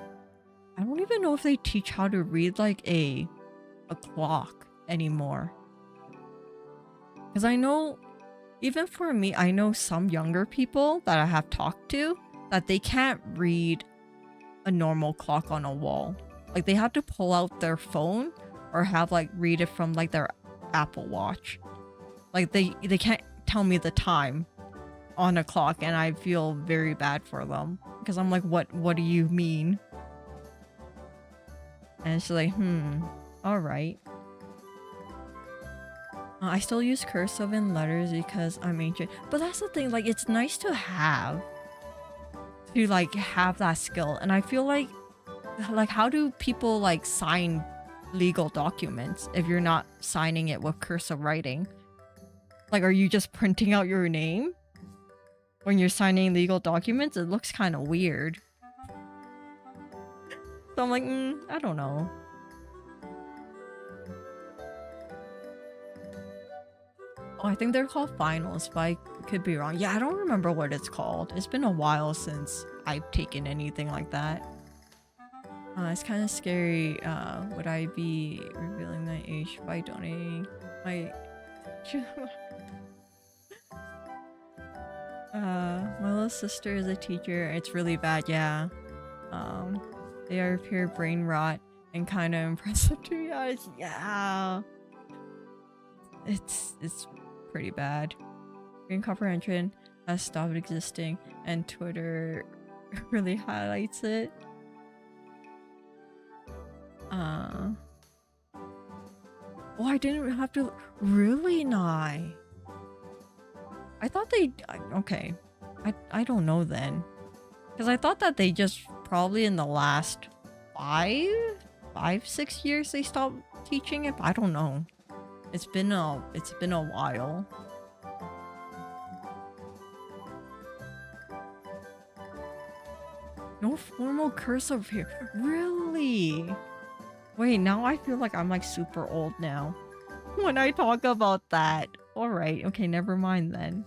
I don't even know if they teach how to read like a clock anymore. Because I know, even for me, I know some younger people that I have talked to that they can't read a normal clock on a wall. Like they have to pull out their phone or have like read it from like their Apple Watch. Like they can't tell me the time on a clock, and I feel very bad for them because I'm like, what do you mean? And she's like, all right. I still use cursive in letters because I'm ancient. But that's the thing, like, it's nice to have that skill. And I feel like how do people, like, sign legal documents if you're not signing it with cursive writing? Like, are you just printing out your name when you're signing legal documents? It looks kind of weird. So I'm like, I don't know. Oh, I think they're called finals, but I could be wrong. Yeah, I don't remember what it's called. It's been a while since I've taken anything like that. It's kind of scary. Would I be revealing my age by donating my... my little sister is a teacher. It's really bad, yeah. They are pure brain rot and kind of impressive to be honest. Yeah. It's pretty bad. Green comprehension has stopped existing, and Twitter really highlights it. Oh, I didn't have to really not. I thought they okay. I don't know then, because I thought that they just probably in the last 5-6 years they stopped teaching it. But I don't know. It's been a while. No formal cursive here. Really? Wait, now I feel like I'm like super old now when I talk about that. Alright, okay, never mind then.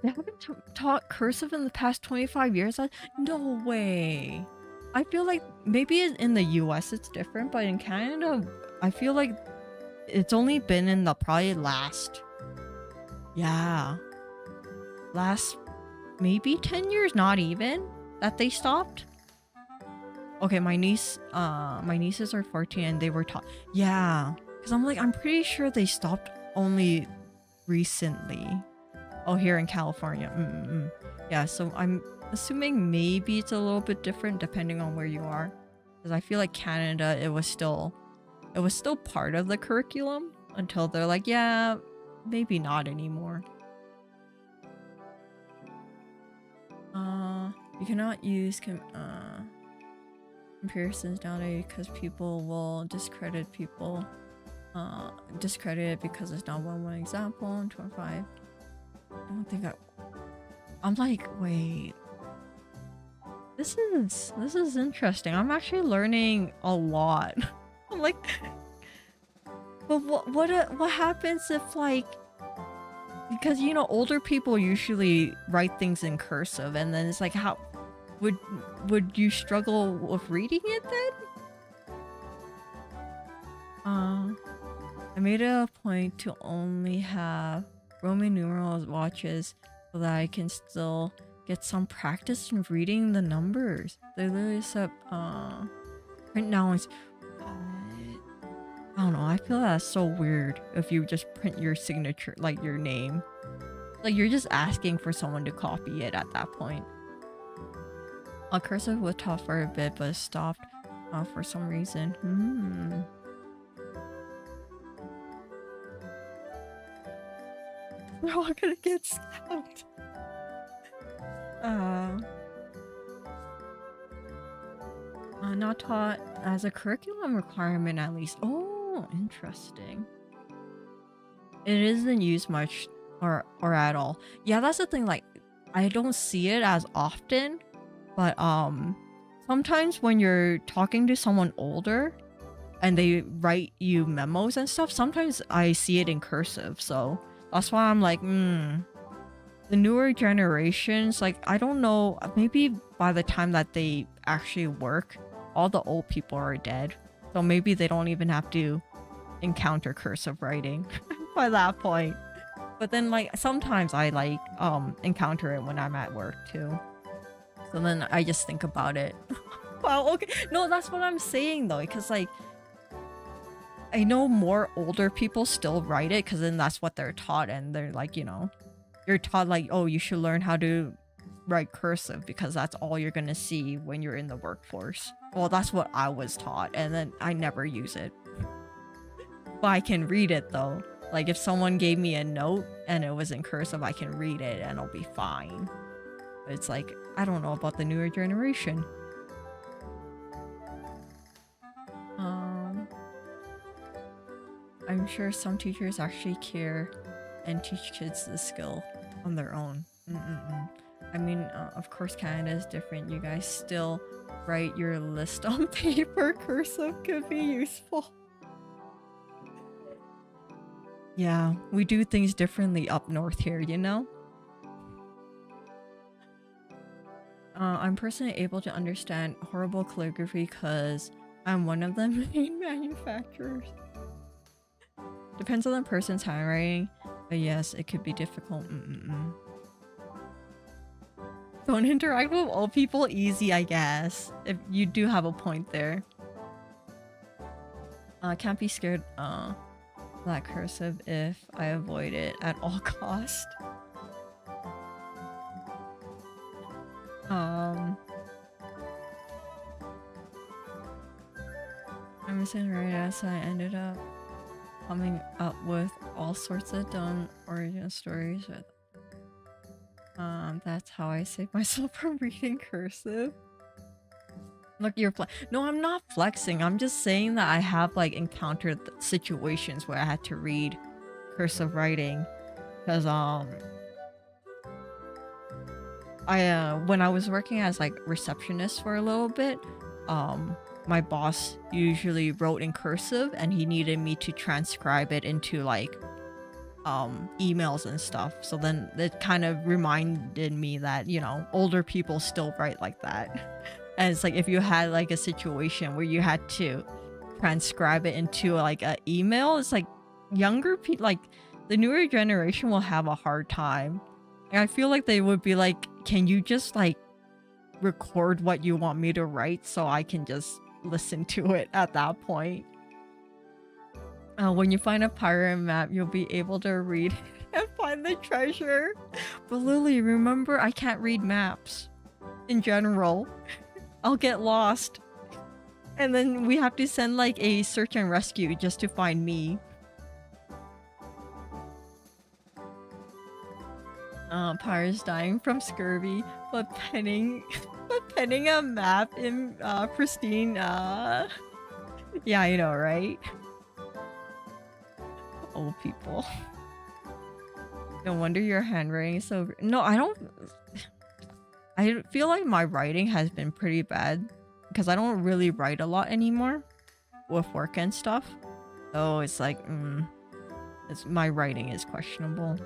They haven't taught cursive in the past 25 years? No way. I feel like maybe in the US it's different, but in Canada, I feel like it's only been in the probably last maybe 10 years, not even, that they stopped. Okay, my nieces are 14 and they were taught. Yeah, because I'm like, I'm pretty sure they stopped only recently. Oh, here in California. Yeah, so I'm assuming maybe it's a little bit different depending on where you are. Because I feel like Canada, it was still part of the curriculum until they're like, yeah, maybe not anymore. You cannot use comparisons nowadays because people will discredit people. Discredit it because it's not one example in 25. I don't think I'm like, wait. This is interesting. I'm actually learning a lot. I'm like, but what happens if, like, because you know older people usually write things in cursive, and then it's like, how would you struggle with reading it then? I made it a point to only have Roman numerals watches so that I can still get some practice in reading the numbers. They literally said print nouns. I don't know, I feel that's so weird if you just print your signature, like your name. Like you're just asking for someone to copy it at that point. Cursive was taught for a bit but stopped for some reason. We're all gonna get scammed. Not taught as a curriculum requirement, at least. Oh, interesting. It isn't used much or at all. Yeah, that's the thing. Like, I don't see it as often, but sometimes when you're talking to someone older and they write you memos and stuff, sometimes I see it in cursive. So that's why I'm like, the newer generations, like, I don't know, maybe by the time that they actually work, all the old people are dead. So maybe they don't even have to encounter cursive writing by that point. But then, like, sometimes I like encounter it when I'm at work too. So then I just think about it. Wow, okay. No, that's what I'm saying though, because like I know more older people still write it because then that's what they're taught, and they're like, you know, you're taught like, oh, you should learn how to write cursive because that's all you're gonna see when you're in the workforce. Well, that's what I was taught, and then I never use it. But I can read it though. Like if someone gave me a note and it was in cursive, I can read it and I'll be fine. But it's like, I don't know about the newer generation. I'm sure some teachers actually care and teach kids the skill on their own. I mean, of course Canada is different. You guys still write your list on paper. Cursive could be useful. Yeah, we do things differently up north here, you know? I'm personally able to understand horrible calligraphy because I'm one of the main manufacturers. Depends on the person's handwriting, but yes, it could be difficult. Don't interact with old people easy, I guess. If you do have a point there. Can't be scared black cursive if I avoid it at all cost. I'm saying right as I ended up coming up with all sorts of dumb origin stories with that's how I save myself from reading cursive. Look, you're no, I'm not flexing. I'm just saying that I have like encountered situations where I had to read cursive writing because when I was working as like receptionist for a little bit, my boss usually wrote in cursive and he needed me to transcribe it into like emails and stuff. So then it kind of reminded me that, you know, older people still write like that. And it's like if you had like a situation where you had to transcribe it into like an email, it's like younger people, like the newer generation will have a hard time. And I feel like they would be like, can you just like record what you want me to write so I can just listen to it at that point? When you find a pirate map, you'll be able to read and find the treasure. But Lily, remember, I can't read maps in general. I'll get lost. And then we have to send like a search and rescue just to find me. Pirates dying from scurvy, but penning a map in pristine yeah, you know, right? Old people. No wonder your handwriting is so... No, I don't... I feel like my writing has been pretty bad because I don't really write a lot anymore with work and stuff. So it's like, my writing is questionable.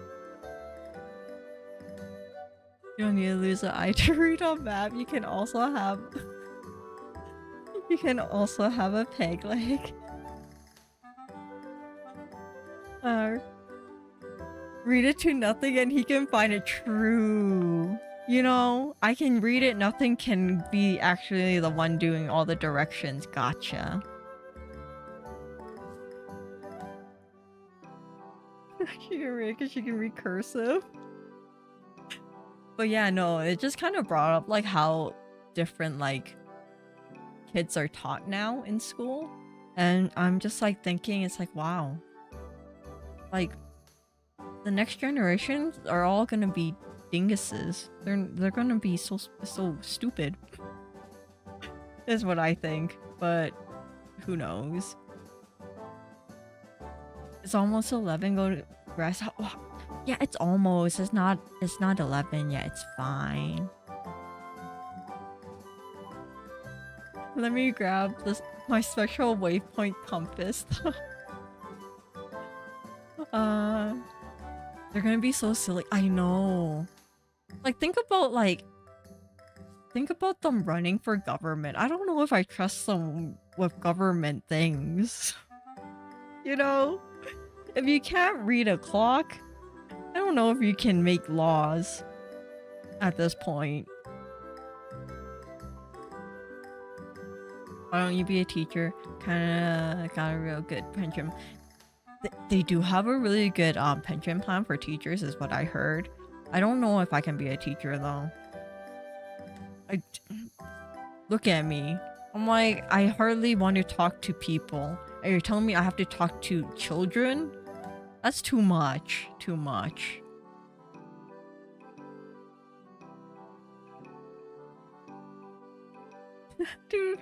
You don't need to lose an eye to read a map. You can also have... You can also have a peg leg. Read it to nothing and he can find it. True. You know, I can read it, nothing can be actually the one doing all the directions. Gotcha. She can read because she can read cursive. But yeah, no, it just kind of brought up like how different like kids are taught now in school. And I'm just like thinking, it's like, wow. Like, the next generations are all gonna be dinguses. They're gonna be so stupid. Is what I think, but who knows? It's almost 11. Go to rest. Oh, yeah, it's almost. It's not 11 yet. It's fine. Let me grab my special waypoint compass. They're gonna be so silly. I know. Like, think about them running for government. I don't know if I trust them with government things. You know? If you can't read a clock, I don't know if you can make laws at this point. Why don't you be a teacher? Kinda got a real good pension. They do have a really good pension plan for teachers, is what I heard. I don't know if I can be a teacher though. Look at me. I'm like, I hardly want to talk to people. And you're telling me I have to talk to children? That's too much. Too much. Dude,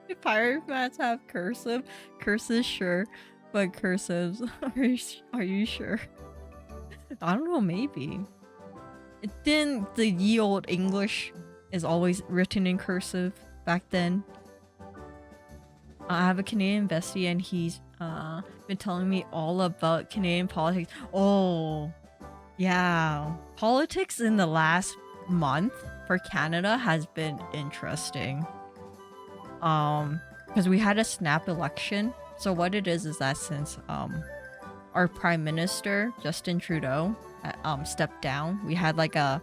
do pirate mats have cursive? Cursive, sure. But cursives, are you sure? I don't know, maybe. Didn't the ye old English is always written in cursive back then? I have a Canadian bestie and he's been telling me all about Canadian politics. Oh, yeah. Politics in the last month for Canada has been interesting. Because we had a snap election. So what it is that since our Prime Minister, Justin Trudeau, stepped down, we had like a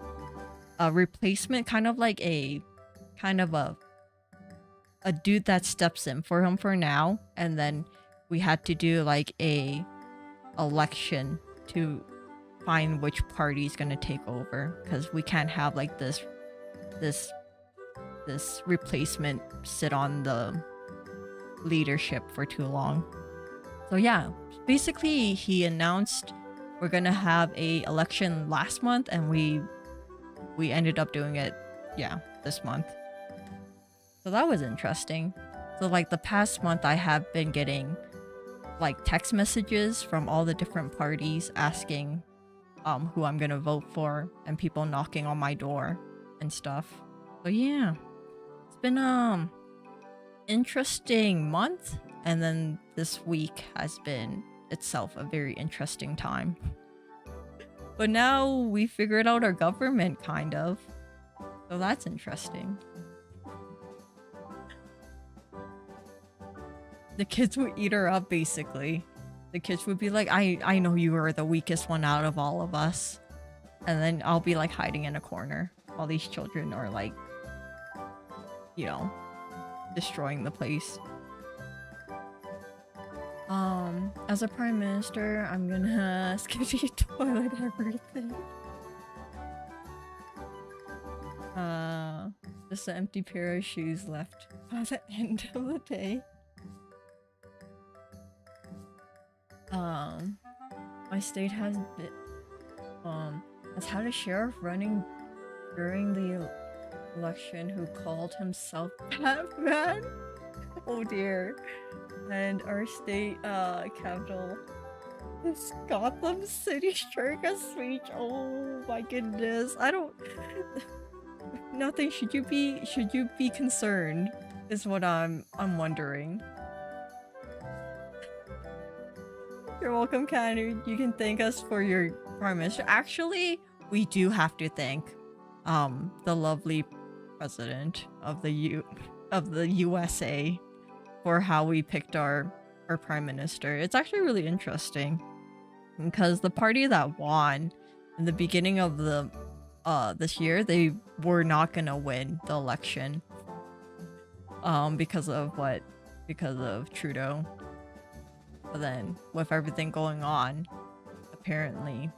replacement, kind of a dude that steps in for him for now, and then we had to do like a election to find which party's gonna take over, because we can't have like this replacement sit on the leadership for too long. So yeah, basically he announced we're gonna have a election last month, and we ended up doing it, yeah, this month. So that was interesting. So like the past month I have been getting like text messages from all the different parties asking who I'm gonna vote for, and people knocking on my door and stuff. So yeah, it's been interesting month, and then this week has been itself a very interesting time. But now we figured out our government, kind of, so that's interesting. The kids would eat her up, basically. The kids would be like, I know you are the weakest one out of all of us, and then I'll be like hiding in a corner while these children are like, you know, destroying the place. As a prime minister, I'm gonna skip the toilet everything. Just an empty pair of shoes left by the end of the day. My state has had a sheriff running during the election who called himself Batman. Oh dear. And our state capital is Gotham City during a speech. Oh my goodness. I don't nothing. Should you be concerned is what I'm wondering. You're welcome, Ken. You can thank us for your prime minister. Actually, we do have to thank the lovely president of the USA for how we picked our prime minister. It's actually really interesting because the party that won in the beginning of the this year, they were not gonna win the election because of Trudeau. But then with everything going on, apparently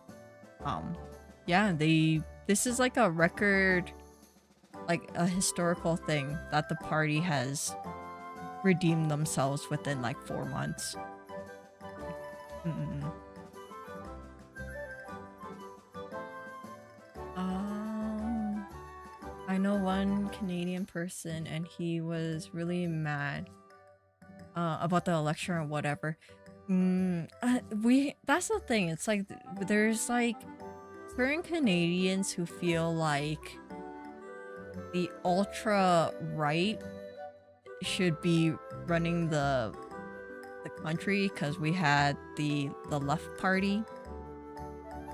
yeah, this is like a record, like a historical thing that the party has redeemed themselves within like 4 months. I know one Canadian person and he was really mad about the election or whatever. That's the thing. It's like there's like certain Canadians who feel like the ultra right should be running the country because we had the left party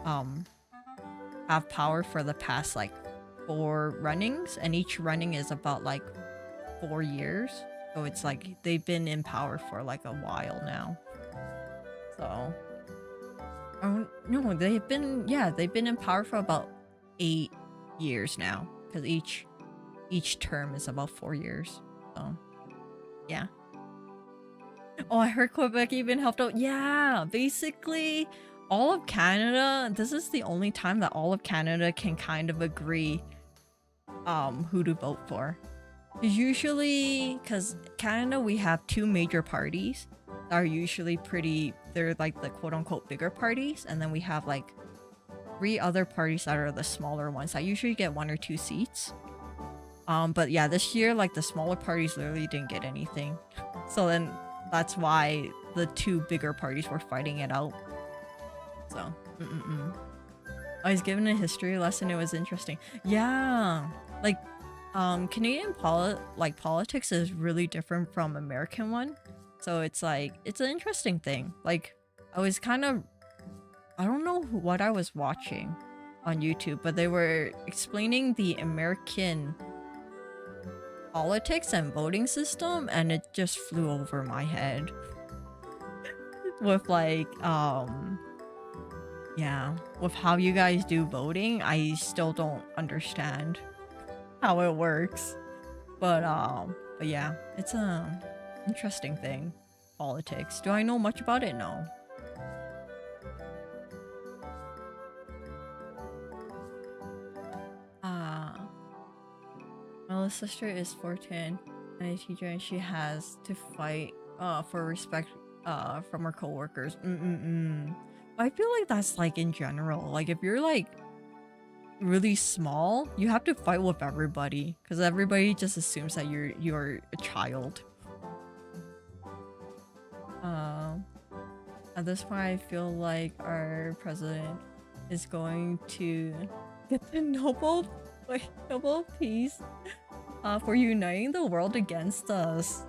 have power for the past like 4 runnings, and each running is about like 4 years, so it's like they've been in power for like a while now. So oh no, they've been in power for about 8 years now, because each term is about 4 years. So yeah. Oh, I heard Quebec even helped out. Yeah, basically all of Canada, this is the only time that all of Canada can kind of agree who to vote for. Usually, because Canada, we have 2 major parties that are usually they're like the quote-unquote bigger parties, and then we have like 3 other parties that are the smaller ones that usually get 1 or 2 seats. But yeah, this year, like the smaller parties literally didn't get anything. So then that's why the 2 bigger parties were fighting it out. So, I was given a history lesson. It was interesting. Yeah, like, Canadian politics is really different from American one. So it's like, it's an interesting thing. Like, I don't know what I was watching on YouTube, but they were explaining the American politics and voting system, and it just flew over my head. With like, yeah, with how you guys do voting, I still don't understand how it works. But yeah, it's a interesting thing. Politics. Do I know much about it? No. My little sister is 14 and a teacher, and she has to fight for respect from her coworkers. I feel like that's like in general. Like if you're like really small, you have to fight with everybody because everybody just assumes that you're a child. At this point, I feel like our president is going to get the Nobel Peace for uniting the world against us.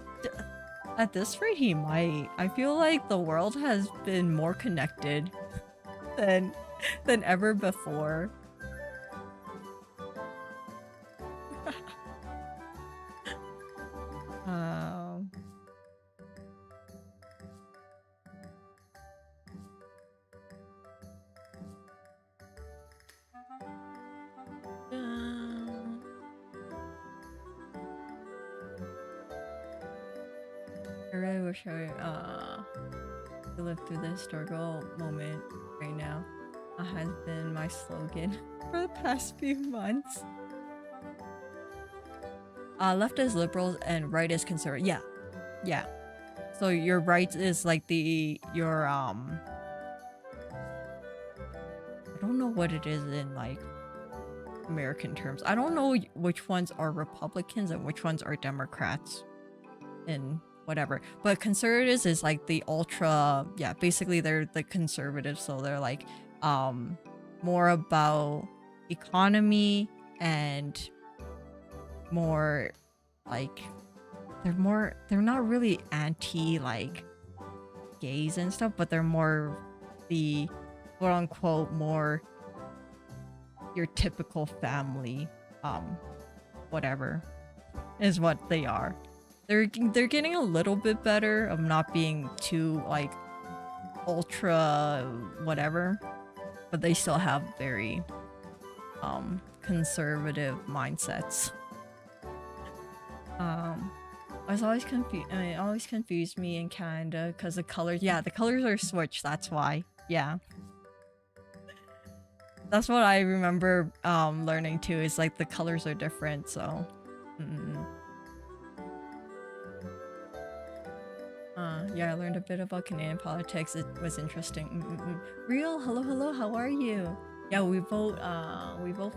At this rate, he might. I feel like the world has been more connected than ever before. I really wish I could live through the historical moment right now. That has been my slogan for the past few months. Left is liberals and right is conservative. Yeah. Yeah. So your right is like your I don't know what it is in like American terms. I don't know which ones are Republicans and which ones are Democrats and whatever. But conservatives is like the ultra, yeah, basically they're the conservatives, so they're like more about economy and more like they're not really anti like gays and stuff, but they're more the quote unquote more your typical family whatever is what they are. They're getting a little bit better of not being too like ultra whatever, but they still have very conservative mindsets. It always confused me in Canada because the colors, yeah, the colors are switched, that's why. Yeah. That's what I remember learning too, is like the colors are different, so yeah, I learned a bit about Canadian politics. It was interesting. Real, hello, how are you? Yeah, we vote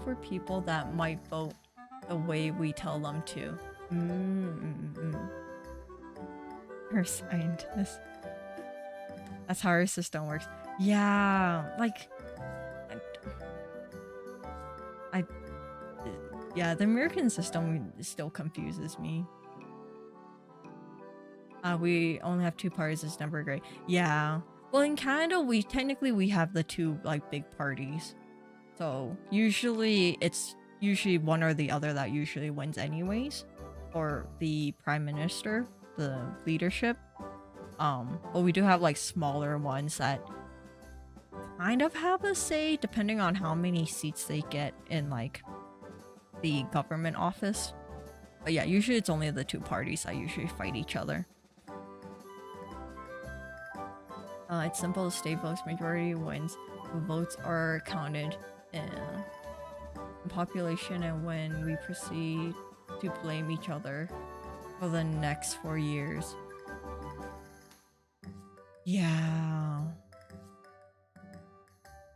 for people that might vote the way we tell them to. Her scientist. That's how our system works. Yeah, like I yeah, the American system still confuses me. We only have 2 parties. It's never great. Yeah. Well, in Canada, we technically have the 2 like big parties. So usually it's usually one or the other that usually wins anyways, or the prime minister, the leadership. But we do have like smaller ones that kind of have a say depending on how many seats they get in like the government office. But yeah, usually it's only the 2 parties that usually fight each other. It's simple. State votes majority wins. The votes are counted in population, and when we proceed to blame each other for the next 4 years. Yeah.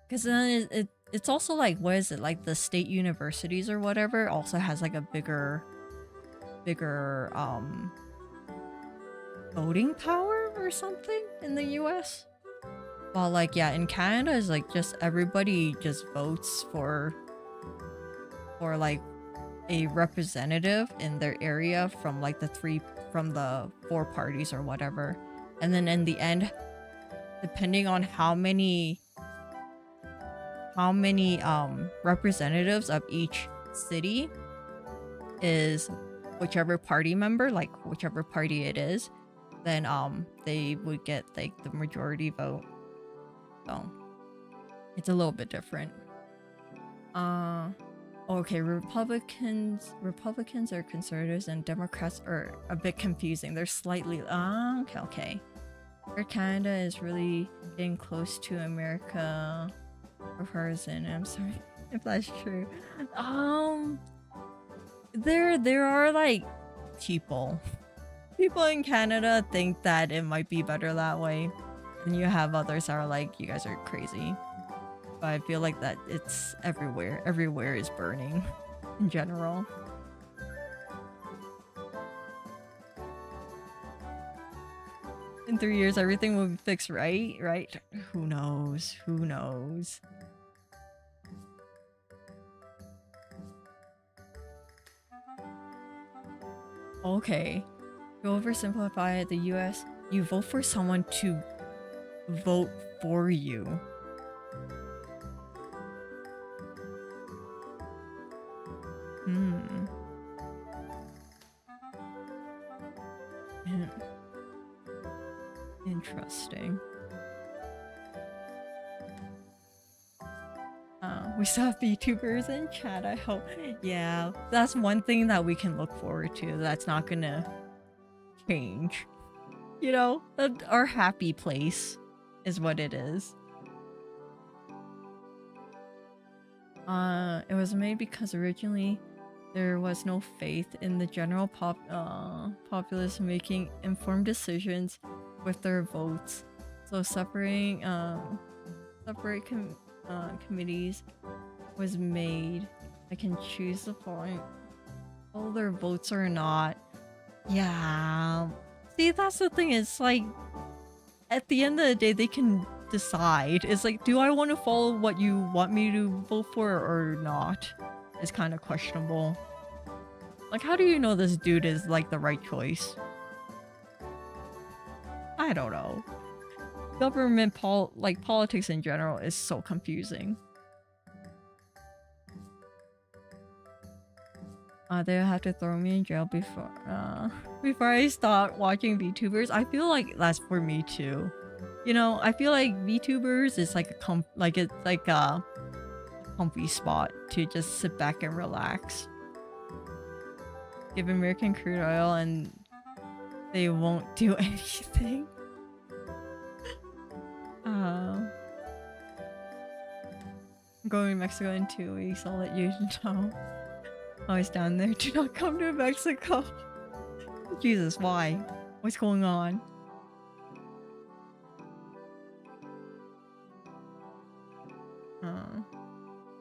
Because then it's also like, what is it, like the state universities or whatever also has like a bigger voting power or something in the US. Well, like, yeah, in Canada is like just everybody just votes for like a representative in their area from like the 4 parties or whatever. And then in the end, depending on how many representatives of each city is whichever party member, like whichever party it is, then they would get like the majority vote. So it's a little bit different. Okay, Republicans are conservatives and Democrats are a bit confusing. They're slightly okay. Where Canada is really getting close to America or partisan. I'm sorry if that's true. There are like people in Canada think that it might be better that way, and you have others that are like, you guys are crazy. But I feel like that it's everywhere. Everywhere is burning in general. In 3 years, everything will be fixed, right? Right? Who knows? Who knows? Okay. To oversimplify it, the US, you vote for someone to vote for you. Interesting. We still have VTubers in chat, I hope. Yeah, that's one thing that we can look forward to. That's not gonna change. You know, our happy place is what it is. It was made because originally there was no faith in the general populace making informed decisions with their votes. So separate committees was made. I can choose the following. All their votes or not. Yeah. See, that's the thing. It's like, at the end of the day, they can decide. It's like, do I want to follow what you want me to vote for or not? It's kind of questionable. Like, how do you know this dude is like the right choice? I don't know. Government politics in general is so confusing. They'll have to throw me in jail before I start watching VTubers. I feel like that's for me too. You know, I feel like VTubers is like a comfy spot to just sit back and relax. Give American crude oil and they won't do anything. I'm going to Mexico in 2 weeks. I'll let you know. Always down there. Do not come to Mexico. Jesus, why? What's going on?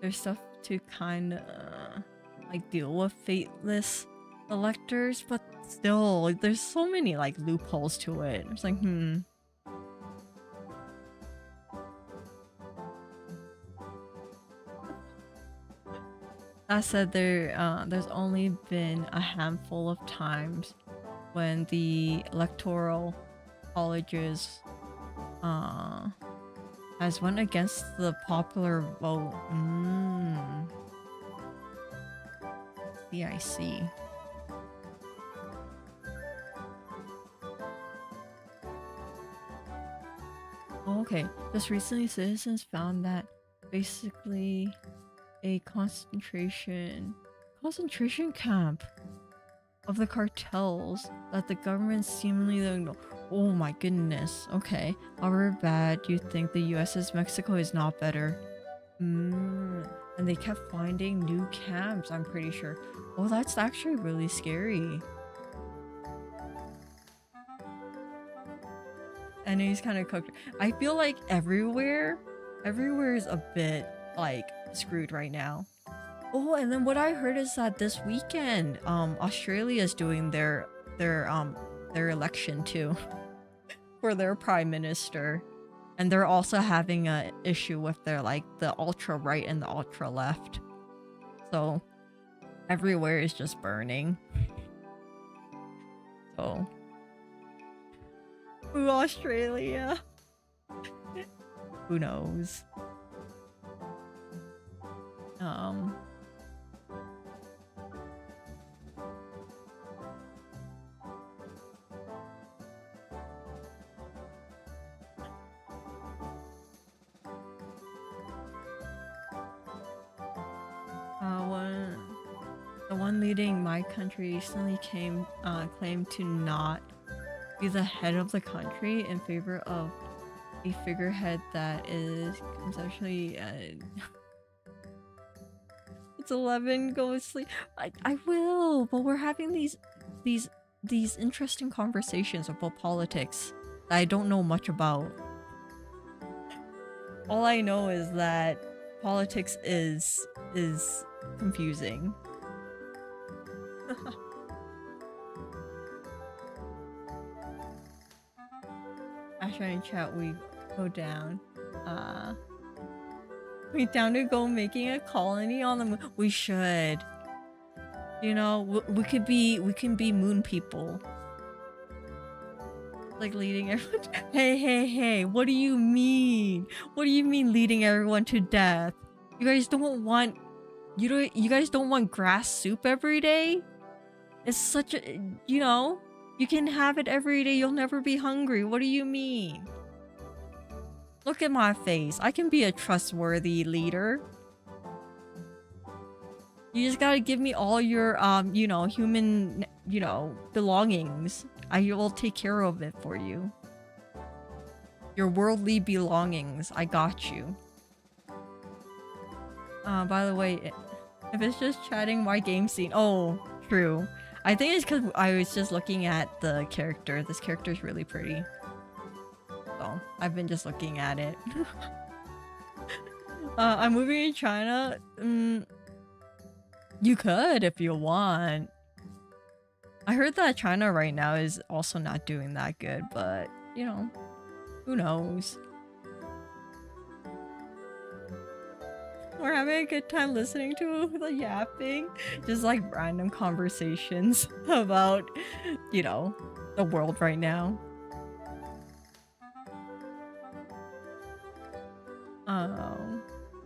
There's stuff to kinda like deal with fateless electors, but still, like, there's so many like loopholes to it. It's like, That said, there's only been a handful of times when the electoral colleges has went against the popular vote. Yeah, I see. Oh, okay. Just recently, citizens found that basically a concentration camp of the cartels that the government seemingly ignored. Oh my goodness. Okay. However bad you think the US's Mexico is not better. And they kept finding new camps, I'm pretty sure. Oh, that's actually really scary. And he's kind of cooked. I feel like everywhere is a bit like screwed right now. Oh, and then what I heard is that this weekend, Australia is doing their election too for their prime minister, and they're also having a issue with their like the ultra right and the ultra left. So everywhere is just burning. So, ooh, Australia. Who knows? The one leading my country recently claimed to not be the head of the country in favor of a figurehead that is conceptually it's 11, go to sleep. I will, but we're having these interesting conversations about politics that I don't know much about. All I know is that politics is confusing. Astra in chat, we go down. We down to go making a colony on the moon. We should. You know, we can be moon people. Like leading everyone. Hey! What do you mean? What do you mean leading everyone to death? You guys don't want. You guys don't want grass soup every day? It's such a, you know, you can have it every day. You'll never be hungry. What do you mean? Look at my face. I can be a trustworthy leader. You just gotta give me all your, you know, human, you know, belongings. I will take care of it for you. Your worldly belongings. I got you. By the way, if it's just chatting, why game scene? Oh, true. I think it's because I was just looking at the character. This character is really pretty. So, I've been just looking at it. I'm moving to China. You could if you want. I heard that China right now is also not doing that good, but, you know, who knows? We're having a good time listening to the yapping. Just like random conversations about, you know, the world right now.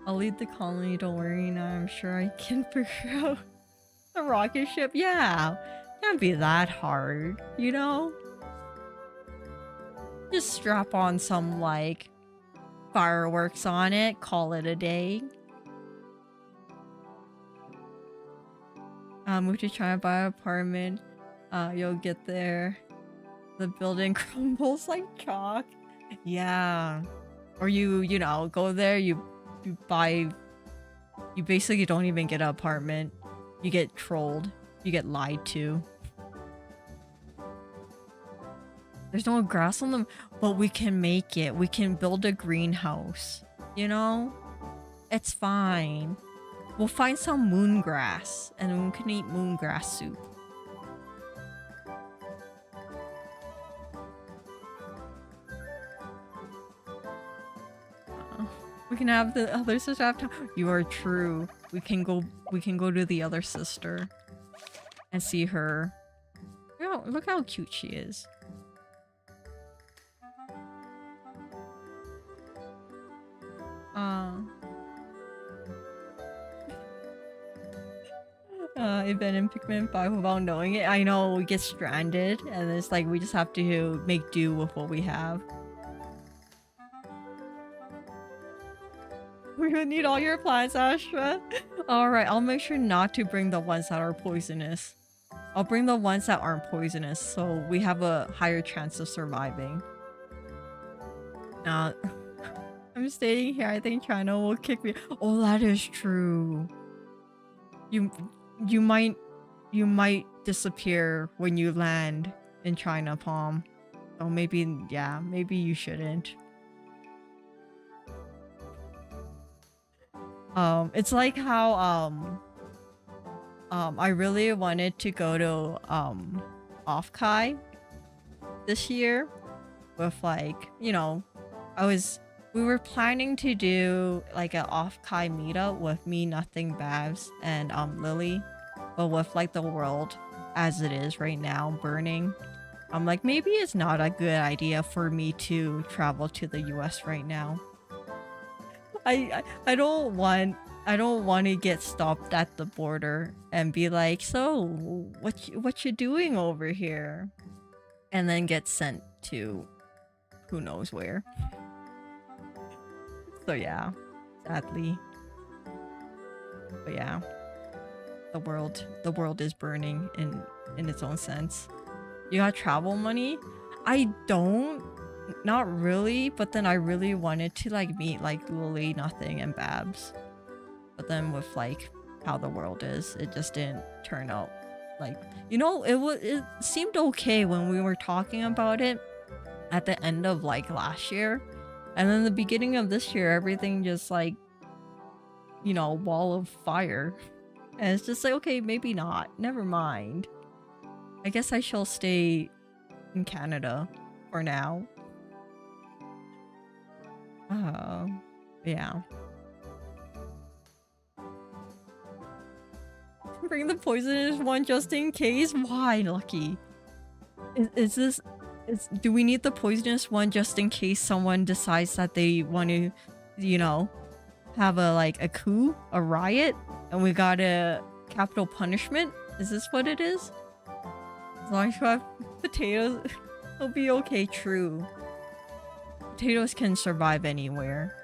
I'll lead the colony, don't worry now. I'm sure I can figure out the rocket ship. Yeah, can't be that hard, you know? Just strap on some, like, fireworks on it, call it a day. Move to China, buy an apartment. You'll get there. The building crumbles like chalk. Yeah. Or you know, go there, you buy... You basically don't even get an apartment. You get trolled. You get lied to. There's no grass on them, but we can make it. We can build a greenhouse. You know? It's fine. We'll find some moon grass, and then we can eat moon grass soup. We can have the other sister have time. You are true. We can go to the other sister and see her. Look how cute she is. Event in Pikmin 5 without knowing it. I know, we get stranded and it's like we just have to make do with what we have. We're gonna need all your plants, Astra. Alright, I'll make sure not to bring the ones that are poisonous. I'll bring the ones that aren't poisonous so we have a higher chance of surviving. I'm staying here. I think China will kick me. Oh, that is true. You might disappear when you land in China, Palm. Oh, maybe, yeah, maybe you shouldn't. It's like how I really wanted to go to Offkai this year with, like, you know, we were planning to do like an Offkai meetup with me, Nothing, Babs, and Lily, but with like the world as it is right now burning, I'm like, maybe it's not a good idea for me to travel to the US right now. I don't want to get stopped at the border and be like, so what you doing over here, and then get sent to who knows where. So yeah, sadly. But yeah, the world is burning in its own sense. You got travel money? I don't. Not really, but then I really wanted to like meet like Lily, Nothing, and Babs. But then with like how the world is, it just didn't turn out like, you know, it seemed okay when we were talking about it at the end of like last year. And then the beginning of this year, everything just like, you know, wall of fire. And it's just like, okay, maybe not. Never mind. I guess I shall stay in Canada for now. Yeah. Bring the poisonous one just in case? Why, Lucky? Do we need the poisonous one just in case someone decides that they want to, you know, have a coup, a riot, and we got a capital punishment? Is this what it is? As long as you have potatoes, it'll be okay. True. Potatoes can survive anywhere.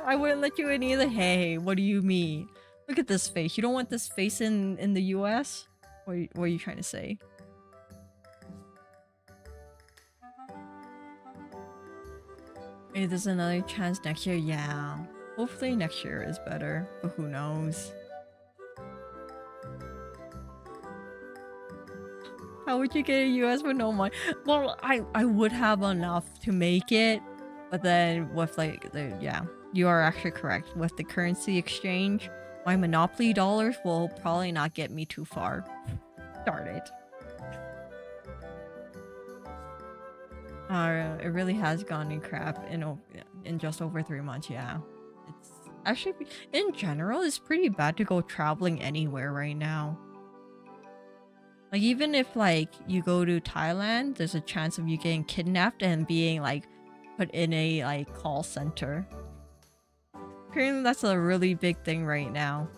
I wouldn't let you in either. Hey, what do you mean? Look at this face. You don't want this face in the US? What are you trying to say? Maybe there's another chance next year. Yeah. Hopefully next year is better, but who knows? How would you get a US with no money? Well, I would have enough to make it, but then with like yeah, you are actually correct. With the currency exchange, my Monopoly dollars will probably not get me too far. Darn it. It really has gone in crap in just over 3 months. Yeah, it's actually, in general, it's pretty bad to go traveling anywhere right now. Like, even if like you go to Thailand, there's a chance of you getting kidnapped and being like put in a like call center. Apparently that's a really big thing right now.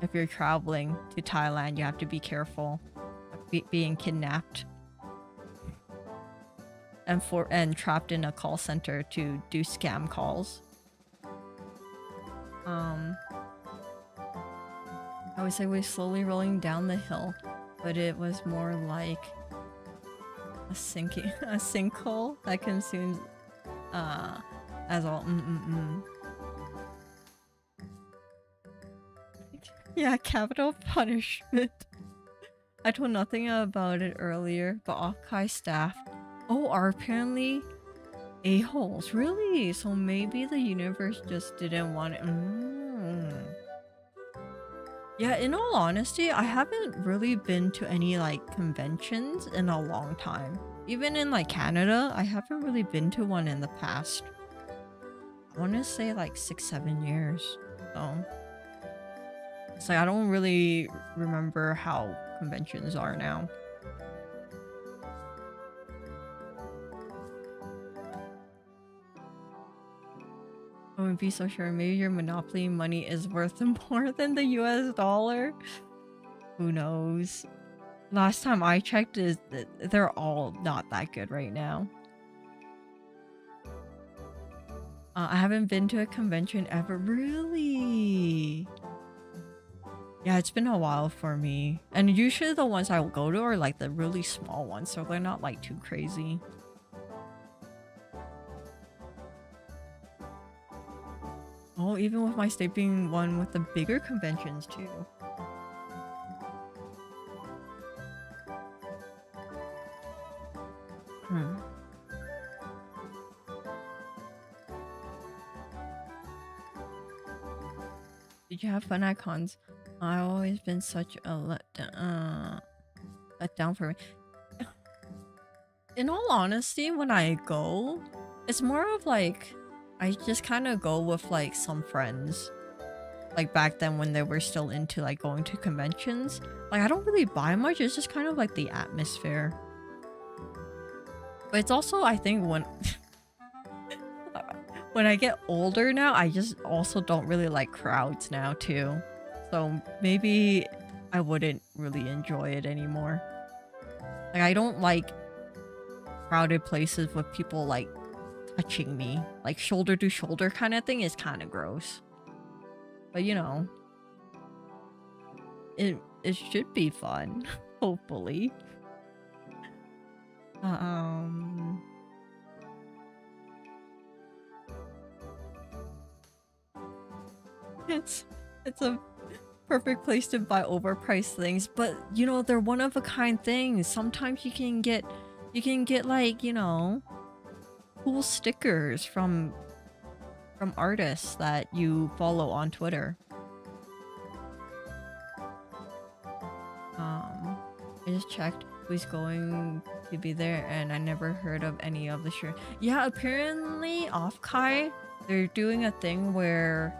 If you're traveling to Thailand, you have to be careful of being kidnapped and trapped in a call center to do scam calls. I would say we're slowly rolling down the hill, but it was more like a sinkhole that consumes as all Yeah, capital punishment. I told nothing about it earlier, but Offkai staff are apparently A-holes, really? So maybe the universe just didn't want it. Yeah, in all honesty, I haven't really been to any like conventions in a long time. Even in like Canada, I haven't really been to one in the past. I want to say like 6, 7 years. So it's like I don't really remember how conventions are now. I wouldn't be so sure. Maybe your Monopoly money is worth more than the US dollar. Who knows? Last time I checked, is that they're all not that good right now. I haven't been to a convention ever. Really? Yeah, it's been a while for me. And usually the ones I will go to are like the really small ones, so they're not like too crazy. Oh, even with my state being one with the bigger conventions too. Did you have fun at cons? I've always been such a letdown for me. In all honesty, when I go, it's more of like I just kind of go with like some friends. Like back then when they were still into like going to conventions. Like I don't really buy much, it's just kind of like the atmosphere. But it's also, I think, when I get older now, I just also don't really like crowds now too. So maybe I wouldn't really enjoy it anymore. Like I don't like crowded places with people like touching me. Like shoulder to shoulder kind of thing is kind of gross. But you know, it should be fun, hopefully. It's a perfect place to buy overpriced things, but you know, they're one of a kind things. Sometimes you can get like, you know, cool stickers from artists that you follow on Twitter. I just checked who's going to be there and I never heard of any of the shirt. Yeah, apparently off Kai, they're doing a thing where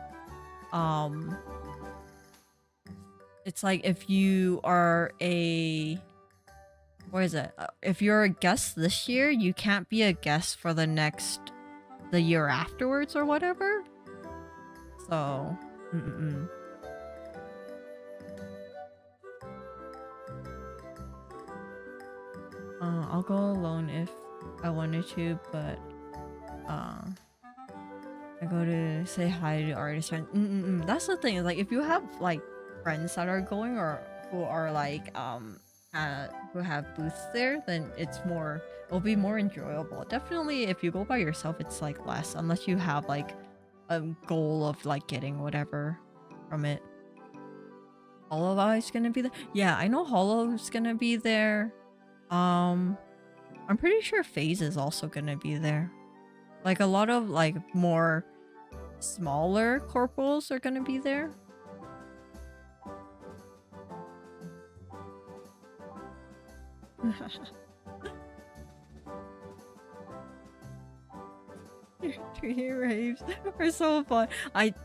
it's like if you are a what is it? If you're a guest this year, you can't be a guest for the year afterwards or whatever. So, I'll go alone if I wanted to, but I go to say hi to artist friends. That's the thing. Like, if you have like friends that are going or who are like who have booths there, then it'll be more enjoyable. Definitely, if you go by yourself, it's like less unless you have like a goal of like getting whatever from it. Hollow Eye's gonna be there. Yeah, I know Hollow's gonna be there. I'm pretty sure FaZe is also gonna be there. Like a lot of like more smaller corporals are gonna be there. Tree raves are so fun.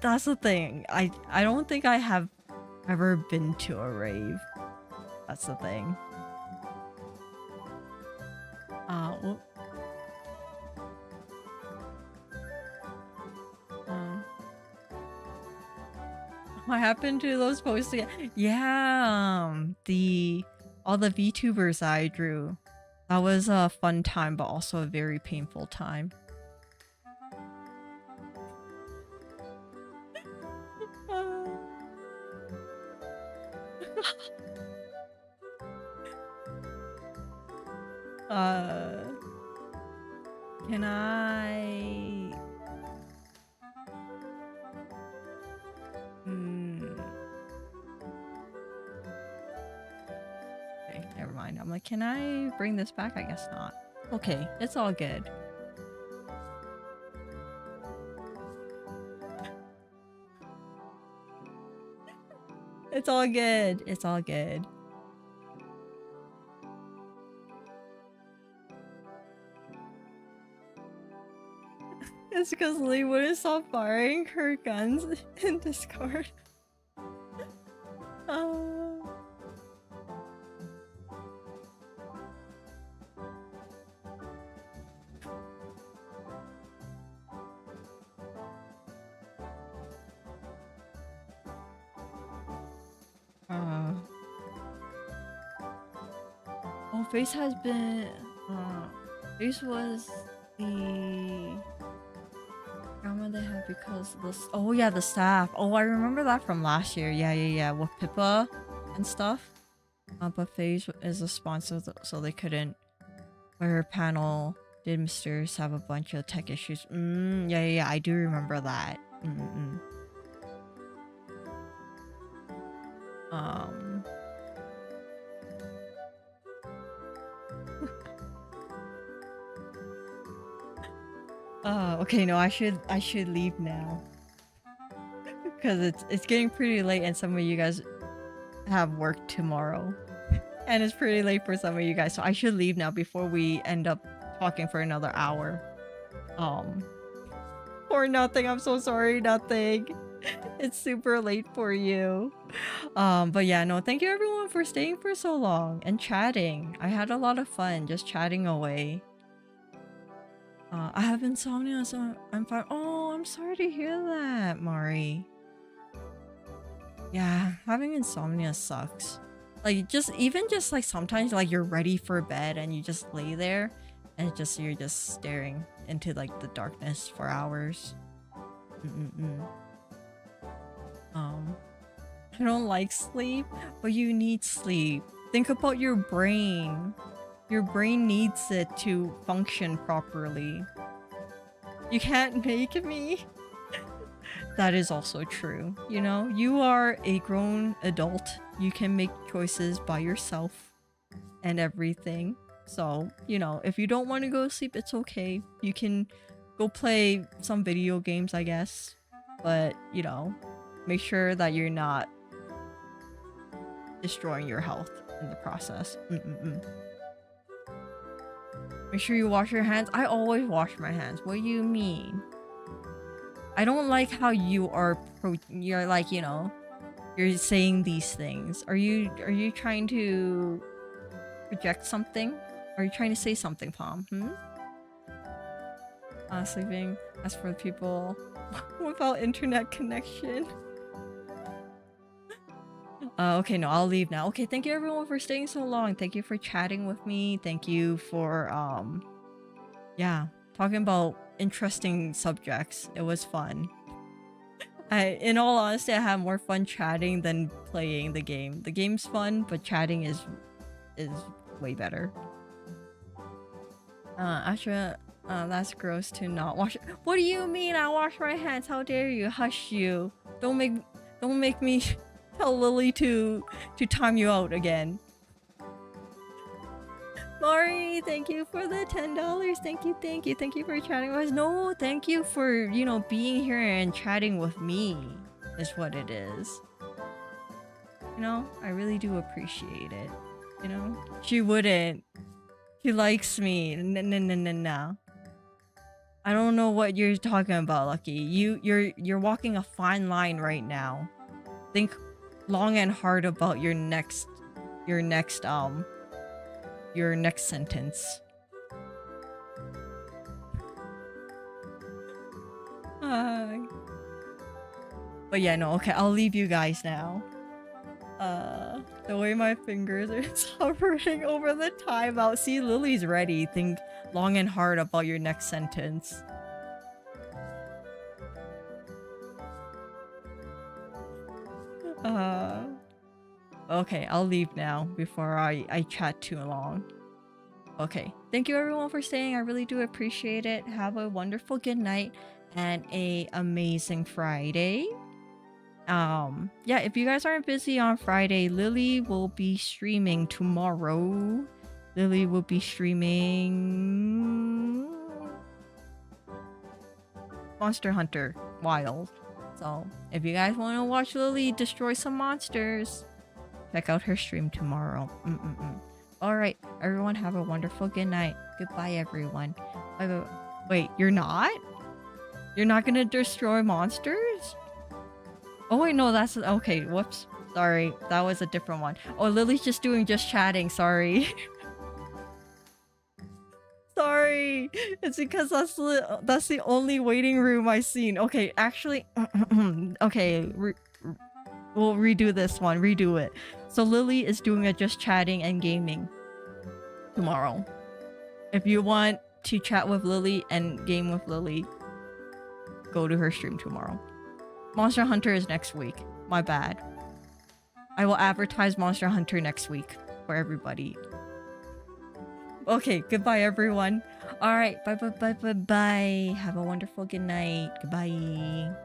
That's the thing. I don't think I have ever been to a rave. That's the thing. Well, what happened to those posts again? Yeah, all the VTubers I drew. That was a fun time, but also a very painful time. Can I... Okay, never mind. I'm like, can I bring this back? I guess not. Okay, it's all good. It's all good. It's all good. It's because Lee wouldn't stop firing her guns in Discord. Oh, Face has been. Face was the drama they had because the. Oh yeah, the staff. Oh, I remember that from last year. Yeah. With Pippa and stuff. But Phase is a sponsor, so they couldn't. But her panel did Mysters have a bunch of tech issues. Yeah. I do remember that. Okay, no, I should leave now. Because it's getting pretty late and some of you guys have work tomorrow. And it's pretty late for some of you guys, so I should leave now before we end up talking for another hour. Or nothing, I'm so sorry, nothing. It's super late for you. But yeah, no, thank you everyone for staying for so long and chatting. I had a lot of fun just chatting away. I have insomnia, so I'm fine. Oh, I'm sorry to hear that, Mari. Yeah, having insomnia sucks. Like, even just like sometimes like you're ready for bed and you just lay there and you're just staring into like the darkness for hours. I don't like sleep, but you need sleep. Think about your brain. Your brain needs it to function properly. You can't make me. That is also true. You know, you are a grown adult. You can make choices by yourself and everything. So, you know, if you don't want to go to sleep, it's okay. You can go play some video games, I guess. But, you know, make sure that you're not destroying your health in the process. Make sure you wash your hands. I always wash my hands. What do you mean? I don't like how you are you're like, you know, you're saying these things. Are you trying to project something? Are you trying to say something, Palm? Sleeping. As for the people without internet connection. Okay, no, I'll leave now. Okay, thank you everyone for staying so long. Thank you for chatting with me. Thank you for yeah, talking about interesting subjects. It was fun. In all honesty, I had more fun chatting than playing the game. The game's fun, but chatting is way better. Astra, that's gross to not wash. What do you mean I wash my hands? How dare you? Hush you. Don't make me tell Lily to time you out again. Mari, thank you for the $10. Thank you for chatting with us. No, thank you for, you know, being here and chatting with me is what it is. You know, I really do appreciate it. You know, she wouldn't. She likes me. No. I don't know what you're talking about, Lucky. You're walking a fine line right now. Think long and hard about your next sentence. But yeah, no, okay, I'll leave you guys now. The way my fingers are hovering over the timeout. See, Lily's ready. Think long and hard about your next sentence. Okay, I'll leave now before I chat too long. Okay, thank you everyone for staying. I really do appreciate it. Have a wonderful good night and a amazing Friday. Yeah, if you guys aren't busy on Friday, Lily will be streaming tomorrow. Lily will be streaming Monster Hunter Wild. So if you guys want to watch Lily destroy some monsters, check out her stream tomorrow. All right, everyone, have a wonderful good night. Goodbye, everyone. Bye bye. Wait, you're not? You're not gonna destroy monsters? Oh wait, no, that's okay. Whoops. Sorry, that was a different one. Oh, Lily's just doing just chatting. Sorry. Sorry. It's because that's the only waiting room I've seen. Okay, actually, okay. We'll redo this one. Redo it. So Lily is doing a just chatting and gaming tomorrow. If you want to chat with Lily and game with Lily, go to her stream tomorrow. Monster Hunter is next week. My bad. I will advertise Monster Hunter next week for everybody. Okay, goodbye everyone. Alright, bye bye bye bye bye. Have a wonderful good night. Goodbye.